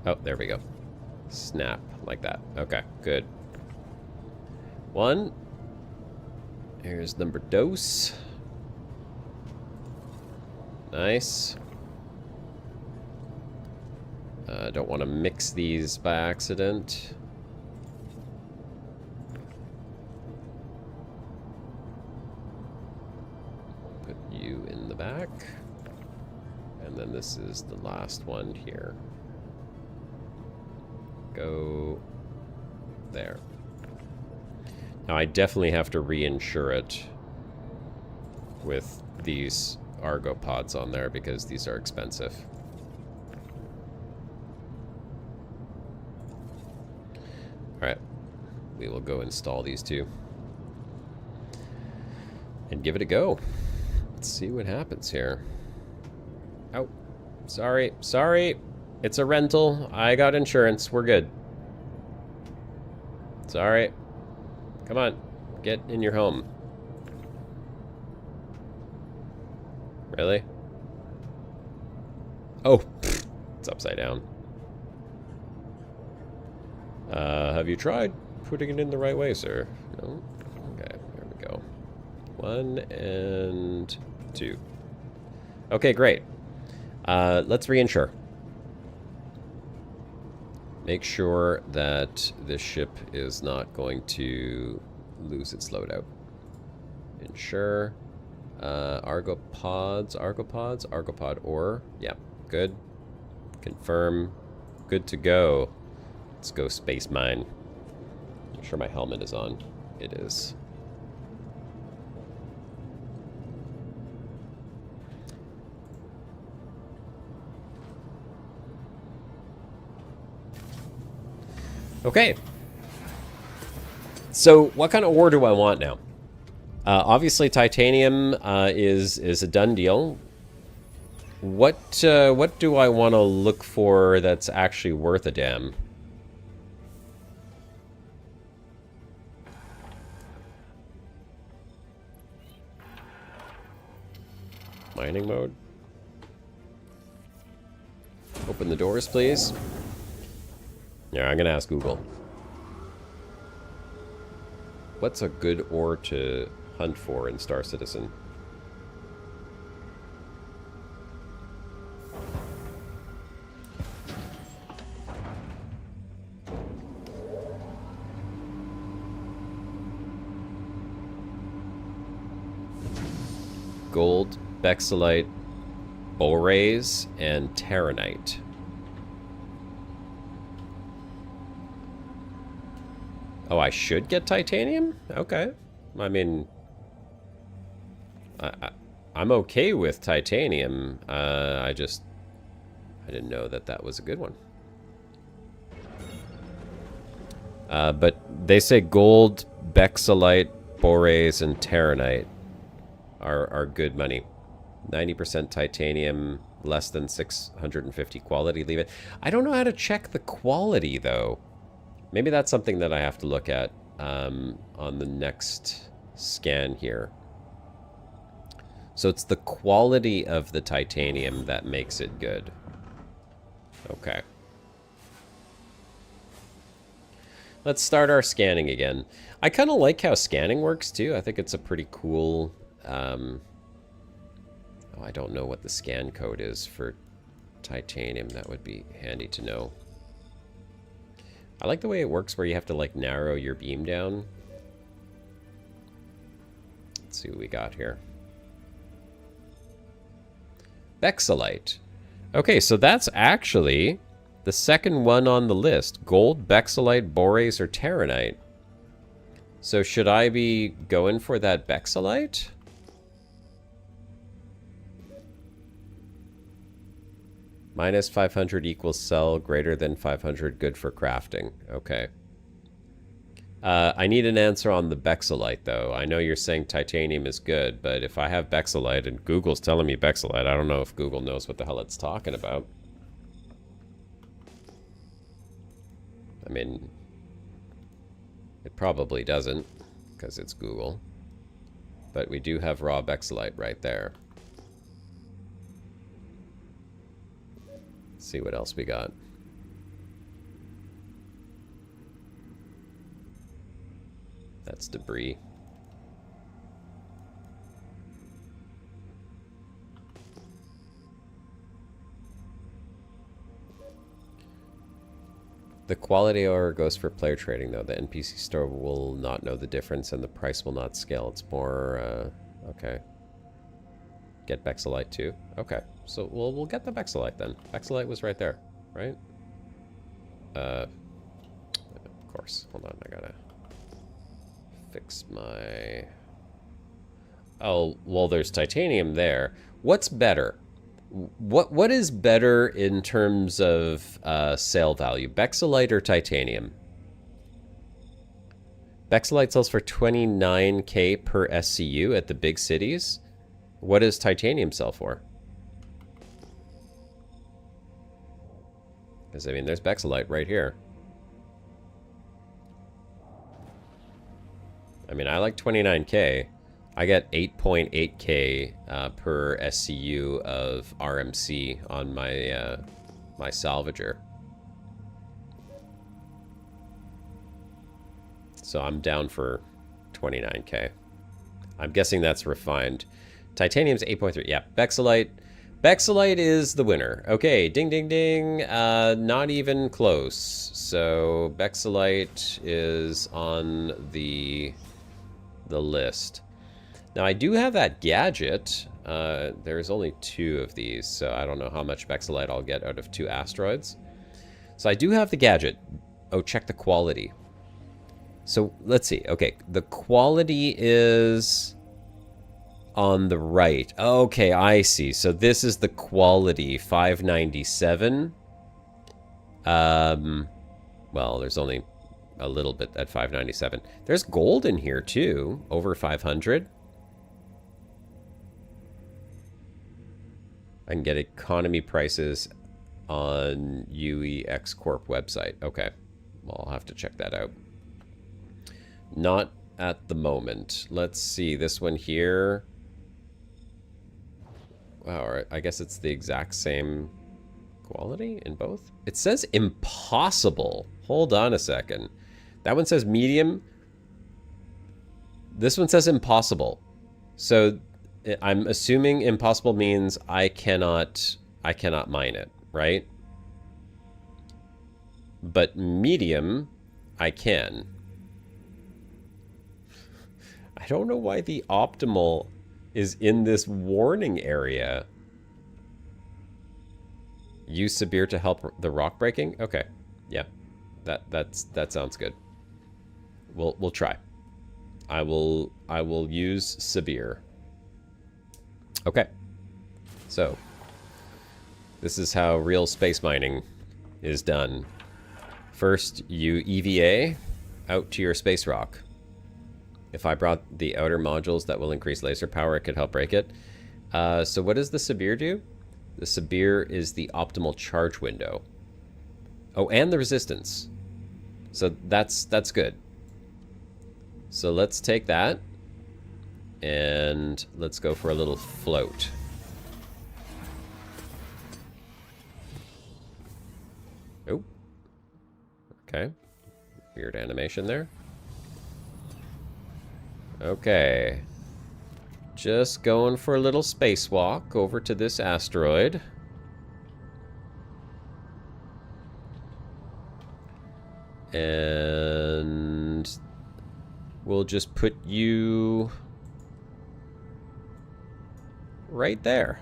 Oh, there we go. Snap, like that. Okay, good. One. Here's number dos. Nice. Don't want to mix these by accident. Put you in the back. And then this is the last one here. Go there. Now I definitely have to reinsure it with these argopods on there because these are expensive. Alright, we will go install these two and give it a go. Let's see what happens here. Oh, sorry, it's a rental. I got insurance, we're good. Sorry. Come on, get in your home. Really? Oh, it's upside down. Have you tried putting it in the right way, sir? No? Okay, there we go. 1 and 2. Okay, great. Let's reinsure. Make sure that this ship is not going to lose its loadout. Insure. Argopod ore. Yeah, good. Confirm. Good to go. Let's go space mine. I'm sure my helmet is on. It is. Okay. So, what kind of ore do I want now? Obviously, titanium is a done deal. What do I want to look for that's actually worth a damn? Mining mode. Open the doors, please. Yeah, I'm gonna ask Google. What's a good ore to hunt for in Star Citizen? Gold, Bexelite, Borase, and Terranite. Oh, I should get titanium? Okay. I mean, I'm okay with titanium. I didn't know that that was a good one. But they say gold, bexolite, borace, and taranite are good money. 90% titanium, less than 650 quality. Leave it. I don't know how to check the quality, though. Maybe that's something that I have to look at on the next scan here. So it's the quality of the titanium that makes it good. Okay. Let's start our scanning again. I kind of like how scanning works, too. I think it's a pretty cool... oh, I don't know what the scan code is for titanium. That would be handy to know. I like the way it works where you have to, like, narrow your beam down. Let's see what we got here. Bexolite. Okay, so that's actually the second one on the list. Gold, bexolite, borace, or taranite. So should I be going for that bexolite? Minus 500 equals sell, greater than 500 good for crafting. Okay. I need an answer on the bexolite, though. I know you're saying titanium is good, but if I have bexolite and Google's telling me bexolite, I don't know if Google knows what the hell it's talking about. I mean, it probably doesn't, because it's Google. But we do have raw bexolite right there. Let's see what else we got. That's debris. The quality ore goes for player trading, though. The NPC store will not know the difference, and the price will not scale. It's more, okay. Get bexolite, too? Okay. So, we'll get the bexolite, then. Bexolite was right there, right? Of course. Hold on, I gotta fix my... Oh, well, there's titanium there. What's better? What is better in terms of sale value? Bexolite or titanium? Bexolite sells for 29k per SCU at the big cities. What does titanium sell for? Because, I mean, there's bexolite right here. I mean, I like 29k. I get 8.8k per SCU of RMC on my my salvager. So I'm down for 29k. I'm guessing that's refined. Titanium's 8.3. Yeah, bexolite. Bexolite is the winner. Okay, ding, ding, ding. Not even close. So bexolite is on the list. Now, I do have that gadget. There's only 2 of these, so I don't know how much bexolite I'll get out of 2 asteroids. So I do have the gadget. Oh, check the quality. So let's see. Okay, the quality is on the right. Okay, I see. So this is the quality, 597. Well, there's only a little bit at 597. There's gold in here too, over 500. I can get economy prices on UEX Corp website. Okay, well, I'll have to check that out. Not at the moment. Let's see, this one here. Wow, I guess it's the exact same quality in both. It says impossible. Hold on a second. That one says medium. This one says impossible. So I'm assuming impossible means I cannot mine it, right? But medium, I can. I don't know why the optimal is in this warning area. Use severe to help the rock breaking? Okay. Yeah. That sounds good. We'll try. I will use severe. Okay. So this is how real space mining is done. First, you EVA out to your space rock. If I brought the outer modules that will increase laser power, it could help break it. So what does the severe do? The severe is the optimal charge window. Oh, and the resistance. So that's good. So let's take that and let's go for a little float. Oh. Okay. Weird animation there. Okay. Just going for a little spacewalk over to this asteroid. And we'll just put you right there.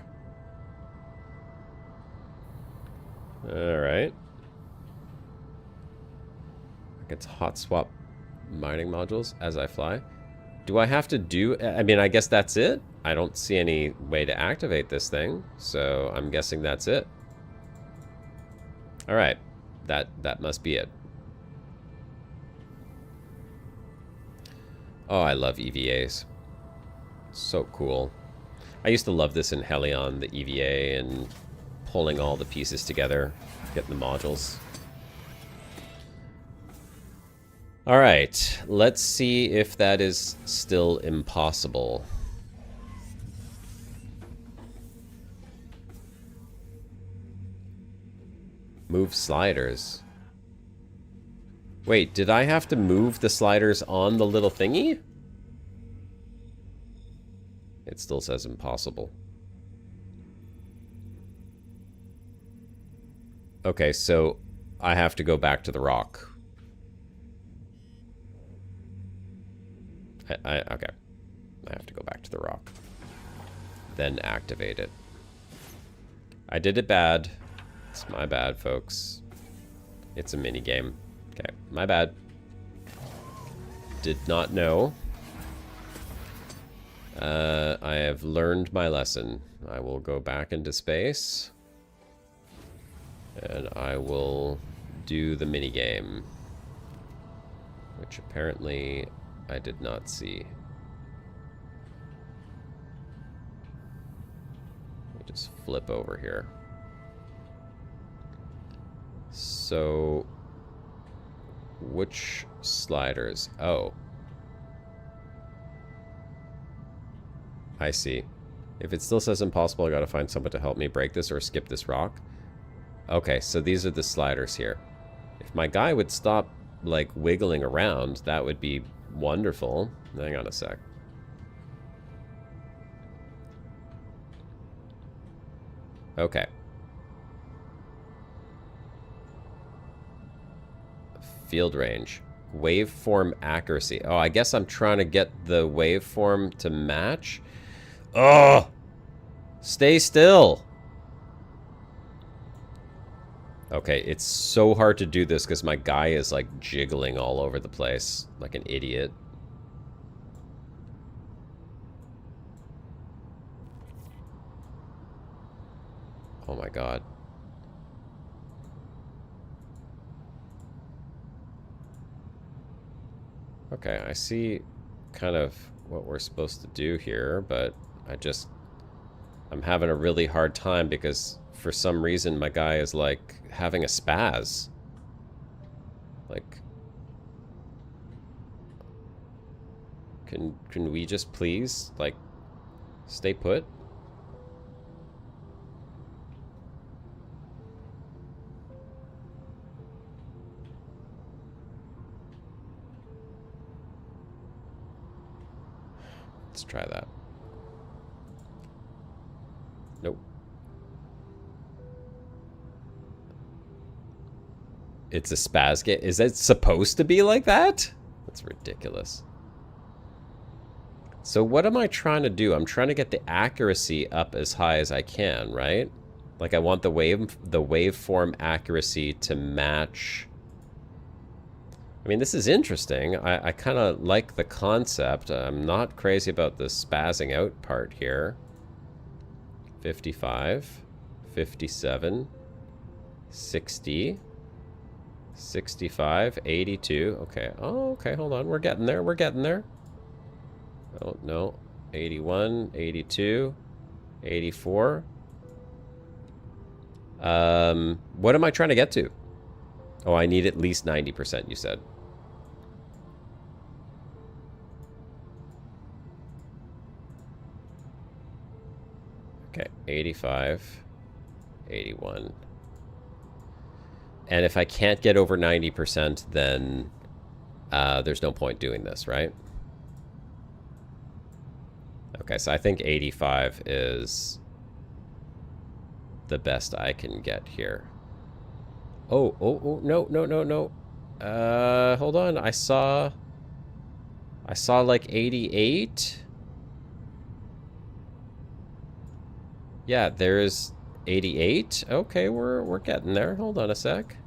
All right. I get to hot swap mining modules as I fly. Do I have to do... I mean, I guess that's it. I don't see any way to activate this thing, so I'm guessing that's it. All right. That must be it. Oh, I love EVAs. So cool. I used to love this in Helion, the EVA, and pulling all the pieces together, getting the modules. All right, let's see if that is still impossible. Move sliders. Wait, did I have to move the sliders on the little thingy? It still says impossible. Okay, so I have to go back to the rock. Okay. I have to go back to the rock. Then activate it. I did it bad. It's my bad, folks. It's a mini game. Okay, my bad. Did not know. I have learned my lesson. I will go back into space. And I will do the mini game. Which apparently I did not see. Let me just flip over here. So... which sliders? Oh. I see. If it still says impossible, I gotta find someone to help me break this or skip this rock. Okay, so these are the sliders here. If my guy would stop, like, wiggling around, that would be wonderful. Hang on a sec. Okay. Field range. Waveform accuracy. Oh, I guess I'm trying to get the waveform to match. Oh! Stay still! Okay, it's so hard to do this because my guy is like jiggling all over the place like an idiot. Oh my god. Okay, I see kind of what we're supposed to do here, but I'm having a really hard time because for some reason my guy is like having a spaz. Like, can we just please like stay put? Let's try that. Nope. It's a spaz game. Is it supposed to be like that? That's ridiculous. So what am I trying to do? I'm trying to get the accuracy up as high as I can, right? Like I want the waveform accuracy to match I mean, this is interesting. I kind of like the concept. I'm not crazy about the spazzing out part here. 55, 57, 60, 65, 82. Okay. Oh, okay. Hold on. We're getting there. We're getting there. Oh, no. 81, 82, 84. What am I trying to get to? Oh, I need at least 90%, you said. Okay, 85, 81. And if I can't get over 90%, then there's no point doing this, right? Okay, so I think 85 is the best I can get here. Oh, no. Hold on. I saw like 88. Yeah, there's 88. Okay, we're getting there. Hold on a sec.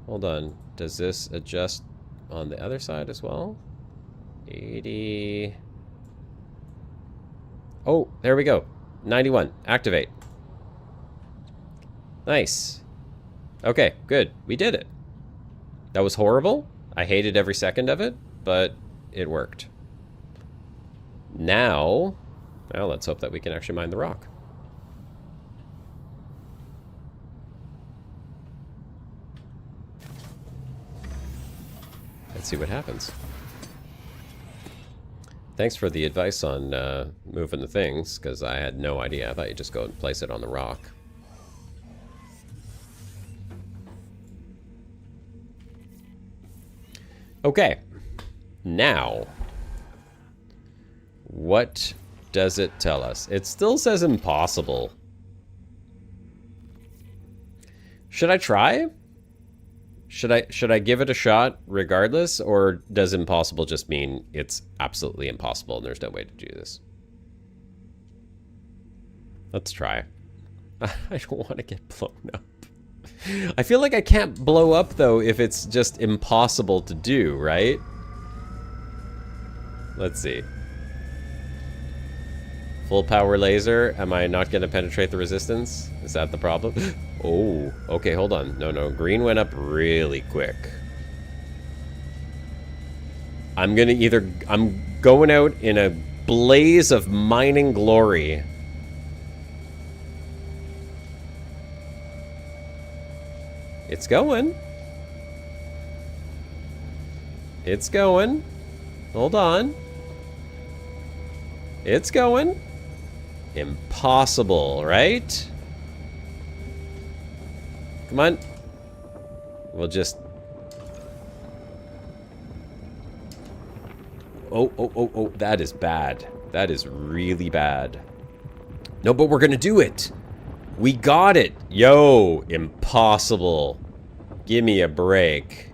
Hold on. Does this adjust on the other side as well? 80. Oh, there we go. 91. Activate. Nice. Okay, good. We did it. That was horrible. I hated every second of it, but it worked. Now, well, let's hope that we can actually mine the rock. Let's see what happens. Thanks for the advice on moving the things, because I had no idea. I thought you'd just go and place it on the rock. Okay. Now, what does it tell us? It still says impossible. Should I try? Should I give it a shot regardless, or does impossible just mean it's absolutely impossible and there's no way to do this? Let's try. I don't want to get blown up. I feel like I can't blow up though if it's just impossible to do, right? Let's see. Full power laser. Am I not going to penetrate the resistance? Is that the problem? Oh, okay, hold on. No. Green went up really quick. I'm going out in a blaze of mining glory. It's going. It's going. Hold on. It's going. Impossible, right? Come on. We'll just... Oh. That is bad. That is really bad. No, but we're gonna do it. We got it. Yo, impossible. Give me a break.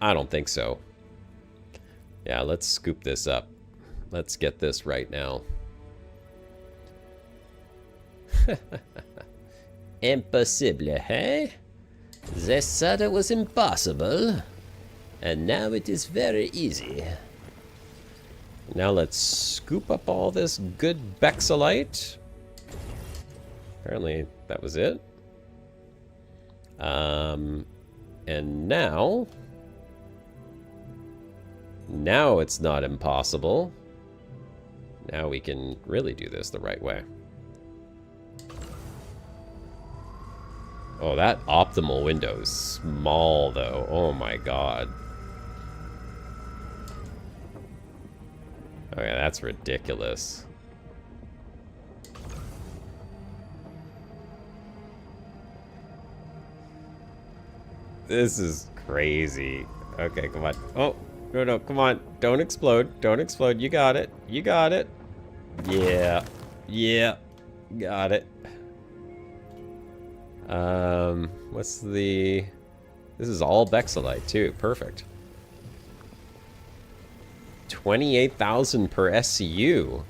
I don't think so. Yeah, let's scoop this up. Let's get this right now. Impossible, hey? They said it was impossible, and now it is very easy. Now let's scoop up all this good Bexolite. Apparently that was it. And now it's not impossible. Now we can really do this the right way. Oh, that optimal window is small, though. Oh, my God. Okay, that's ridiculous. This is crazy. Okay, come on. Oh, no, come on. Don't explode. Don't explode. You got it. You got it. Yeah. Got it. What's the... This is all Bexolite, too. Perfect. 28,000 per SCU.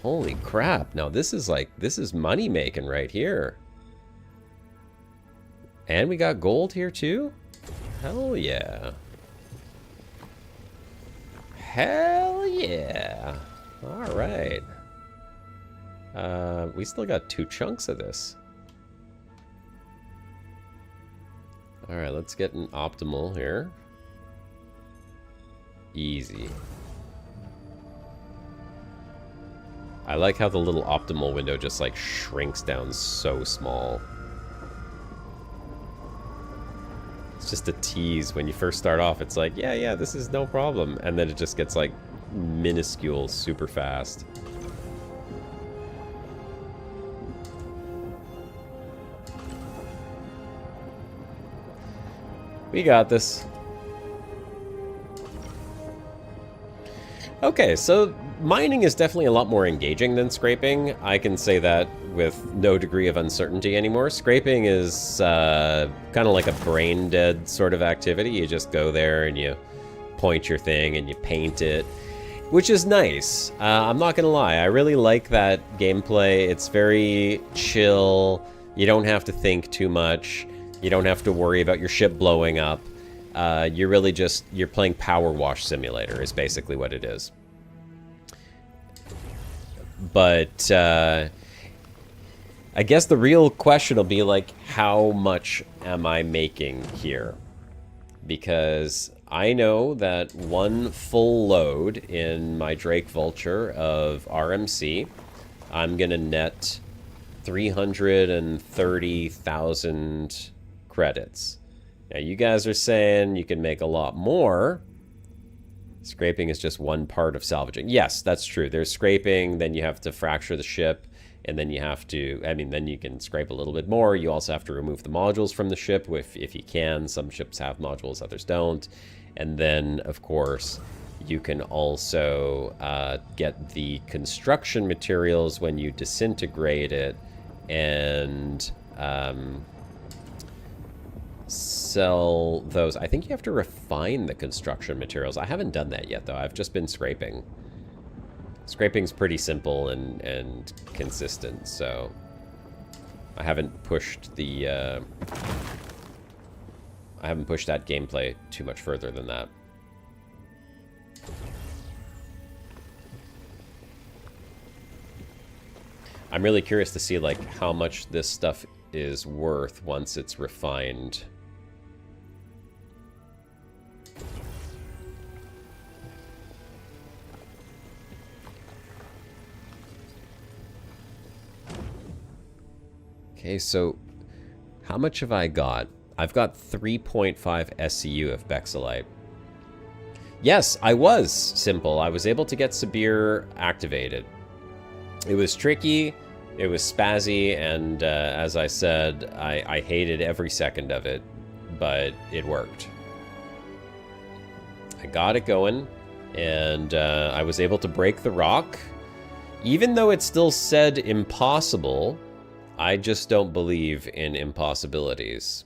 Holy crap. Now, this is money making right here. And we got gold here too? Hell yeah. Hell yeah. Alright. We still got 2 chunks of this. Alright, let's get an optimal here. Easy. I like how the little optimal window just like shrinks down so small. It's just a tease when you first start off. It's like, yeah, this is no problem. And then it just gets like minuscule super fast. We got this. Okay, so mining is definitely a lot more engaging than scraping. I can say that with no degree of uncertainty anymore. Scraping is kind of like a brain-dead sort of activity. You just go there and you point your thing and you paint it, which is nice. I'm not gonna lie, I really like that gameplay. It's very chill. You don't have to think too much. You don't have to worry about your ship blowing up. You're really just, you're playing Power Wash Simulator is basically what it is. But I guess the real question will be like, how much am I making here? Because I know that one full load in my Drake Vulture of RMC, I'm gonna net 330,000 credits. Now you guys are saying you can make a lot more. Scraping is just one part of salvaging. Yes, that's true. There's scraping, then you have to fracture the ship, and then you have to, I mean, then you can scrape a little bit more. You also have to remove the modules from the ship if you can. Some ships have modules, others don't. And then, of course, you can also get the construction materials when you disintegrate it and sell those. I think you have to refine the construction materials. I haven't done that yet, though. I've just been scraping. Scraping's pretty simple and consistent, so I haven't pushed the I haven't pushed that gameplay too much further than that. I'm really curious to see like how much this stuff is worth once it's refined. Okay, so how much have I got? I've got 3.5 SCU of Bexelite. Yes, I was simple. I was able to get Sabir activated. It was tricky, it was spazzy, and as I said, I hated every second of it, but it worked. I got it going, and I was able to break the rock. Even though it still said impossible, I just don't believe in impossibilities.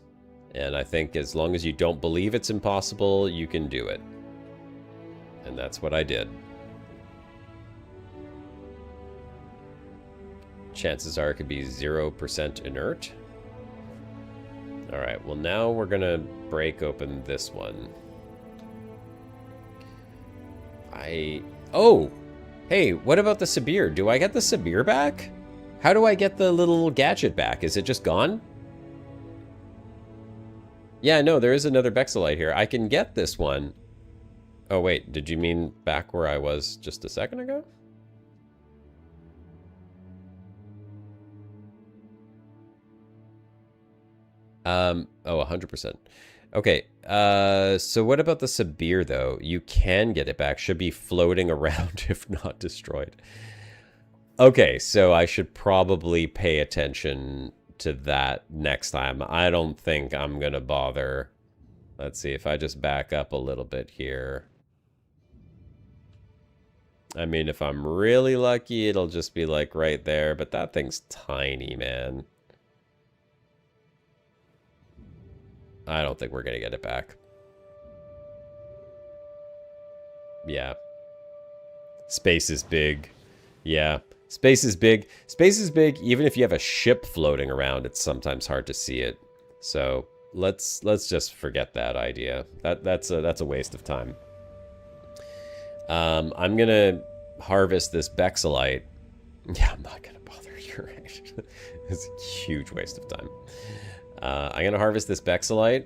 And I think as long as you don't believe it's impossible, you can do it. And that's what I did. Chances are it could be 0% inert. Alright, well now we're gonna break open this one. Oh! Hey, what about the Sabir? Do I get the Sabir back? How do I get the little gadget back? Is it just gone? Yeah, no, there is another Bexelite here. I can get this one. Oh, wait, did you mean back where I was just a second ago? Oh, 100%. Okay, so what about the Sabir, though? You can get it back. Should be floating around if not destroyed. Okay, so I should probably pay attention to that next time. I don't think I'm gonna bother. Let's see, if I just back up a little bit here. I mean, if I'm really lucky, it'll just be like right there, but that thing's tiny, man. I don't think we're gonna get it back. Yeah. Space is big. Yeah. Space is big. Space is big. Even if you have a ship floating around, it's sometimes hard to see it. So let's just forget that idea. That's a waste of time. I'm gonna harvest this Bexelite. Yeah, I'm not gonna bother. You're right. It's a huge waste of time. I'm gonna harvest this Bexelite,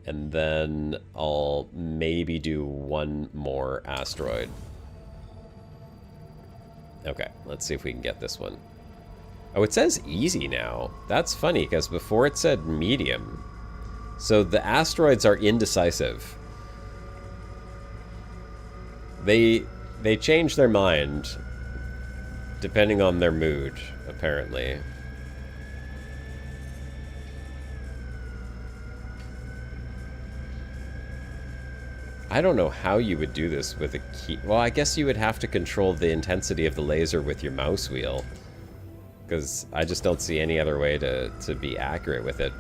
and then I'll maybe do one more asteroid. Okay, let's see if we can get this one. Oh, it says easy now. That's funny, because before it said medium. So the asteroids are indecisive. They change their mind depending on their mood, apparently. I don't know how you would do this with a key. Well, I guess you would have to control the intensity of the laser with your mouse wheel. Because I just don't see any other way to be accurate with it.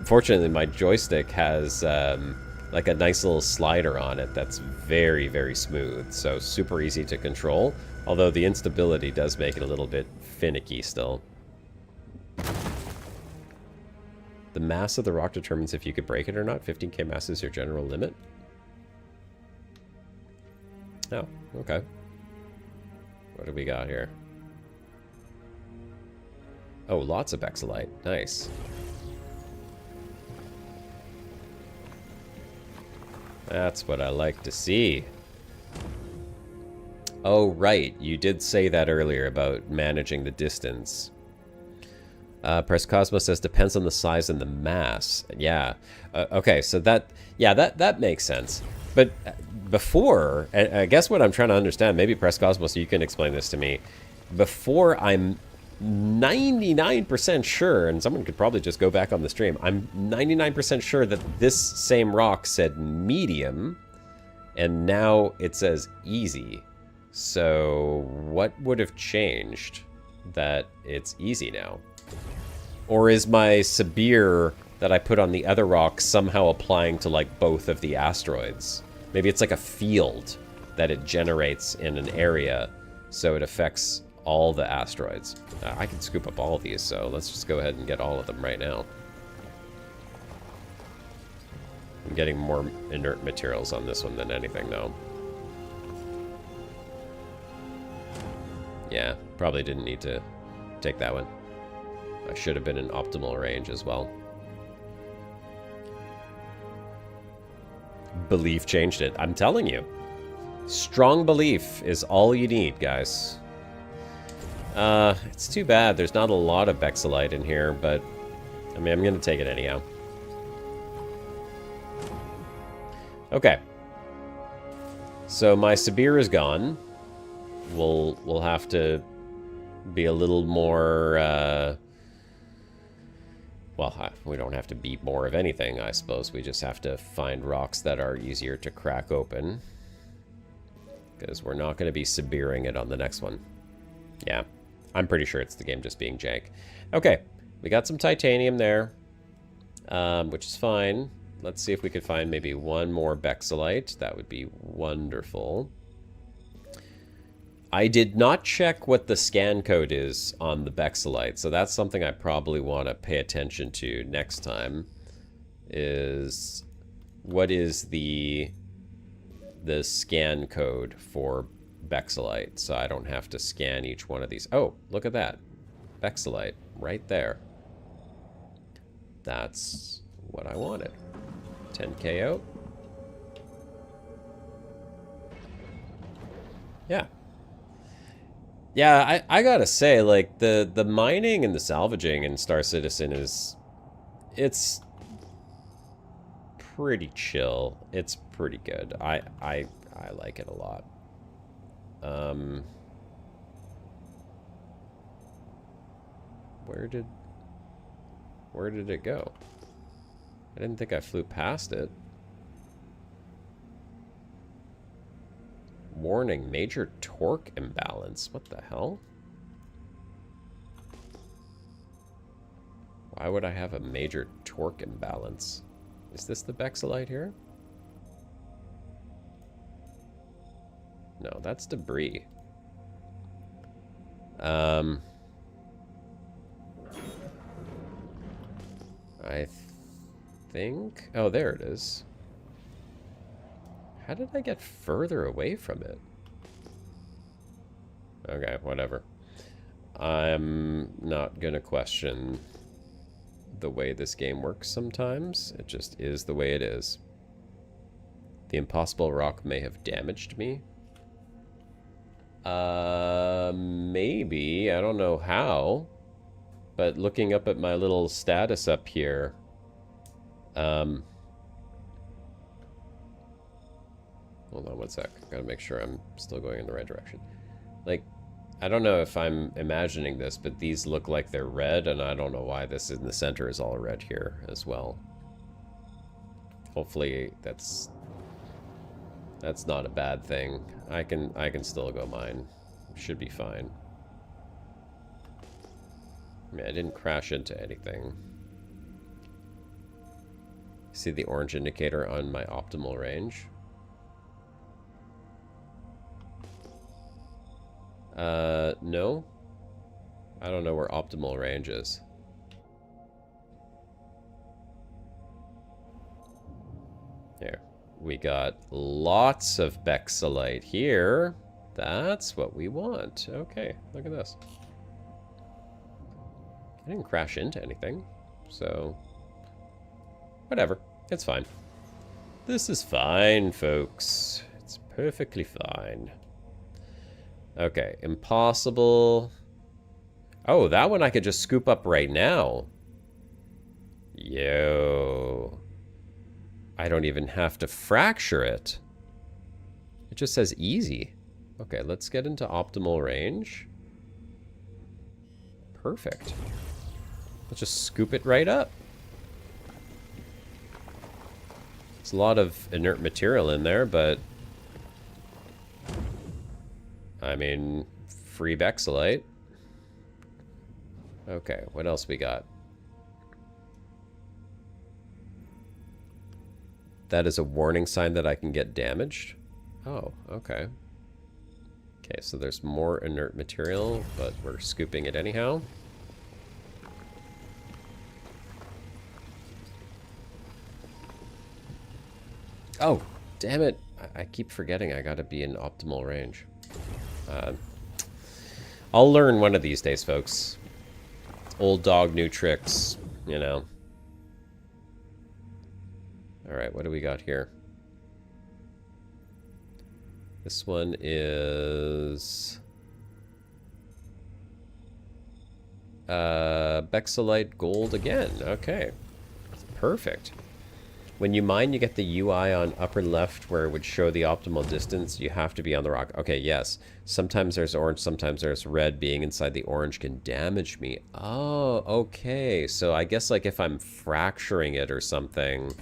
Fortunately, my joystick has like a nice little slider on it that's very, very smooth. So super easy to control. Although the instability does make it a little bit finicky still. The mass of the rock determines if you could break it or not. 15k mass is your general limit. Oh, okay. What do we got here? Oh, lots of Bexelite. Nice. That's what I like to see. Oh, right. You did say that earlier about managing the distance. Press Cosmos says depends on the size and the mass. Yeah. Okay, so that makes sense. But before, I guess what I'm trying to understand, maybe Press Cosmos, you can explain this to me. Before, I'm 99% sure, and someone could probably just go back on the stream, I'm 99% sure that this same rock said medium, and now it says easy. So what would have changed that it's easy now? Or is my Sabir that I put on the other rock somehow applying to like both of the asteroids? Maybe it's like a field that it generates in an area, so it affects all the asteroids. I can scoop up all of these, so let's just go ahead and get all of them right now. I'm getting more inert materials on this one than anything, though. Yeah, probably didn't need to take that one. I should have been in optimal range as well. Belief changed it. I'm telling you. Strong belief is all you need, guys. It's too bad. There's not a lot of Bexelite in here, but I mean, I'm going to take it anyhow. Okay. So my Sabir is gone. We'll have to be a little more, well, we don't have to be more of anything, I suppose. We just have to find rocks that are easier to crack open. Because we're not going to be Sabiring it on the next one. Yeah. I'm pretty sure it's the game just being jank. Okay, we got some titanium there, which is fine. Let's see if we could find maybe one more Bexelite. That would be wonderful. I did not check what the scan code is on the Bexelite, so that's something I probably want to pay attention to next time. Is what is the scan code for Bexelite, so I don't have to scan each one of these. Oh, look at that. Bexelite, right there. That's what I wanted. 10k out. Yeah. Yeah, I gotta say, like, the mining and the salvaging in Star Citizen it's pretty chill. It's pretty good. I like it a lot. Where did it go? I didn't think I flew past it. Warning, major torque imbalance. What the hell? Why would I have a major torque imbalance? Is this the Bexelite here? No, that's debris. I think... Oh, there it is. How did I get further away from it? Okay, whatever. I'm not gonna question the way this game works sometimes. It just is the way it is. The impossible rock may have damaged me. Maybe. I don't know how. But looking up at my little status up here... hold on one sec. Gotta make sure I'm still going in the right direction. Like, I don't know if I'm imagining this, but these look like they're red, and I don't know why this in the center is all red here as well. Hopefully that's not a bad thing. I can still go mine. Should be fine. I mean, I didn't crash into anything. See the orange indicator on my optimal range? No. I don't know where optimal range is. Here. We got lots of Bexalite here. That's what we want. Okay, look at this. I didn't crash into anything, so... Whatever. It's fine. This is fine, folks. It's perfectly fine. Okay, impossible. Oh, that one I could just scoop up right now. Yo. I don't even have to fracture it. It just says easy. Okay, let's get into optimal range. Perfect. Let's just scoop it right up. There's a lot of inert material in there, but... I mean, free Bexalite. Okay, what else we got? That is a warning sign that I can get damaged. Oh, okay. Okay, so there's more inert material, but we're scooping it anyhow. Oh, damn it. I keep forgetting I gotta be in optimal range. I'll learn one of these days, folks. Old dog, new tricks, you know. Alright, what do we got here? This one is... Bexalite gold again. Okay. Perfect. When you mine, you get the UI on upper left where it would show the optimal distance. You have to be on the rock. Okay, yes. Sometimes there's orange, sometimes there's red. Being inside the orange can damage me. Oh, okay. So I guess like if I'm fracturing it or something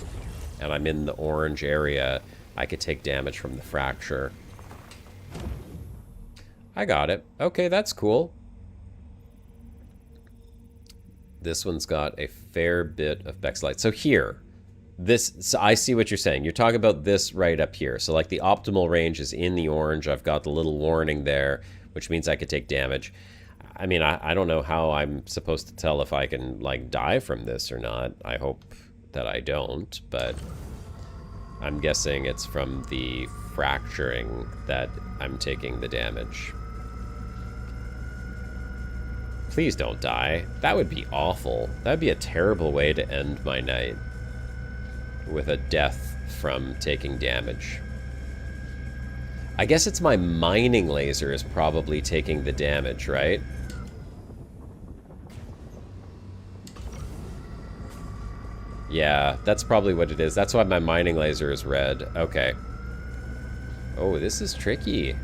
and I'm in the orange area, I could take damage from the fracture. I got it. Okay, that's cool. This one's got a fair bit of Bexalite. So here... So I see what you're saying. You're talking about this right up here. So like the optimal range is in the orange. I've got the little warning there, which means I could take damage. I mean, I don't know how I'm supposed to tell if I can like die from this or not. I hope that I don't, but I'm guessing it's from the fracturing that I'm taking the damage. Please don't die. That would be awful. That would be a terrible way to end my night. With a death from taking damage. I guess it's my mining laser is probably taking the damage, right? Yeah, that's probably what it is. That's why my mining laser is red. Okay. Oh, this is tricky.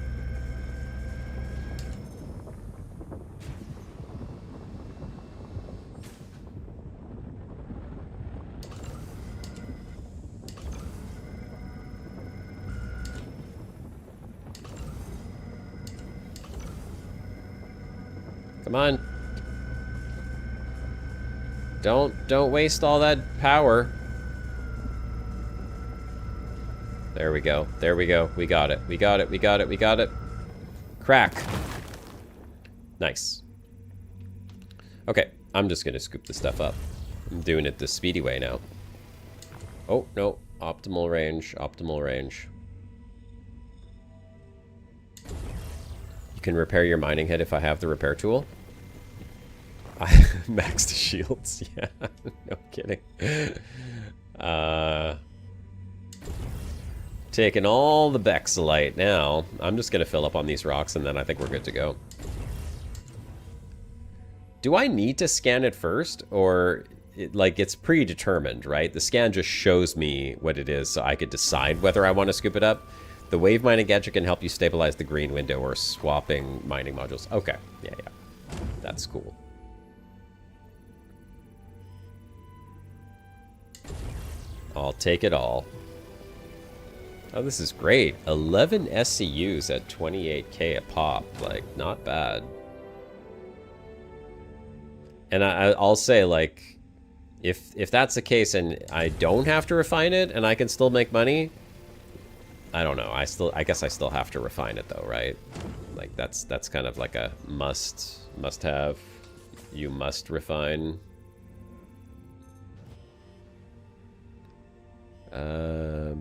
Come on. Don't waste all that power. There we go. There we go. We got it. We got it. We got it. We got it. Crack. Nice. Okay, I'm just gonna scoop the stuff up. I'm doing it the speedy way now. Oh, no. Optimal range. Optimal range. You can repair your mining hit if I have the repair tool. I maxed shields. Yeah, no kidding. Taking all the Bexelite now. I'm just going to fill up on these rocks and then I think we're good to go. Do I need to scan it first? Or, it's predetermined, right? The scan just shows me what it is so I could decide whether I want to scoop it up. The wave mining gadget can help you stabilize the green window or swapping mining modules. Okay, yeah. That's cool. I'll take it all. Oh, this is great. 11 SCUs at 28k a pop. Like, not bad. And I'll say, like, if that's the case and I don't have to refine it and I can still make money, I don't know. I guess I still have to refine it though, right? Like, that's kind of like a must have. You must refine.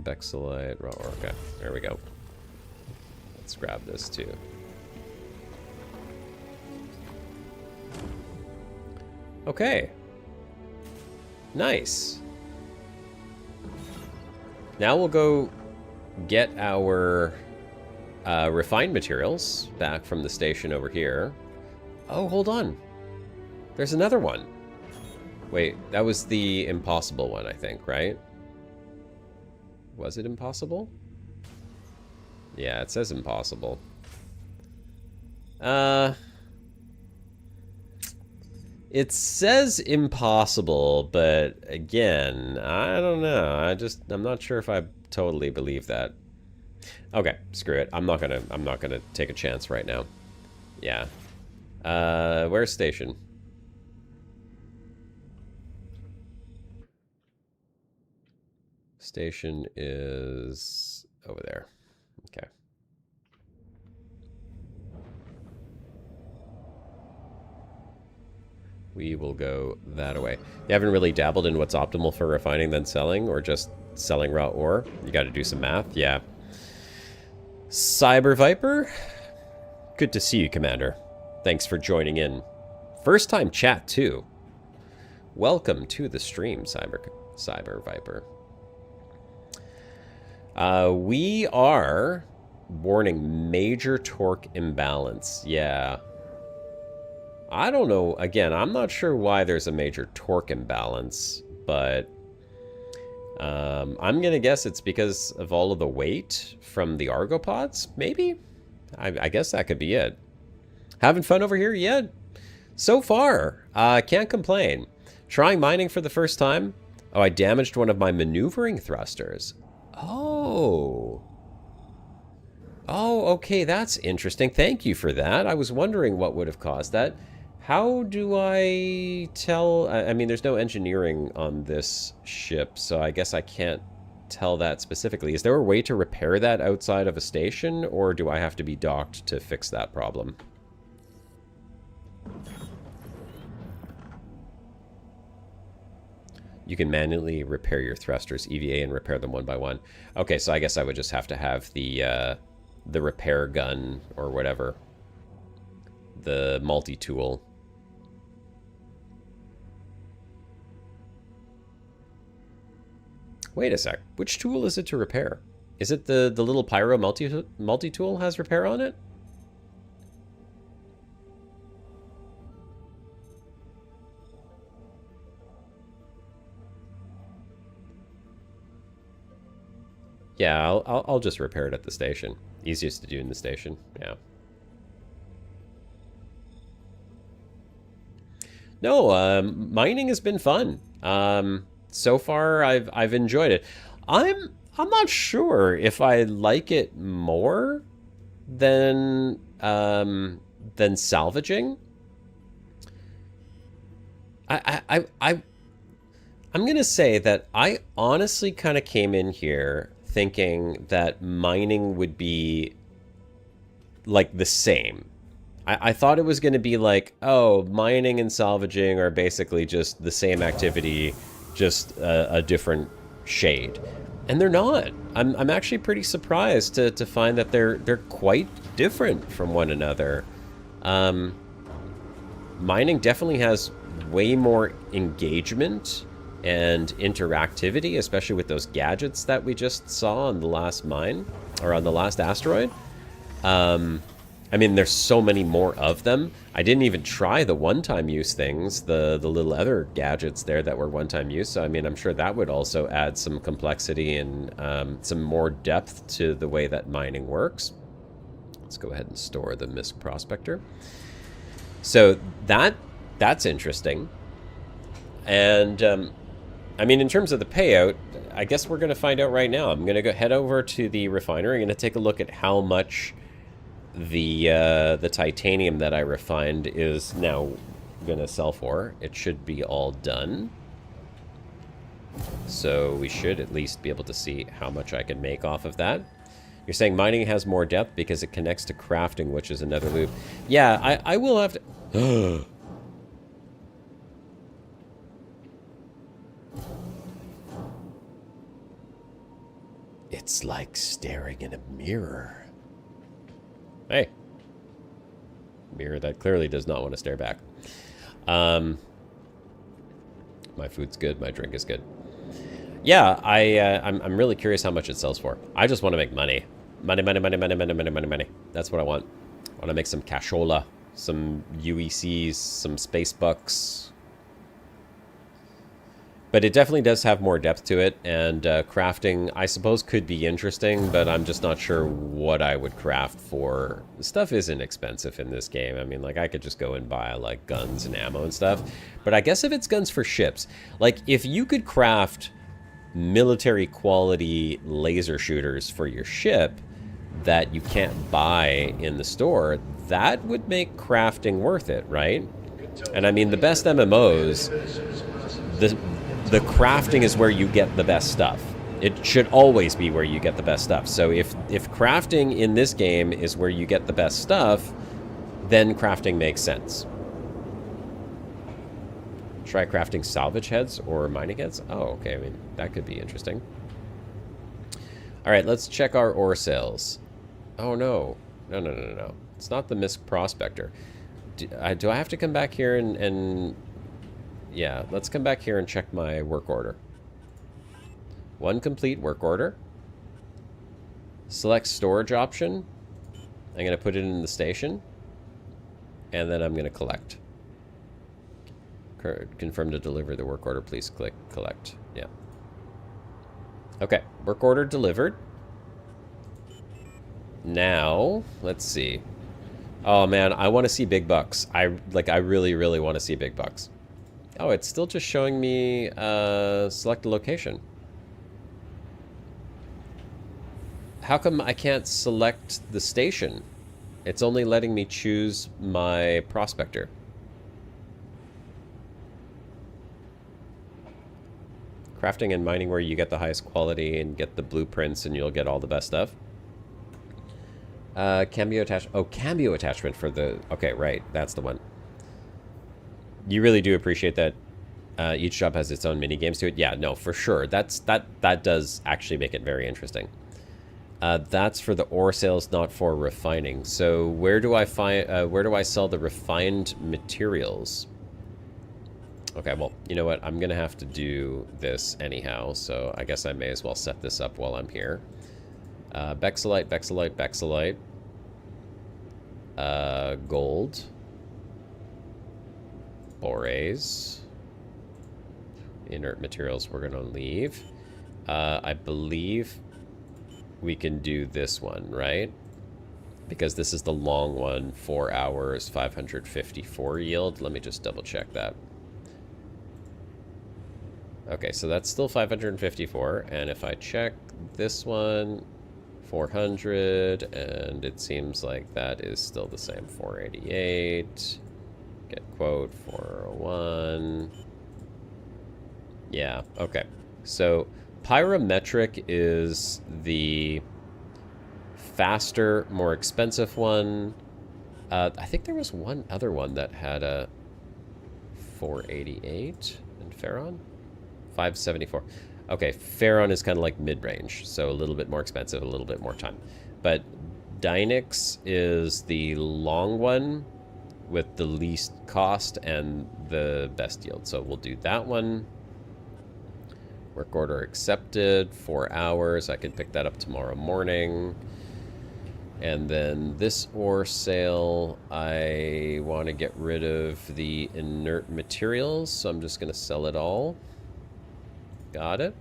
Bexelite, raw ore. Okay, there we go. Let's grab this too. Okay. Nice. Now we'll go get our refined materials back from the station over here. Oh, hold on. There's another one. Wait, that was the impossible one, I think, right? Was it impossible? Yeah, it says impossible. It says impossible, but again, I don't know. I'm not sure if I totally believe that. Okay, screw it. I'm not gonna take a chance right now. Yeah. Where's station? Station is over there. Okay. We will go that way. You haven't really dabbled in what's optimal for refining than selling, or just selling raw ore? You got to do some math. Yeah. Cyber Viper? Good to see you, Commander. Thanks for joining in. First time chat, too. Welcome to the stream, Cyber Viper. We are warning major torque imbalance. Yeah. I don't know. Again, I'm not sure why there's a major torque imbalance, but I'm going to guess it's because of all of the weight from the argopods, maybe? I guess that could be it. Having fun over here? Yeah. So far, can't complain. Trying mining for the first time. Oh, I damaged one of my maneuvering thrusters. Oh. Oh, okay, that's interesting. Thank you for that. I was wondering what would have caused that. How do I tell? I mean, there's no engineering on this ship, so I guess I can't tell that specifically. Is there a way to repair that outside of a station, or do I have to be docked to fix that problem? You can manually repair your thrusters, EVA, and repair them one by one. Okay, so I guess I would just have to have the repair gun or whatever. The multi-tool. Wait a sec. Which tool is it to repair? Is it the little pyro multi-tool has repair on it? Yeah, I'll just repair it at the station. Easiest to do in the station. Yeah. No, mining has been fun. So far, I've enjoyed it. I'm not sure if I like it more than salvaging. I'm gonna say that I honestly kind of came in here thinking that mining would be like the same. I thought it was going to be like, oh, mining and salvaging are basically just the same activity, just a different shade. And they're not. I'm actually pretty surprised to find that they're quite different from one another. Mining definitely has way more engagement and interactivity, especially with those gadgets that we just saw on the last mine, or on the last asteroid. I mean, there's so many more of them. I didn't even try the one-time use things, the little other gadgets there that were one-time use. So, I mean, I'm sure that would also add some complexity and some more depth to the way that mining works. Let's go ahead and store the MISC Prospector. So that's interesting. And, I mean, in terms of the payout, I guess we're going to find out right now. I'm going to go head over to the refinery. I'm going to take a look at how much the titanium that I refined is now going to sell for. It should be all done. So we should at least be able to see how much I can make off of that. You're saying mining has more depth because it connects to crafting, which is another loop. Yeah, I will have to... It's like staring in a mirror. Hey. Mirror that clearly does not want to stare back. My food's good. My drink is good. Yeah, I'm really curious how much it sells for. I just want to make money. Money, money, money, money, money, money, money, money. That's what I want. I want to make some cashola, some UECs, some space bucks. But it definitely does have more depth to it, and crafting, I suppose, could be interesting, but I'm just not sure what I would craft for. Stuff isn't expensive in this game. I mean, like, I could just go and buy, like, guns and ammo and stuff. But I guess if it's guns for ships, like, if you could craft military-quality laser shooters for your ship that you can't buy in the store, that would make crafting worth it, right? And I mean, the best MMOs, the crafting is where you get the best stuff. It should always be where you get the best stuff. So if crafting in this game is where you get the best stuff, then crafting makes sense. Try crafting salvage heads or mining heads? Oh, okay. I mean, that could be interesting. All right, let's check our ore sales. Oh, no. No. It's not the MISC Prospector. Do I have to come back here and... Yeah, let's come back here and check my work order. One complete work order. Select storage option. I'm going to put it in the station. And then I'm going to collect. Confirm to deliver the work order. Please click collect. Yeah. Okay, work order delivered. Now, let's see. Oh man, I want to see big bucks. I really, really want to see big bucks. Oh, it's still just showing me select a location. How come I can't select the station? It's only letting me choose my prospector. Crafting and mining where you get the highest quality and get the blueprints and you'll get all the best stuff. Cambio attachment. Oh, cambio attachment for the... Okay, right. That's the one. You really do appreciate that each job has its own mini games to it. Yeah, no, for sure. That does actually make it very interesting. That's for the ore sales, not for refining. So where do I sell the refined materials? Okay, well, you know what? I'm gonna have to do this anyhow, so I guess I may as well set this up while I'm here. Bexolite, Bexolite. Gold. Boraes. Inert materials we're gonna leave. I believe we can do this one, right? Because this is the long one, 4 hours, 554 yield. Let me just double check that. Okay, so that's still 554, and if I check this one, 400, and it seems like that is still the same, 488. Get quote, 401. Yeah, okay. So pyrometric is the faster, more expensive one. I think there was one other one that had a 488 in Ferron. 574. Okay, Pharaon is kind of like mid-range, so a little bit more expensive, a little bit more time. But Dynix is the long one with the least cost and the best yield. So we'll do that one. Work order accepted, 4 hours. I can pick that up tomorrow morning. And then this ore sale, I want to get rid of the inert materials, so I'm just going to sell it all. Got it.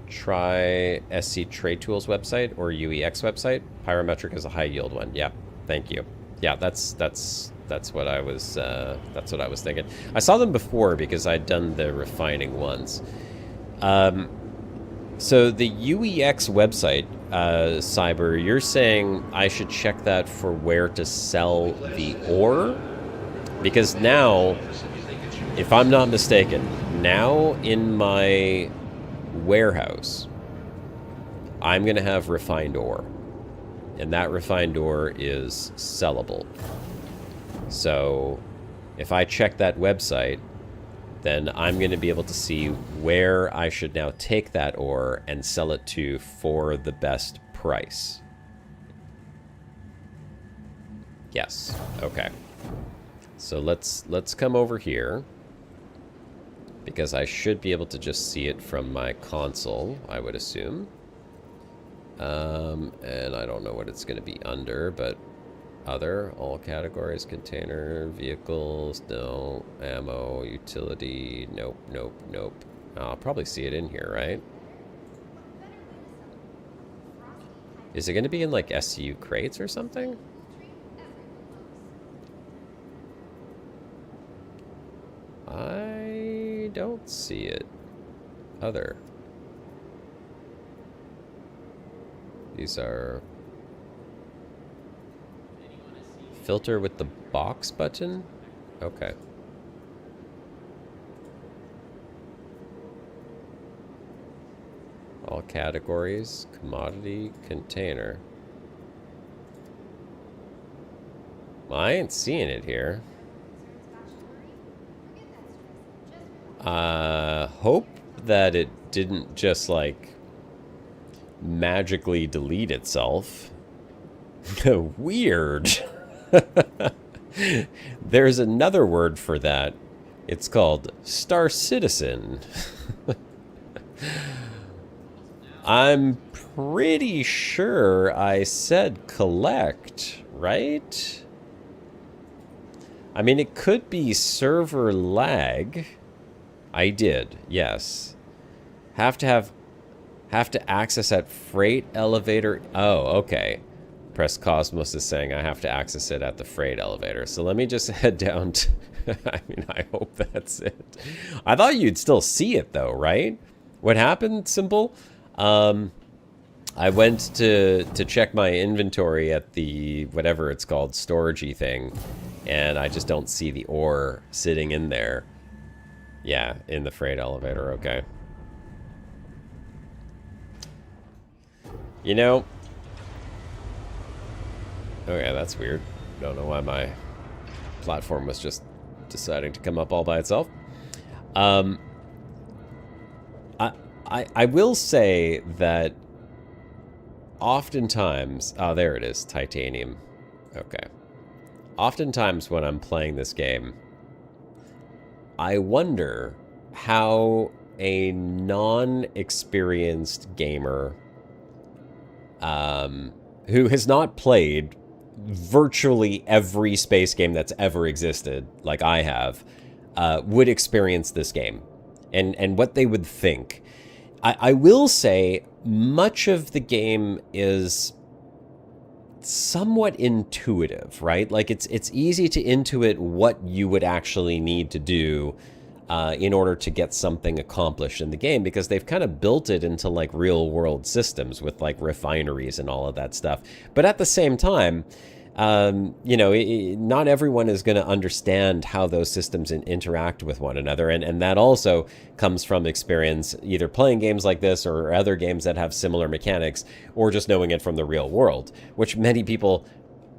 Try SC Trade Tools website or UEX website. Pyrometric is a high yield one. Yeah, thank you. Yeah, that's what I was thinking. I saw them before because I'd done the refining ones. So the UEX website, Cyber, you're saying I should check that for where to sell the ore? Because now, if I'm not mistaken, now in my warehouse, I'm going to have refined ore. And that refined ore is sellable. So if I check that website, then I'm going to be able to see where I should now take that ore and sell it to for the best price. Yes. Okay. So let's come over here, because I should be able to just see it from my console, I would assume. And I don't know what it's going to be under, but other, all categories, container, vehicles, no, ammo, utility, nope, nope, nope. I'll probably see it in here, right? Is it going to be in like SCU crates or something? I don't see it. Other. These are... Filter with the box button? Okay. All categories, commodity, container. Well, I ain't seeing it here. Hope that it didn't just like magically delete itself. Weird. There's another word for that. It's called Star Citizen. I'm pretty sure I said collect, right? I mean, it could be server lag. I did, yes. Have to access at freight elevator. Oh, okay. Press Cosmos is saying I have to access it at the freight elevator. So let me just head down to... I mean, I hope that's it. I thought you'd still see it, though, right? What happened, Simple? I went to check my inventory at the, whatever it's called, storagey thing, and I just don't see the ore sitting in there. Yeah, in the freight elevator, okay. You know... Okay, that's weird. Don't know why my platform was just deciding to come up all by itself. I will say that oftentimes... Oh, there it is. Titanium. Okay. Oftentimes when I'm playing this game, I wonder how a non-experienced gamer who has not played virtually every space game that's ever existed, like I have, would experience this game and what they would think. I will say much of the game is somewhat intuitive, right? Like it's easy to intuit what you would actually need to do in order to get something accomplished in the game, because they've kind of built it into like real world systems with like refineries and all of that stuff. But at the same time, you know, not everyone is going to understand how those systems interact with one another. And that also comes from experience, either playing games like this or other games that have similar mechanics, or just knowing it from the real world, which many people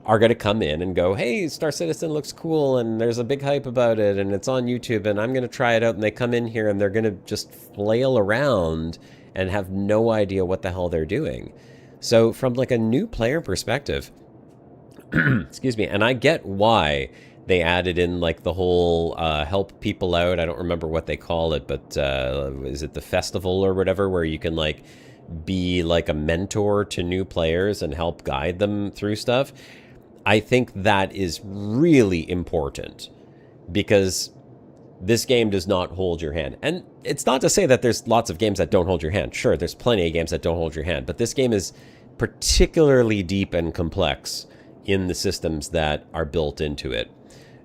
are going to come in and go, hey, Star Citizen looks cool and there's a big hype about it and it's on YouTube and I'm going to try it out. And they come in here and they're going to just flail around and have no idea what the hell they're doing. So from like a new player perspective, excuse me, and I get why they added in like the whole help people out. I don't remember what they call it, but is it the festival or whatever, where you can like be like a mentor to new players and help guide them through stuff. I think that is really important because this game does not hold your hand. And it's not to say that there's lots of games that don't hold your hand. Sure, there's plenty of games that don't hold your hand, but this game is particularly deep and complex in the systems that are built into it,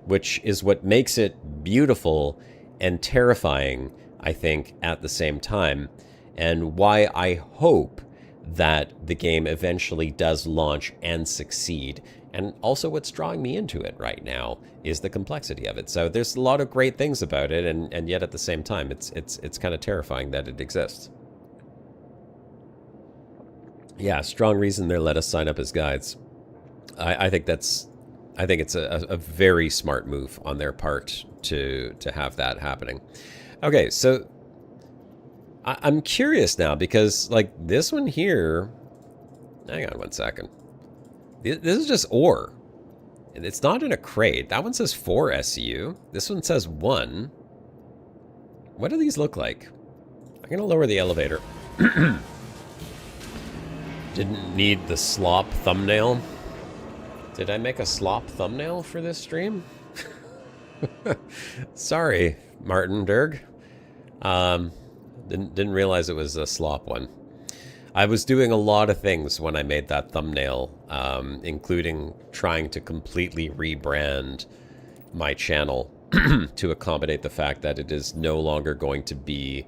which is what makes it beautiful and terrifying, I think, at the same time, and why I hope that the game eventually does launch and succeed. And also what's drawing me into it right now is the complexity of it. So there's a lot of great things about it, and yet at the same time, it's kind of terrifying that it exists. Yeah, strong reason they let us sign up as guides. I think it's a very smart move on their part to have that happening. Okay, so I'm curious now because like this one here, hang on one second. This is just ore. And it's not in a crate. That one says 4 SCU. This one says 1. What do these look like? I'm going to lower the elevator. Didn't need the slop thumbnail. Did I make a slop thumbnail for this stream? Sorry, Martin Derg. Didn't realize it was a slop one. I was doing a lot of things when I made that thumbnail, including trying to completely rebrand my channel to accommodate the fact that it is no longer going to be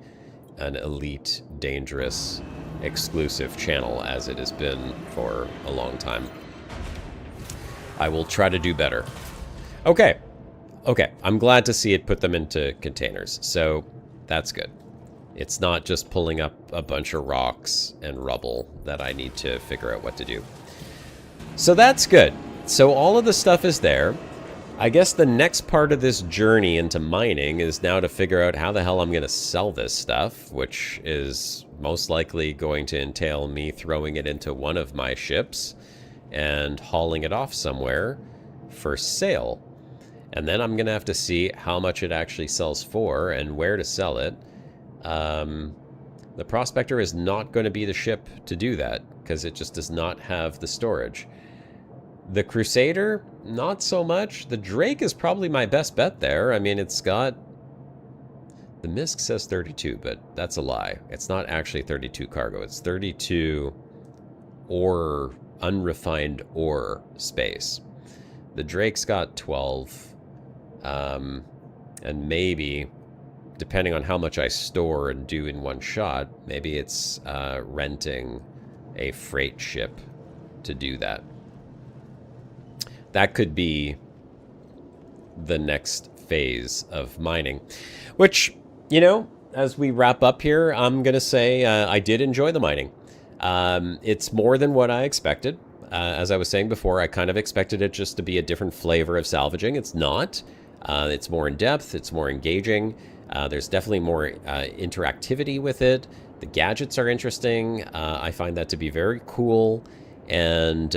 an elite, dangerous, exclusive channel as it has been for a long time. I will try to do better. Okay. I'm glad to see it put them into containers, so that's good. It's not just pulling up a bunch of rocks and rubble that I need to figure out what to do. So that's good. So all of the stuff is there. I guess the next part of this journey into mining is now to figure out how the hell I'm going to sell this stuff, which is most likely going to entail me throwing it into one of my ships and hauling it off somewhere for sale. And then I'm going to have to see how much it actually sells for and where to sell it. The Prospector is not going to be the ship to do that because it just does not have the storage. The Crusader, not so much. The Drake is probably my best bet there. I mean, it's got... The MISC says 32, but that's a lie. It's not actually 32 cargo. It's 32 ore, unrefined ore space. The Drake's got 12. And maybe... depending on how much I store and do in one shot, maybe it's renting a freight ship to do that. That could be the next phase of mining. Which, you know, as we wrap up here, I'm going to say I did enjoy the mining. It's more than what I expected. As I was saying before, I kind of expected it just to be a different flavor of salvaging. It's not. It's more in depth. It's more engaging. There's definitely more interactivity with it. The gadgets are interesting. I find that to be very cool. And,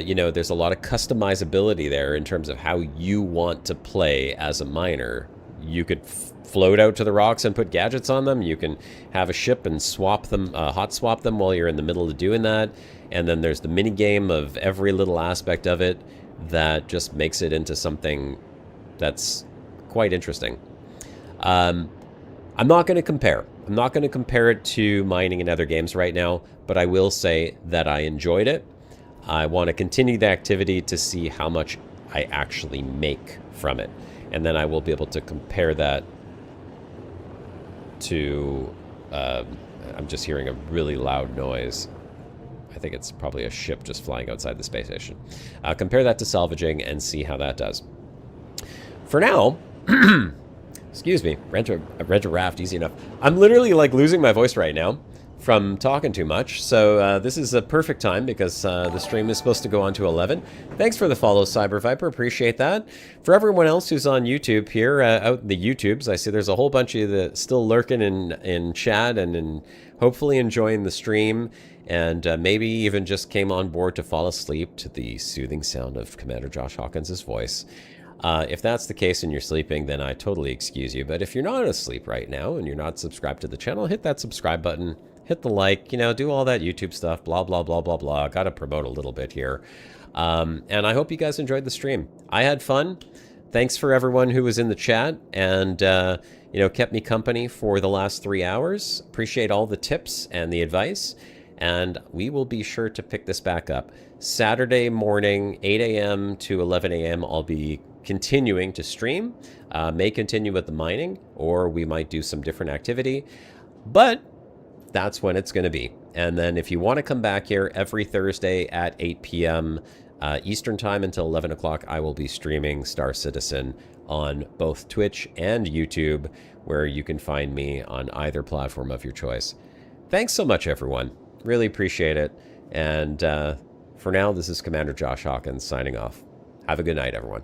you know, there's a lot of customizability there in terms of how you want to play as a miner. You could float out to the rocks and put gadgets on them. You can have a ship and swap them, hot swap them while you're in the middle of doing that. And then there's the mini game of every little aspect of it that just makes it into something that's quite interesting. I'm not going to compare. I'm not going to compare it to mining in other games right now, but I will say that I enjoyed it. I want to continue the activity to see how much I actually make from it. And then I will be able to compare that to... I'm just hearing a really loud noise. I think it's probably a ship just flying outside the space station. Compare that to salvaging and see how that does. For now... Excuse me, rent a raft, easy enough. I'm literally like losing my voice right now from talking too much. So this is a perfect time because the stream is supposed to go on to 11. Thanks for the follow, Cyber Viper. Appreciate that. For everyone else who's on YouTube here, out in the YouTubes, I see there's a whole bunch of you that still lurking in chat and hopefully enjoying the stream, and maybe even just came on board to fall asleep to the soothing sound of Commander Josh Hawkins' voice. If that's the case and you're sleeping, then I totally excuse you. But if you're not asleep right now and you're not subscribed to the channel, hit that subscribe button, hit the like, do all that YouTube stuff, blah, blah, blah, blah, blah. Got to promote a little bit here. And I hope you guys enjoyed the stream. I had fun. Thanks for everyone who was in the chat and, kept me company for the last 3 hours. Appreciate all the tips and the advice. And we will be sure to pick this back up. Saturday morning, 8 a.m. to 11 a.m. I'll be continuing to stream. May continue with the mining, or we might do some different activity. But that's when it's going to be. And then if you want to come back here every Thursday at 8 p.m. Eastern Time until 11 o'clock, I will be streaming Star Citizen on both Twitch and YouTube, where you can find me on either platform of your choice. Thanks so much, everyone. Really appreciate it. And for now, this is Commander Josh Hawkins signing off. Have a good night, everyone.